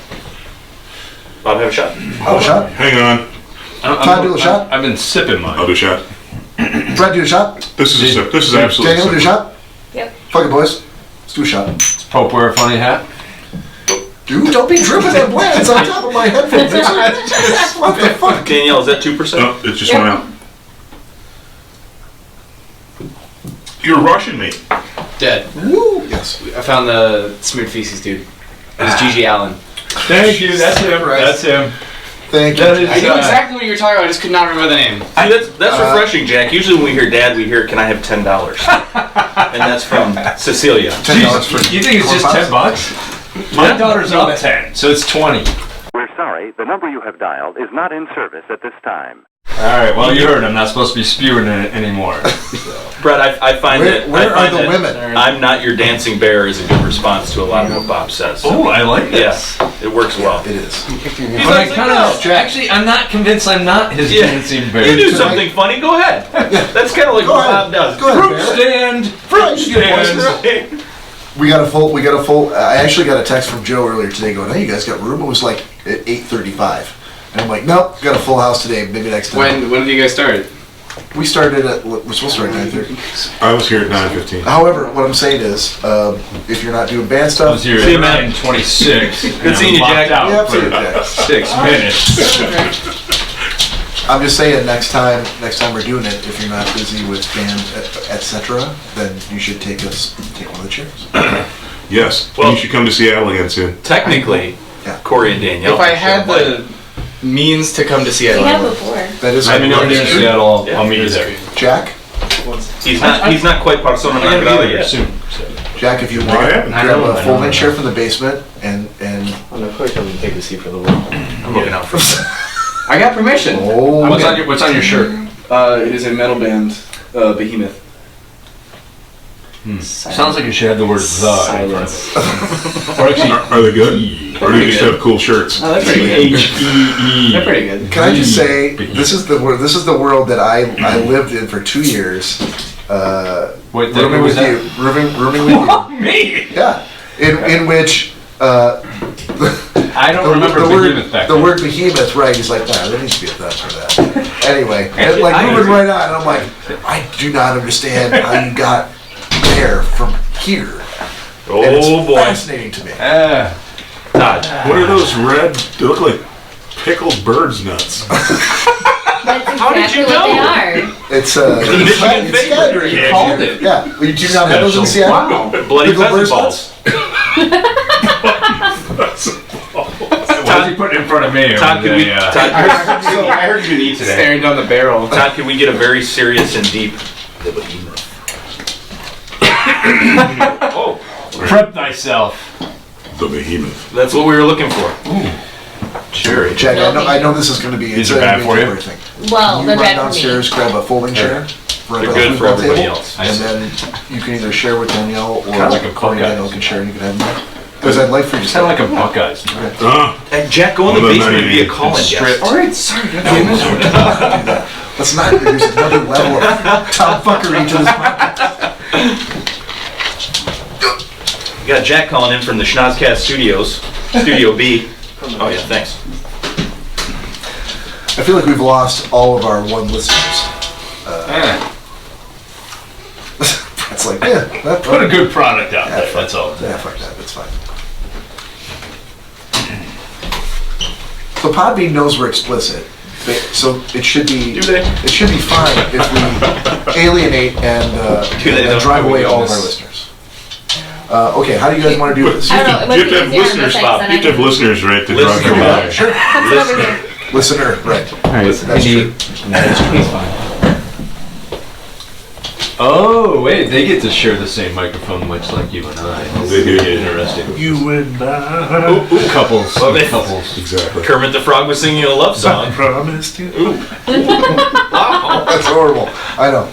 [SPEAKER 7] Bob, have a shot.
[SPEAKER 4] Oh, a shot.
[SPEAKER 6] Hang on.
[SPEAKER 4] Todd, do a shot.
[SPEAKER 8] I've been sipping mine.
[SPEAKER 6] I'll do a shot.
[SPEAKER 4] Brad, do a shot.
[SPEAKER 6] This is a sip. This is absolutely.
[SPEAKER 4] Danielle, do a shot.
[SPEAKER 5] Yep.
[SPEAKER 4] Fuck it, boys. Let's do a shot.
[SPEAKER 8] Does Pope wear a funny hat?
[SPEAKER 4] Dude, don't be dripping that blends on top of my headphones. What the fuck?
[SPEAKER 7] Danielle, is that 2%?
[SPEAKER 6] No, it just went out. You're rushing me.
[SPEAKER 9] Dead.
[SPEAKER 4] Woo. Yes.
[SPEAKER 9] I found the smeared feces dude. It was Gigi Allen.
[SPEAKER 8] Thank you. That's him. That's him.
[SPEAKER 4] Thank you.
[SPEAKER 8] That is,
[SPEAKER 9] I knew exactly what you were talking about. I just could not remember the name.
[SPEAKER 7] See, that's refreshing, Jack. Usually when we hear Dad, we hear, "Can I have $10?" And that's from Cecilia.
[SPEAKER 4] $10 for.
[SPEAKER 8] You think it's just $10? My daughter's up 10, so it's 20.
[SPEAKER 10] We're sorry, the number you have dialed is not in service at this time.
[SPEAKER 8] All right. Well, you heard. I'm not supposed to be spewing it anymore.
[SPEAKER 7] Brett, I find that
[SPEAKER 4] Where are the women?
[SPEAKER 7] "I'm not your dancing bear" is a good response to a lot of what Bob says.
[SPEAKER 8] Oh, I like this.
[SPEAKER 7] Yes, it works well.
[SPEAKER 4] It is.
[SPEAKER 8] But I kind of actually, I'm not convinced I'm not his dancing bear.
[SPEAKER 7] You do something funny, go ahead. That's kind of like what Bob does.
[SPEAKER 4] Go ahead,
[SPEAKER 8] Fruit
[SPEAKER 4] Barrett.
[SPEAKER 8] stand.
[SPEAKER 4] We got a full. I actually got a text from Joe earlier today going, "Hey, you guys got room?" It was like at 8:35, and I'm like, "Nope, got a full house today. Maybe next time."
[SPEAKER 9] When did you guys start?
[SPEAKER 4] We started at. We're supposed to start at 9:30.
[SPEAKER 6] I was here at 9:15.
[SPEAKER 4] However, what I'm saying is, if you're not doing band
[SPEAKER 8] I
[SPEAKER 4] stuff,
[SPEAKER 8] was here
[SPEAKER 7] See you,
[SPEAKER 8] at
[SPEAKER 7] man.
[SPEAKER 8] 9:26.
[SPEAKER 7] Good seeing you, Jack.
[SPEAKER 8] Out
[SPEAKER 4] Yeah,
[SPEAKER 8] for
[SPEAKER 4] absolutely, Jack.
[SPEAKER 8] 6 minutes.
[SPEAKER 4] I'm just saying next time we're doing it, if you're not busy with band, etc., then you should take one of the chairs.
[SPEAKER 6] Yes.
[SPEAKER 7] Well-
[SPEAKER 6] you should come to Seattle again soon.
[SPEAKER 7] Technically,
[SPEAKER 4] Yeah.
[SPEAKER 7] Corey and Danielle.
[SPEAKER 9] If I had the means to come to Seattle,
[SPEAKER 5] We
[SPEAKER 9] I
[SPEAKER 5] have
[SPEAKER 9] would.
[SPEAKER 5] before.
[SPEAKER 4] That is.
[SPEAKER 8] Let me know near Seattle. I'll meet you there.
[SPEAKER 4] Jack.
[SPEAKER 7] He's not quite persona non grata yet.
[SPEAKER 8] Soon.
[SPEAKER 4] Jack, if you
[SPEAKER 6] I
[SPEAKER 4] want,
[SPEAKER 6] haven't.
[SPEAKER 4] grab a folding chair from the basement and.
[SPEAKER 9] I'm not quite coming to take the seat for the world.
[SPEAKER 7] I'm looking out for that.
[SPEAKER 9] I got permission.
[SPEAKER 4] Oh,
[SPEAKER 8] What's on your shirt?
[SPEAKER 9] It is a metal band, Behemoth.
[SPEAKER 8] Sounds like you should have the word the.
[SPEAKER 9] Silence.
[SPEAKER 8] Or actually,
[SPEAKER 6] Are they good? Or do you just have cool shirts?
[SPEAKER 9] Oh, they're pretty good.
[SPEAKER 8] H-E-E.
[SPEAKER 9] They're pretty good.
[SPEAKER 4] Can I just say this is the world that I lived in for 2 years.
[SPEAKER 8] Wait,
[SPEAKER 4] Rooming with you. Rooming with you.
[SPEAKER 8] Me?
[SPEAKER 4] Yeah. In which.
[SPEAKER 8] I don't remember Behemoth back
[SPEAKER 4] the
[SPEAKER 8] then.
[SPEAKER 4] word behemoth, right? He's like, nah, there needs to be a thought for that. Anyway, and like
[SPEAKER 8] I
[SPEAKER 4] moving
[SPEAKER 8] agree.
[SPEAKER 4] right on, and I'm like, I do not understand how you got there from here. And it's
[SPEAKER 7] Oh boy.
[SPEAKER 4] fascinating to me.
[SPEAKER 7] Todd.
[SPEAKER 6] What are those red? They look like pickled bird's nuts.
[SPEAKER 5] That's
[SPEAKER 7] How did you
[SPEAKER 5] exactly what they
[SPEAKER 7] know?
[SPEAKER 5] are.
[SPEAKER 4] It's
[SPEAKER 7] Michigan
[SPEAKER 4] it's
[SPEAKER 7] favorite.
[SPEAKER 4] staggering.
[SPEAKER 7] You
[SPEAKER 8] called it.
[SPEAKER 4] Yeah, well, you do not have those in Seattle.
[SPEAKER 7] Bloody
[SPEAKER 4] Pickled
[SPEAKER 7] pheasant
[SPEAKER 4] bird's
[SPEAKER 7] balls.
[SPEAKER 8] What is he putting in front of me?
[SPEAKER 7] Todd, can we?
[SPEAKER 8] Todd,
[SPEAKER 7] I heard you eat
[SPEAKER 9] Staring down the barrel.
[SPEAKER 7] Todd, can we get a very serious and deep? Oh,
[SPEAKER 8] prep thyself.
[SPEAKER 6] The behemoth.
[SPEAKER 7] that's what we were looking for.
[SPEAKER 8] Sure.
[SPEAKER 4] Jack, I know this is going to be.
[SPEAKER 8] These
[SPEAKER 4] it's
[SPEAKER 8] are bad
[SPEAKER 4] a
[SPEAKER 8] for you?
[SPEAKER 4] temporary thing.
[SPEAKER 5] Well,
[SPEAKER 4] You
[SPEAKER 5] they're
[SPEAKER 4] run
[SPEAKER 5] bad for me.
[SPEAKER 4] downstairs, grab a folding chair.
[SPEAKER 7] They're good for everybody else.
[SPEAKER 4] And then you can either share with Danielle or
[SPEAKER 8] Kinda like a
[SPEAKER 4] Cory and
[SPEAKER 8] Buckeyes.
[SPEAKER 4] Danielle can share and you can have them. Because I'd like for you to
[SPEAKER 8] It's kind of like a Buckeyes.
[SPEAKER 7] Hey, Jack, go in the
[SPEAKER 6] Well, then
[SPEAKER 7] basement and be a
[SPEAKER 6] I-
[SPEAKER 7] call-in
[SPEAKER 8] Strip.
[SPEAKER 7] guest.
[SPEAKER 4] Alright, sorry. Let's not introduce another level of tomfuckery to this podcast.
[SPEAKER 7] We got Jack calling in from the Schnozzcast studios, Studio B. Oh yeah, thanks.
[SPEAKER 4] I feel like we've lost all of our one listeners. It's like, yeah,
[SPEAKER 8] Put a good product out there.
[SPEAKER 4] fuck
[SPEAKER 8] That's all.
[SPEAKER 4] Yeah, fuck that. That's fine. So Podbean knows we're explicit, so it should be.
[SPEAKER 7] Do they?
[SPEAKER 4] It should be fine if we alienate and
[SPEAKER 7] Do they know
[SPEAKER 4] drive
[SPEAKER 7] how we
[SPEAKER 4] away
[SPEAKER 7] do
[SPEAKER 4] all of
[SPEAKER 7] this?
[SPEAKER 4] our listeners. Okay, how do you guys want to do this?
[SPEAKER 5] I don't know. It
[SPEAKER 6] You
[SPEAKER 5] must
[SPEAKER 6] have
[SPEAKER 5] be
[SPEAKER 6] to have
[SPEAKER 5] easier on
[SPEAKER 6] listeners,
[SPEAKER 5] this
[SPEAKER 6] Bob.
[SPEAKER 5] side,
[SPEAKER 6] You have to have listeners, right, to drive
[SPEAKER 7] Listener,
[SPEAKER 6] them
[SPEAKER 7] Bob.
[SPEAKER 6] by.
[SPEAKER 4] Sure.
[SPEAKER 5] Come over here.
[SPEAKER 4] Listener, right.
[SPEAKER 9] Alright,
[SPEAKER 4] That's true.
[SPEAKER 8] Oh, wait, they get to share the same microphone much like you and I.
[SPEAKER 6] They do.
[SPEAKER 8] Get interesting.
[SPEAKER 6] You and I.
[SPEAKER 8] Couples.
[SPEAKER 7] Well, they-
[SPEAKER 8] Couples.
[SPEAKER 6] Exactly.
[SPEAKER 7] Kermit the Frog was singing a love song.
[SPEAKER 6] Promised you.
[SPEAKER 4] That's horrible. I know.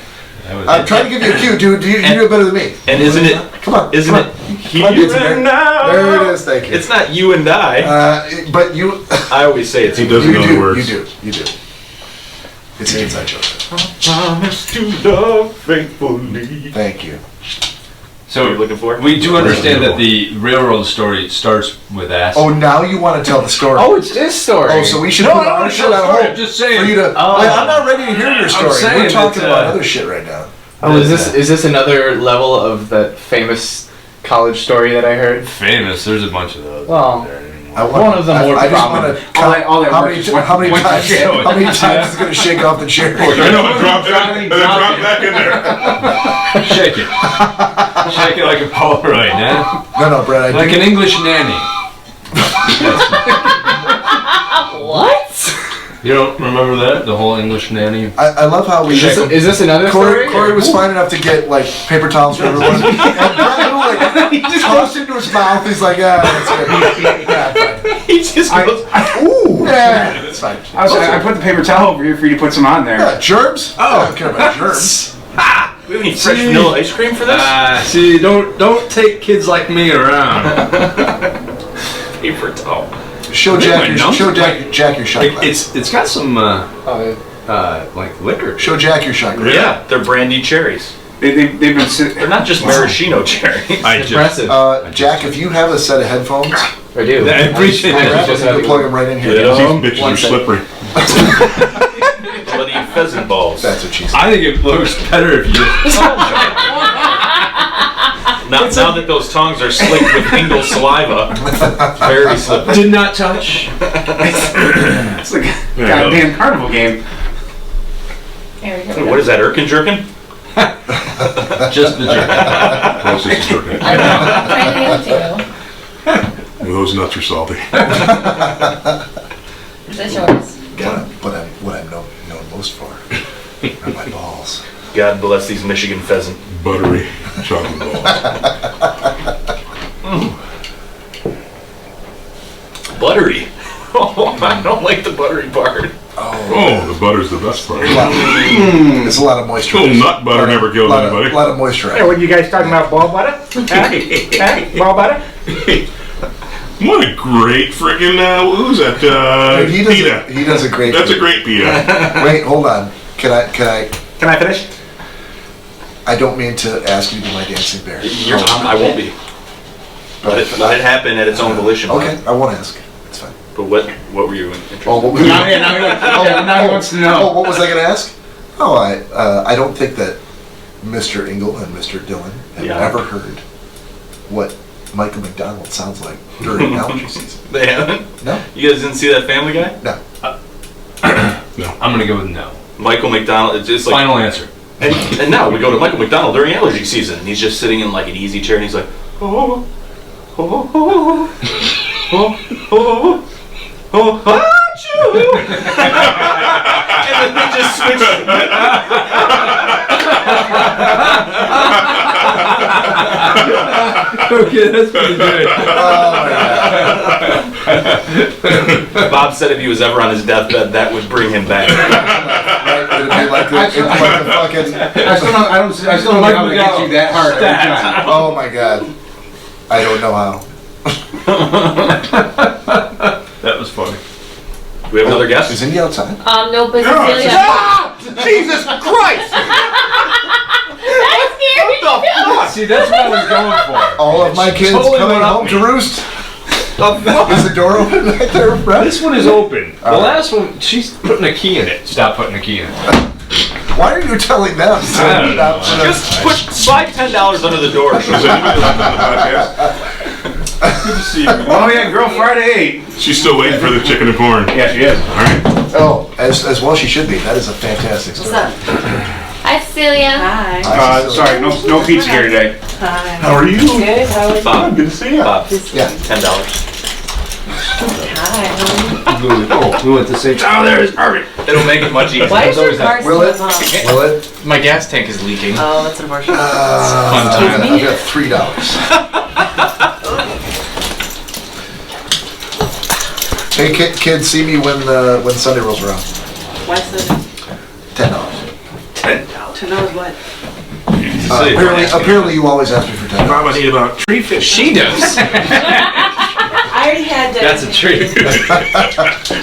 [SPEAKER 4] I'm trying to give you a cue, dude. You do it better than me.
[SPEAKER 7] And isn't it?
[SPEAKER 4] Come on.
[SPEAKER 7] Isn't
[SPEAKER 4] come
[SPEAKER 7] it?
[SPEAKER 4] Come on, it's in there. There it is. Thank you.
[SPEAKER 7] It's not you and I.
[SPEAKER 4] But you.
[SPEAKER 7] I always say it's
[SPEAKER 6] He
[SPEAKER 7] you.
[SPEAKER 6] doesn't
[SPEAKER 4] You
[SPEAKER 6] know
[SPEAKER 4] do.
[SPEAKER 6] the words.
[SPEAKER 4] You do. It's an inside joke.
[SPEAKER 7] Promise to love faithfully.
[SPEAKER 4] Thank you.
[SPEAKER 2] So you're looking for?
[SPEAKER 8] We do understand that the railroad story starts with ass.
[SPEAKER 4] Oh, now you want to tell the story.
[SPEAKER 9] Oh, it's this story.
[SPEAKER 4] Oh, so we should put our shit on hold.
[SPEAKER 8] I'm just saying.
[SPEAKER 4] For you to, I'm not ready to hear your story.
[SPEAKER 8] saying
[SPEAKER 4] We're talking
[SPEAKER 8] that,
[SPEAKER 4] about other shit right now.
[SPEAKER 9] Oh, is this another level of that famous college story that I heard?
[SPEAKER 8] Famous. There's a bunch of those.
[SPEAKER 9] Well,
[SPEAKER 4] One
[SPEAKER 9] of the more
[SPEAKER 4] I just
[SPEAKER 9] prominent.
[SPEAKER 4] want to count how many times it's going to shake off the chair.
[SPEAKER 6] I know, and drop back in there.
[SPEAKER 8] Shake it. Shake it like a Polaroid, huh?
[SPEAKER 4] No, Brad.
[SPEAKER 8] Like an English nanny.
[SPEAKER 5] What?
[SPEAKER 8] You don't remember that? The whole English nanny?
[SPEAKER 4] I love how we...
[SPEAKER 9] Is this another story?
[SPEAKER 4] Corey was fine enough to get, like, paper towels for everyone. And Brad, he just tossed into his mouth. He's like, that's good. Yeah, fine.
[SPEAKER 3] He just goes,
[SPEAKER 4] ooh, yeah, that's fine.
[SPEAKER 3] I put the paper towel over here for you to put some on there.
[SPEAKER 4] Yeah, germs? Oh, I don't care about germs.
[SPEAKER 2] We have any fresh vanilla ice cream for this?
[SPEAKER 8] See, don't take kids like me around.
[SPEAKER 2] Paper towel.
[SPEAKER 4] Show Jack your shot glass.
[SPEAKER 8] It's got some like liquor.
[SPEAKER 4] Show Jack your shot glass.
[SPEAKER 2] Yeah, they're brandy cherries.
[SPEAKER 3] They've been sitting.
[SPEAKER 2] They're not just maraschino cherries.
[SPEAKER 9] Impressive.
[SPEAKER 4] Jack, if you have a set of headphones,
[SPEAKER 9] I do.
[SPEAKER 8] I appreciate
[SPEAKER 4] you
[SPEAKER 8] it.
[SPEAKER 4] can plug them right in here.
[SPEAKER 6] These bitches are slippery.
[SPEAKER 2] Bloody pheasant balls.
[SPEAKER 4] That's what she said.
[SPEAKER 8] I think it looks better if you.
[SPEAKER 2] Now that those tongs are slicked with Ingle saliva, very slippery.
[SPEAKER 8] Did not touch.
[SPEAKER 3] It's like a goddamn carnival game.
[SPEAKER 5] There we go.
[SPEAKER 2] What is that, Irkin Jerkin?
[SPEAKER 8] Just the jerk.
[SPEAKER 6] Closest to jerky.
[SPEAKER 5] I know. I'm trying to give it to
[SPEAKER 6] Those nuts are salty.
[SPEAKER 5] you. Is this yours?
[SPEAKER 4] What I'm known most for are my balls.
[SPEAKER 2] God bless these Michigan pheasant.
[SPEAKER 6] Buttery chocolate balls.
[SPEAKER 2] Buttery? Oh, I don't like the buttery part.
[SPEAKER 6] Oh, the butter's the best part.
[SPEAKER 4] There's a lot of moisture.
[SPEAKER 6] Little nut butter never kills anybody.
[SPEAKER 4] A lot of moisture.
[SPEAKER 3] Hey, what you guys talking about? Ball butter? Ball butter?
[SPEAKER 6] What a great friggin' who's that?
[SPEAKER 4] Dude,
[SPEAKER 6] pita.
[SPEAKER 4] He does a great.
[SPEAKER 6] That's a great pita.
[SPEAKER 4] Wait, hold on. Can I
[SPEAKER 3] finish?
[SPEAKER 4] I don't mean to ask you to be my dancing bear.
[SPEAKER 2] I won't be. Let it happen at its own volition.
[SPEAKER 4] Okay, I won't ask. It's fine.
[SPEAKER 2] But what were you interested in?
[SPEAKER 4] Now he wants to know. Oh, what was I going to ask? Oh, I don't think that Mr. Ingle and Mr. Dillon have ever heard what Michael McDonald sounds like during allergy season.
[SPEAKER 2] They haven't?
[SPEAKER 4] No.
[SPEAKER 2] You guys didn't see that Family Guy?
[SPEAKER 4] No.
[SPEAKER 8] No. I'm gonna go with no.
[SPEAKER 2] Michael McDonald. It's just like
[SPEAKER 8] final answer.
[SPEAKER 2] And now we go to Michael McDonald during allergy season, and he's just sitting in like an easy chair, and he's like, oh, oh, oh, oh, oh, oh, achoo! And then they just switch.
[SPEAKER 8] Okay, that's pretty good.
[SPEAKER 2] Bob said if he was ever on his deathbed, that would bring him back.
[SPEAKER 3] I still don't know how to get you that hard every time.
[SPEAKER 4] Oh my god. I don't know how.
[SPEAKER 8] That was funny.
[SPEAKER 2] We have another guest?
[SPEAKER 4] Is Indy outside?
[SPEAKER 5] No, but Cecilia.
[SPEAKER 3] Jesus Christ!
[SPEAKER 5] That's scary.
[SPEAKER 8] See, that's what I was going for.
[SPEAKER 4] All of my kids
[SPEAKER 8] totally
[SPEAKER 4] coming
[SPEAKER 8] went up
[SPEAKER 4] home
[SPEAKER 8] me.
[SPEAKER 4] to roost. Is the door open right there, Brett?
[SPEAKER 8] This one is open. The last one, she's putting a key in it. Stop putting a key in it.
[SPEAKER 4] Why are you telling them?
[SPEAKER 8] I don't know.
[SPEAKER 2] Just slide $10 under the door.
[SPEAKER 6] Does anybody listen to the podcast?
[SPEAKER 8] Good to see you.
[SPEAKER 3] Oh yeah, Girl Friday 8.
[SPEAKER 6] She's still waiting for the chicken and corn.
[SPEAKER 3] Yeah, she is.
[SPEAKER 6] All right.
[SPEAKER 4] Oh, as well she should be. That is a fantastic story.
[SPEAKER 5] What's up? Hi, Cecilia.
[SPEAKER 11] Hi.
[SPEAKER 3] Sorry, no pizza here today.
[SPEAKER 11] Hi.
[SPEAKER 6] How are you?
[SPEAKER 11] Good. How are you?
[SPEAKER 2] Bob,
[SPEAKER 6] Good to see you.
[SPEAKER 2] Bob,
[SPEAKER 4] Yeah.
[SPEAKER 2] $10.
[SPEAKER 11] Hi.
[SPEAKER 8] We went to say.
[SPEAKER 2] Oh, there is perfect. It'll make it much easier.
[SPEAKER 11] Why is your
[SPEAKER 8] always
[SPEAKER 11] car
[SPEAKER 4] Will it?
[SPEAKER 11] still on?
[SPEAKER 4] Will it?
[SPEAKER 9] My gas tank is leaking.
[SPEAKER 11] Oh, that's unfortunate.
[SPEAKER 9] Fun time.
[SPEAKER 4] I've got $3. Hey kids, see me when Sunday rolls around.
[SPEAKER 11] Why so?
[SPEAKER 4] $10.
[SPEAKER 11] $10 what?
[SPEAKER 4] Apparently you always ask me for $10.
[SPEAKER 6] Bob, I need about 3 fish.
[SPEAKER 9] She does.
[SPEAKER 11] I already had.
[SPEAKER 8] That's a treat.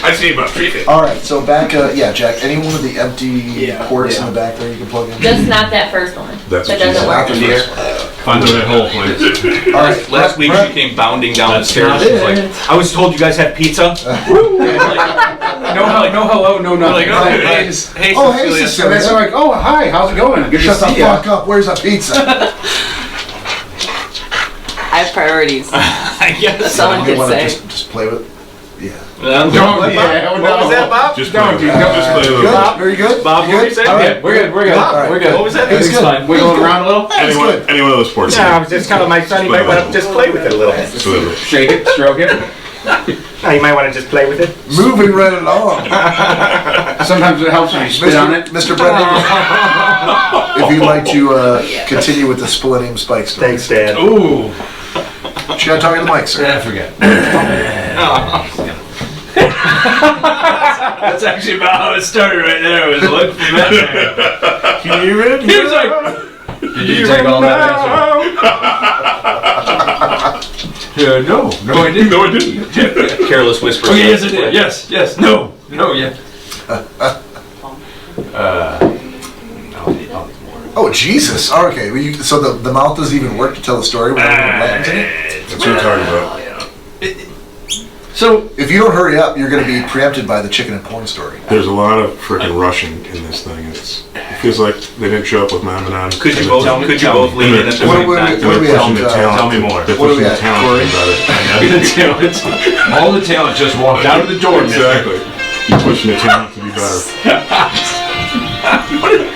[SPEAKER 6] I see about 3 fish.
[SPEAKER 4] All right, so back, Jack. Any one of the empty ports in the back there you can plug in?
[SPEAKER 5] Just not that first one.
[SPEAKER 6] That's
[SPEAKER 5] That
[SPEAKER 6] what she
[SPEAKER 5] doesn't work.
[SPEAKER 6] said.
[SPEAKER 8] Find the right hole, please.
[SPEAKER 3] All right.
[SPEAKER 7] Last week she came bounding down the stairs. She's like, I was told you guys had pizza.
[SPEAKER 3] No hello, no nothing.
[SPEAKER 7] Like, oh, hey, hey,
[SPEAKER 3] Oh, hey,
[SPEAKER 7] Cecilia.
[SPEAKER 3] Cecilia. And that's like, oh, hi, how's it going? Good
[SPEAKER 4] Shut
[SPEAKER 3] to
[SPEAKER 4] the
[SPEAKER 3] see ya.
[SPEAKER 4] fuck up. Where's a pizza?
[SPEAKER 11] I have priorities.
[SPEAKER 7] I guess.
[SPEAKER 11] Someone
[SPEAKER 4] You
[SPEAKER 11] could
[SPEAKER 4] want to
[SPEAKER 11] say.
[SPEAKER 4] just play with? Yeah.
[SPEAKER 3] Don't,
[SPEAKER 7] What was that, Bob?
[SPEAKER 6] Just
[SPEAKER 3] Don't,
[SPEAKER 6] play
[SPEAKER 3] dude,
[SPEAKER 6] with it.
[SPEAKER 3] don't.
[SPEAKER 6] Just play with
[SPEAKER 4] Good.
[SPEAKER 6] it.
[SPEAKER 4] Very good.
[SPEAKER 7] Bob, what were you saying?
[SPEAKER 3] All right, we're good.
[SPEAKER 4] All right.
[SPEAKER 3] We're good.
[SPEAKER 7] What was that?
[SPEAKER 4] It's good.
[SPEAKER 3] Fine. Wiggling around a little.
[SPEAKER 4] That's
[SPEAKER 6] Anyone,
[SPEAKER 4] good.
[SPEAKER 6] any one of those sports.
[SPEAKER 12] I was just telling my son he might want to just play with it a little.
[SPEAKER 6] Absolutely.
[SPEAKER 3] Shake it, stroke it.
[SPEAKER 12] You might want to just play with it.
[SPEAKER 4] Moving right along.
[SPEAKER 3] Sometimes it helps when you spit on it.
[SPEAKER 4] Mr. Brennan, if you'd like to continue with the Spillennium Spike story.
[SPEAKER 12] Thanks, Dad.
[SPEAKER 8] Ooh.
[SPEAKER 4] Should I talk to the mic, sir?
[SPEAKER 8] I forget. That's actually about how it started right there. It was look from that man.
[SPEAKER 4] Can you read?
[SPEAKER 8] He was like, did you take all that answer? No, I didn't.
[SPEAKER 6] No, I didn't.
[SPEAKER 7] Careless whisper.
[SPEAKER 8] Oh, yes, I did. Yes. No, yeah.
[SPEAKER 4] Oh, Jesus. Oh, okay. Well, so the mouth doesn't even work to tell the story without even Latins in it?
[SPEAKER 6] That's what you're talking about.
[SPEAKER 8] So,
[SPEAKER 4] If you don't hurry up, you're going to be preempted by the chicken and porn story.
[SPEAKER 6] There's a lot of freaking rushing in this thing. It feels like they didn't show up with Mom and On.
[SPEAKER 7] Could you both lean in at the
[SPEAKER 4] What
[SPEAKER 7] same
[SPEAKER 4] do we
[SPEAKER 7] time?
[SPEAKER 4] have?
[SPEAKER 8] Tell me more.
[SPEAKER 6] They're
[SPEAKER 4] What do we
[SPEAKER 6] pushing the
[SPEAKER 4] have,
[SPEAKER 6] talent
[SPEAKER 4] Cory?
[SPEAKER 6] about it.
[SPEAKER 8] the talent, all the talent just walked out of the door.
[SPEAKER 6] Exactly. You're pushing the talent to be better.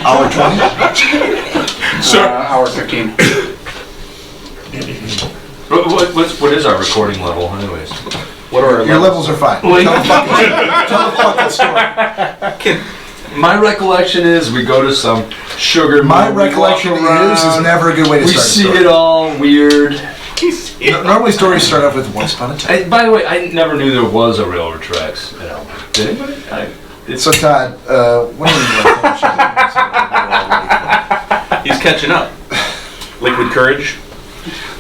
[SPEAKER 4] Hour 20?
[SPEAKER 3] Hour 15.
[SPEAKER 8] What is our recording level, anyways?
[SPEAKER 7] What are our
[SPEAKER 4] Your levels are fine. Tell the fucking story.
[SPEAKER 8] My recollection is we go to some sugar.
[SPEAKER 4] My
[SPEAKER 8] mill, we
[SPEAKER 4] recollection
[SPEAKER 8] walk
[SPEAKER 4] is
[SPEAKER 8] around,
[SPEAKER 4] never a good way to
[SPEAKER 8] we
[SPEAKER 4] start a
[SPEAKER 8] see
[SPEAKER 4] story.
[SPEAKER 8] it all weird.
[SPEAKER 4] Normally stories start off with once upon a time.
[SPEAKER 8] By the way, I never knew there was a railroad tracks. Did anybody?
[SPEAKER 4] So Todd, when are you going to finish?
[SPEAKER 7] He's catching up. Liquid courage.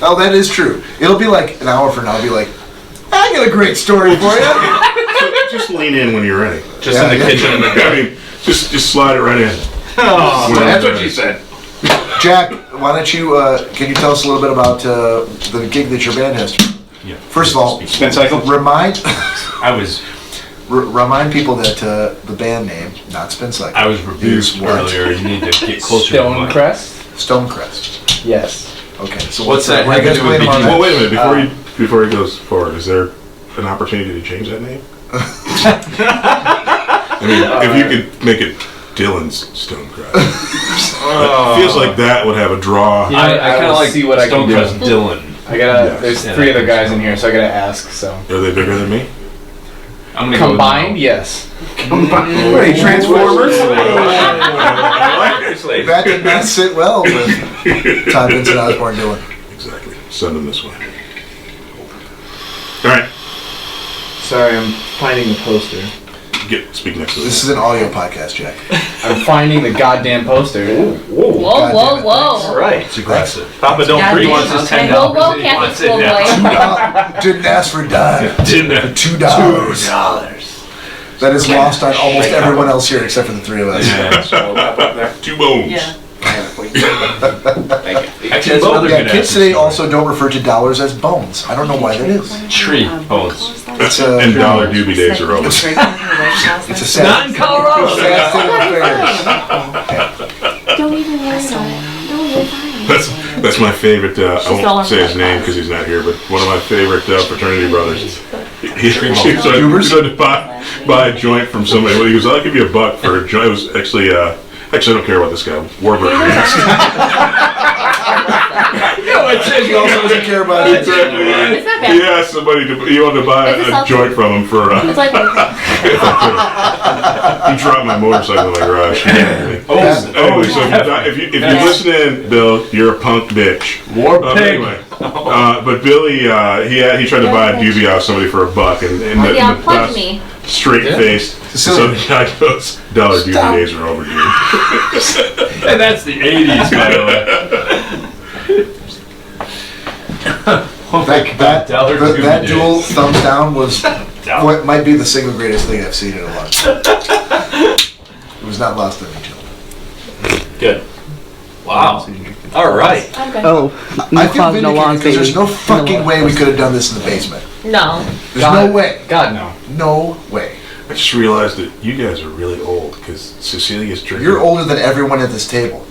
[SPEAKER 4] Oh, that is true. It'll be like an hour from now. I'll be like, I got a great story for you.
[SPEAKER 6] Just lean in when you're ready.
[SPEAKER 7] Just in the kitchen in the
[SPEAKER 6] I mean, just slide it right in.
[SPEAKER 7] Oh,
[SPEAKER 3] That's what she said.
[SPEAKER 4] Jack, why don't you, can you tell us a little bit about the gig that your band has?
[SPEAKER 6] Yeah.
[SPEAKER 4] First of all,
[SPEAKER 3] Spin cycle?
[SPEAKER 4] remind people that the band name, not Spin Cycle.
[SPEAKER 8] I was rebuked earlier. You need to get closer to the mic.
[SPEAKER 4] Stonecrest.
[SPEAKER 3] Yes.
[SPEAKER 4] Okay, so
[SPEAKER 8] What's that
[SPEAKER 4] what are you
[SPEAKER 8] have
[SPEAKER 4] guys
[SPEAKER 8] to do with
[SPEAKER 4] playing on
[SPEAKER 6] Well,
[SPEAKER 4] that?
[SPEAKER 6] wait a minute. Before he goes forward, is there an opportunity to change that name? I mean, if you could make it Dillon's Stonecrest. It feels like that would have a draw.
[SPEAKER 9] You know, I kind of like see what I can do.
[SPEAKER 8] Stonecrest Dillon.
[SPEAKER 9] I gotta.
[SPEAKER 6] Yes.
[SPEAKER 9] There's
[SPEAKER 8] Yeah,
[SPEAKER 9] 3
[SPEAKER 8] that
[SPEAKER 9] other guys
[SPEAKER 8] makes
[SPEAKER 9] in here, so I gotta ask. So
[SPEAKER 6] Are they bigger than me?
[SPEAKER 8] I'm gonna
[SPEAKER 9] combined,
[SPEAKER 8] go
[SPEAKER 9] yes.
[SPEAKER 3] What are you, Transformers?
[SPEAKER 4] That did not sit well with Todd Vincent Osborne doing.
[SPEAKER 6] Exactly. Send them this way. All right.
[SPEAKER 9] Sorry, I'm finding the poster.
[SPEAKER 6] Speak next to
[SPEAKER 4] This
[SPEAKER 6] this.
[SPEAKER 4] is an audio podcast, Jack.
[SPEAKER 9] I'm finding the goddamn poster.
[SPEAKER 5] Whoa,
[SPEAKER 4] God
[SPEAKER 5] whoa,
[SPEAKER 4] damn it,
[SPEAKER 5] whoa.
[SPEAKER 7] right.
[SPEAKER 8] It's aggressive.
[SPEAKER 7] Papa don't
[SPEAKER 11] God
[SPEAKER 7] preach.
[SPEAKER 11] damn.
[SPEAKER 8] Wants his
[SPEAKER 11] Okay.
[SPEAKER 8] $10.
[SPEAKER 5] Whoa, whoa,
[SPEAKER 8] He
[SPEAKER 5] Catholic
[SPEAKER 8] wants it
[SPEAKER 5] school
[SPEAKER 8] now.
[SPEAKER 5] boy.
[SPEAKER 4] Didn't ask for a dime.
[SPEAKER 8] Didn't.
[SPEAKER 4] $2.
[SPEAKER 8] $2.
[SPEAKER 4] That is lost on almost everyone else here except for the three of us.
[SPEAKER 8] Yeah.
[SPEAKER 6] 2 bones.
[SPEAKER 11] Yeah.
[SPEAKER 8] Actually, that's another
[SPEAKER 4] Yeah,
[SPEAKER 8] good
[SPEAKER 4] kids
[SPEAKER 8] answer
[SPEAKER 4] today
[SPEAKER 8] story.
[SPEAKER 4] also don't refer to dollars as bones. I don't know why that is.
[SPEAKER 8] Tree bones.
[SPEAKER 4] It's
[SPEAKER 6] And dollar doobie days are over.
[SPEAKER 4] It's a sad,
[SPEAKER 8] Not in Colorado.
[SPEAKER 4] sad state of affairs.
[SPEAKER 5] Don't even worry about it. No, you're fine.
[SPEAKER 6] That's my favorite. I
[SPEAKER 5] all
[SPEAKER 6] won't say his
[SPEAKER 5] right.
[SPEAKER 6] name because he's not here, but one of my favorite fraternity brothers. He
[SPEAKER 4] Goobers?
[SPEAKER 6] tried to buy a joint from somebody. Well, he goes, "I'll give you $1 for a joint." It was actually, I don't care about this guy. Warburg.
[SPEAKER 8] No, it says
[SPEAKER 4] He also doesn't care about it.
[SPEAKER 5] It's not bad.
[SPEAKER 6] He asked somebody he wanted to buy
[SPEAKER 5] It's a
[SPEAKER 6] a
[SPEAKER 5] selfie.
[SPEAKER 6] joint from him for.
[SPEAKER 5] It's like,
[SPEAKER 6] He dropped my motorcycle in my garage. Anyway, so if you listen in, Bill, you're a punk bitch.
[SPEAKER 8] War pig.
[SPEAKER 6] Anyway, but Billy, he tried to buy a doobie off somebody for $1, and
[SPEAKER 5] oh
[SPEAKER 6] the
[SPEAKER 5] yeah, plug
[SPEAKER 6] best
[SPEAKER 5] me.
[SPEAKER 6] straight faced. So the guy goes, "Dollar doobie days are over, dude."
[SPEAKER 8] And that's the 80s, by the way.
[SPEAKER 4] That dual thumbs down was what might be the single greatest thing I've seen in a long time. It was not lost on me, gentlemen.
[SPEAKER 7] Good. Wow. All right.
[SPEAKER 5] Okay.
[SPEAKER 11] Oh,
[SPEAKER 4] I feel
[SPEAKER 11] causing a long
[SPEAKER 4] vindicated because there's no fucking way we could have done this in the basement.
[SPEAKER 5] No.
[SPEAKER 4] There's no way.
[SPEAKER 9] God, no.
[SPEAKER 4] No way.
[SPEAKER 6] I just realized that you guys are really old because Cecilia's drinking.
[SPEAKER 4] You're older than everyone at this table.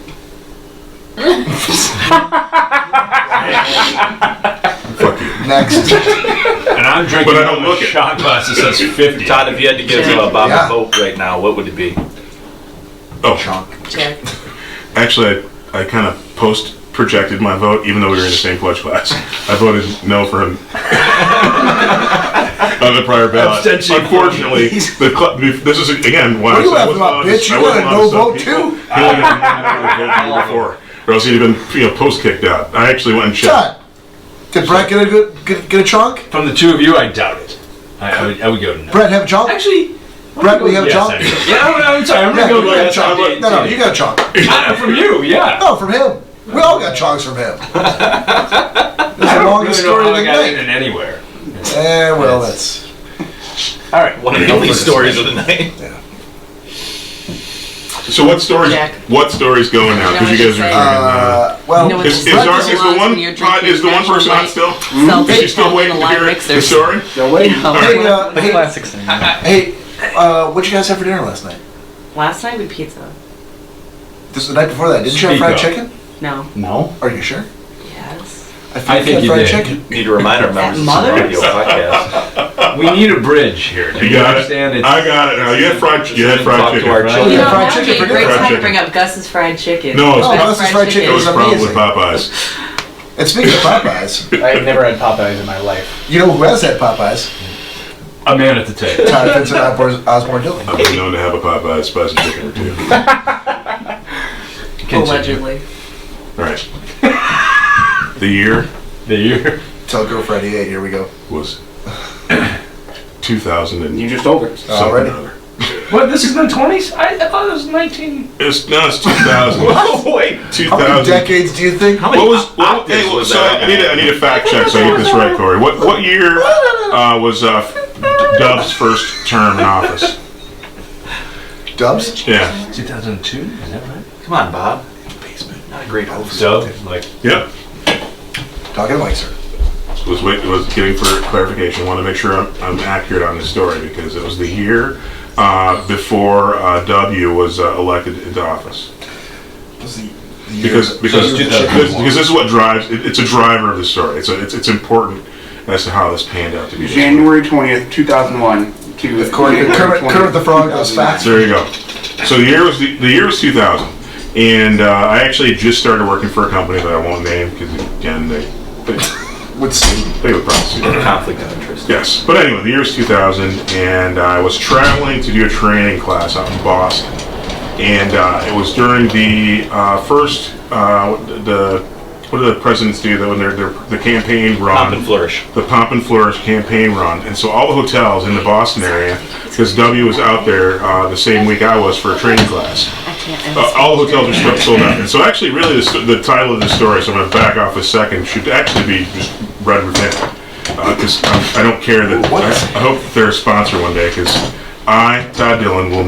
[SPEAKER 6] Fuck you.
[SPEAKER 4] Next.
[SPEAKER 8] And I'm drinking
[SPEAKER 6] But I don't look
[SPEAKER 8] a
[SPEAKER 6] it.
[SPEAKER 8] shot glass that says 50.
[SPEAKER 7] Todd, if you had to give Bob
[SPEAKER 4] Yeah.
[SPEAKER 7] a vote right now, what would it be?
[SPEAKER 6] Oh,
[SPEAKER 11] Jack.
[SPEAKER 6] actually, I kind of projected my vote, even though we were in the same pledge class. I voted no for him on the prior ballot. Unfortunately, this is again why
[SPEAKER 4] What are you
[SPEAKER 6] I
[SPEAKER 4] laughing about, bitch? You got a no vote too?
[SPEAKER 6] He only got one before, or else he'd have been post kicked out. I actually went and checked.
[SPEAKER 4] Todd, did Brett get a chonk?
[SPEAKER 8] From the two of you, I doubt it. I would go no.
[SPEAKER 4] Brett have a chonk?
[SPEAKER 8] Actually,
[SPEAKER 4] Brett, we have a
[SPEAKER 8] yes,
[SPEAKER 4] chonk?
[SPEAKER 8] I do. Yeah, I'm sorry. I'm
[SPEAKER 4] Yeah,
[SPEAKER 8] going to
[SPEAKER 4] you
[SPEAKER 8] go
[SPEAKER 4] got a
[SPEAKER 8] yes, I
[SPEAKER 4] chonk.
[SPEAKER 8] did.
[SPEAKER 4] No, you got a chonk.
[SPEAKER 8] From you, yeah.
[SPEAKER 4] No, from him. We all got chonks from him. It's
[SPEAKER 8] I
[SPEAKER 4] the
[SPEAKER 8] don't
[SPEAKER 4] longest
[SPEAKER 8] really know
[SPEAKER 4] story
[SPEAKER 8] how
[SPEAKER 4] of
[SPEAKER 8] I
[SPEAKER 4] the
[SPEAKER 8] got
[SPEAKER 4] night.
[SPEAKER 8] in anywhere.
[SPEAKER 4] Well, that's...
[SPEAKER 8] All right.
[SPEAKER 7] One of the only stories of the night.
[SPEAKER 4] Yeah.
[SPEAKER 6] So what stories?
[SPEAKER 11] Jack.
[SPEAKER 6] What stories going now? Because you guys are drinking.
[SPEAKER 4] Well,
[SPEAKER 11] You know what
[SPEAKER 6] Is
[SPEAKER 11] this
[SPEAKER 6] the
[SPEAKER 11] is
[SPEAKER 6] one
[SPEAKER 11] when you're drinking
[SPEAKER 6] is the one
[SPEAKER 11] natural
[SPEAKER 6] person on
[SPEAKER 11] light.
[SPEAKER 6] still?
[SPEAKER 11] Celtic
[SPEAKER 6] Is she still waiting to
[SPEAKER 11] lime
[SPEAKER 6] hear the
[SPEAKER 11] mixers.
[SPEAKER 6] story?
[SPEAKER 4] no, wait.
[SPEAKER 11] No.
[SPEAKER 4] Hey,
[SPEAKER 9] Classics.
[SPEAKER 4] hey, what'd you guys have for dinner last night?
[SPEAKER 11] Last night we had pizza.
[SPEAKER 4] This the night before that. Didn't you have
[SPEAKER 8] Speak
[SPEAKER 4] fried
[SPEAKER 8] up.
[SPEAKER 4] chicken?
[SPEAKER 11] No.
[SPEAKER 9] No.
[SPEAKER 4] Are you sure?
[SPEAKER 11] Yes.
[SPEAKER 4] I
[SPEAKER 8] I think
[SPEAKER 4] had
[SPEAKER 8] you
[SPEAKER 4] fried
[SPEAKER 8] did.
[SPEAKER 4] chicken.
[SPEAKER 7] Need to remind our members of the
[SPEAKER 11] Mother's?
[SPEAKER 7] radio podcast.
[SPEAKER 8] We need a bridge here. Do
[SPEAKER 6] You
[SPEAKER 8] you
[SPEAKER 6] got
[SPEAKER 8] understand?
[SPEAKER 6] it. I got it. Now you had fried
[SPEAKER 7] Talk
[SPEAKER 6] chicken.
[SPEAKER 7] to our children.
[SPEAKER 11] You know,
[SPEAKER 4] fried
[SPEAKER 11] that would
[SPEAKER 4] chicken
[SPEAKER 11] be a
[SPEAKER 4] for
[SPEAKER 11] great
[SPEAKER 4] dinner.
[SPEAKER 11] time
[SPEAKER 6] Fried
[SPEAKER 11] to bring up Gus's fried chicken.
[SPEAKER 6] No, it's
[SPEAKER 4] Oh,
[SPEAKER 6] not.
[SPEAKER 4] Gus's fried chicken
[SPEAKER 6] It
[SPEAKER 4] was
[SPEAKER 6] was probably
[SPEAKER 4] amazing.
[SPEAKER 6] Popeyes.
[SPEAKER 4] And speaking of Popeyes,
[SPEAKER 12] I've never had Popeyes in my life.
[SPEAKER 4] you know who has had Popeyes?
[SPEAKER 8] A man at the table.
[SPEAKER 4] Todd Vincent Osborne Dillon.
[SPEAKER 6] I've been known to have a Popeyes spicy chicken or two.
[SPEAKER 11] Allegedly.
[SPEAKER 6] All right. The year
[SPEAKER 8] The year.
[SPEAKER 4] Tell Girl Friday 8, here we go.
[SPEAKER 6] was 2000 and
[SPEAKER 12] You just told her.
[SPEAKER 6] something
[SPEAKER 4] Already.
[SPEAKER 6] or other.
[SPEAKER 8] What, this is in the 20s? I thought it was 19.
[SPEAKER 6] It's 2000.
[SPEAKER 7] Oh, wait.
[SPEAKER 4] How many
[SPEAKER 6] 2000.
[SPEAKER 4] decades do you think?
[SPEAKER 7] How many
[SPEAKER 6] What was?
[SPEAKER 7] octaves
[SPEAKER 6] Hey,
[SPEAKER 7] was
[SPEAKER 6] so
[SPEAKER 7] that?
[SPEAKER 6] I need a fact check so I get this right, Cory. What year was Dub's first term in office?
[SPEAKER 4] Dubs?
[SPEAKER 6] Yeah.
[SPEAKER 8] 2002? Is that right?
[SPEAKER 7] Come on, Bob. Basement. Not a great host.
[SPEAKER 8] So, like,
[SPEAKER 6] Yep.
[SPEAKER 4] Talking to Mike, sir.
[SPEAKER 6] Was getting for clarification. I want to make sure I'm accurate on this story because it was the year before W was elected into office.
[SPEAKER 4] Was the
[SPEAKER 6] Because this is what drives. It's a driver of the story. It's important as to how this panned out to be.
[SPEAKER 3] January 20th, 2001 to
[SPEAKER 4] With Kermit the Frog goes fast.
[SPEAKER 6] So there you go. So the year was 2000, and I actually just started working for a company that I won't name because again they
[SPEAKER 4] Would see.
[SPEAKER 6] would probably sue me.
[SPEAKER 7] Conflict of interest.
[SPEAKER 6] Yes, but anyway, the year was 2000, and I was traveling to do a training class out in Boston, and it was during the first what do the presidents do when they're the campaign run?
[SPEAKER 7] Pomp and flourish.
[SPEAKER 6] The Pomp and Flourish campaign run, and so all the hotels in the Boston area, because W was out there the same week I was for a training class.
[SPEAKER 11] I can't
[SPEAKER 6] All the hotels are sold out. And so actually, really, the title of the story, so I'm going to back off a second, should actually be just Red Repent. Because I don't care that, I hope that they're a sponsor one day, because I, Todd Dillon, will